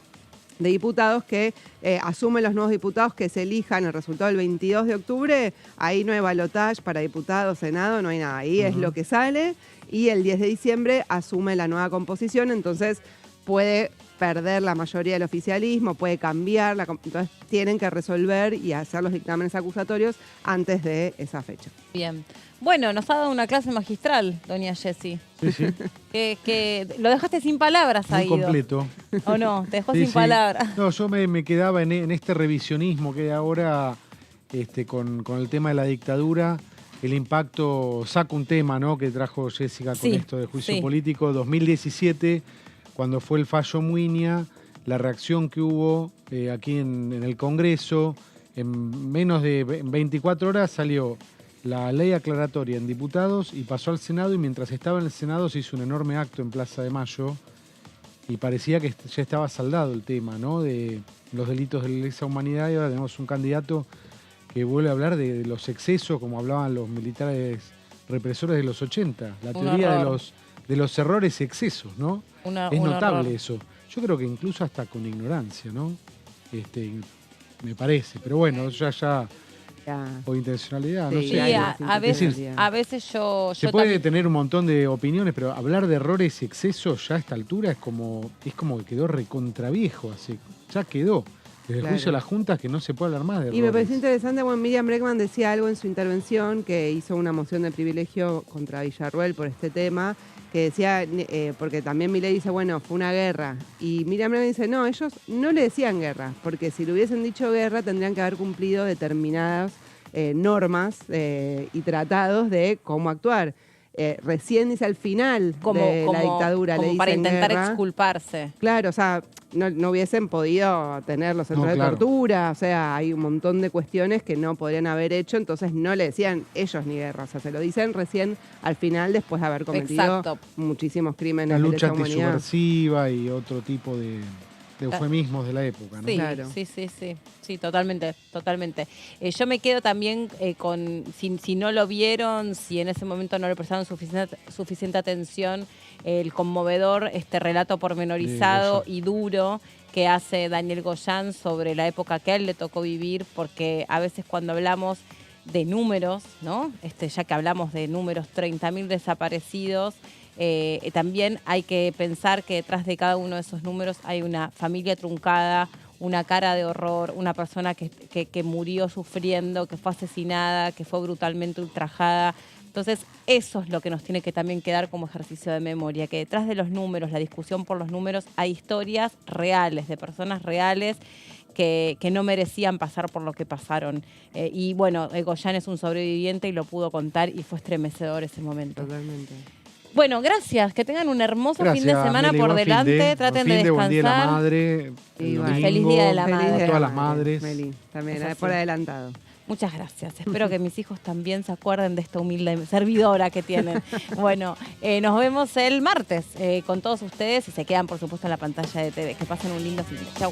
Speaker 4: de Diputados que asumen los nuevos diputados que se elijan el resultado del 22 de octubre. Ahí no hay balotaje para diputados, Senado, no hay nada. Ahí es lo que sale. Y el 10 de diciembre asume la nueva composición, entonces puede perder la mayoría del oficialismo, puede cambiar, entonces tienen que resolver y hacer los dictámenes acusatorios antes de esa fecha.
Speaker 3: Bien. Bueno, nos ha dado una clase magistral, doña Jessie.
Speaker 1: Sí, sí.
Speaker 3: Que lo dejaste sin palabras ahí.
Speaker 1: Muy completo.
Speaker 3: ¿O no? Te dejó
Speaker 1: Sí,
Speaker 3: sin
Speaker 1: sí.
Speaker 3: palabras.
Speaker 1: No, yo me quedaba en este revisionismo que hay ahora con el tema de la dictadura. El impacto, saco un tema, ¿no?, que trajo Jessica con esto de juicio político. 2017, cuando fue el fallo Muiña, la reacción que hubo aquí en el Congreso, en menos de 24 horas salió la ley aclaratoria en diputados y pasó al Senado, y mientras estaba en el Senado se hizo un enorme acto en Plaza de Mayo y parecía que ya estaba saldado el tema, ¿no?, de los delitos de lesa humanidad, y ahora tenemos un candidato que vuelve a hablar de los excesos, como hablaban los militares represores de los 80, la teoría de los errores y excesos, ¿no? Es notable eso. Yo creo que incluso hasta con ignorancia, ¿no? Me parece, pero bueno, ya o intencionalidad, no sé.
Speaker 3: A veces yo
Speaker 1: se puede tener un montón de opiniones, pero hablar de errores y excesos ya a esta altura es como que quedó recontraviejo, así, ya quedó. Desde el juicio de las juntas que no se puede hablar más de errores.
Speaker 4: Y me pareció interesante, bueno, Miriam Bregman decía algo en su intervención, que hizo una moción de privilegio contra Villarruel por este tema, que decía, porque también Milei dice, bueno, fue una guerra. Y Miriam Bregman dice, no, ellos no le decían guerra, porque si le hubiesen dicho guerra tendrían que haber cumplido determinadas normas y tratados de cómo actuar. Recién dice al final de la dictadura,
Speaker 3: como
Speaker 4: le
Speaker 3: para
Speaker 4: dicen
Speaker 3: intentar
Speaker 4: guerra.
Speaker 3: Exculparse.
Speaker 4: Claro, o sea, no hubiesen podido tener los centros de tortura, o sea, hay un montón de cuestiones que no podrían haber hecho, entonces no le decían ellos ni guerra, o sea, se lo dicen recién al final después de haber cometido muchísimos crímenes
Speaker 1: la
Speaker 4: de
Speaker 1: lucha
Speaker 4: lesa humanidad.
Speaker 1: antisubversiva y otro tipo de eufemismos de la época, ¿no?
Speaker 3: Sí,
Speaker 4: Claro.
Speaker 3: sí, totalmente. Yo me quedo también con, si no lo vieron, si en ese momento no le prestaron suficiente atención, el conmovedor relato pormenorizado y duro que hace Daniel Goyan sobre la época que a él le tocó vivir, porque a veces cuando hablamos de números, ¿no? Ya que hablamos de números, 30.000 desaparecidos, también hay que pensar que detrás de cada uno de esos números hay una familia truncada, una cara de horror, una persona que murió sufriendo, que fue asesinada, que fue brutalmente ultrajada. Entonces, eso es lo que nos tiene que también quedar como ejercicio de memoria, que detrás de los números, la discusión por los números, hay historias reales, de personas reales que no merecían pasar por lo que pasaron. Y bueno, Goyan es un sobreviviente y lo pudo contar y fue estremecedor ese momento.
Speaker 4: Totalmente.
Speaker 3: Bueno, gracias. Que tengan un hermoso fin de semana por delante. Traten de descansar.
Speaker 1: Buen día de la madre.
Speaker 3: Feliz Día de la Madre.
Speaker 1: A todas las madres.
Speaker 4: También, por adelantado.
Speaker 3: Muchas gracias. Espero que mis hijos también se acuerden de esta humilde servidora que tienen. Bueno, nos vemos el martes con todos ustedes y se quedan, por supuesto, en la pantalla de TV. Que pasen un lindo fin. Chau.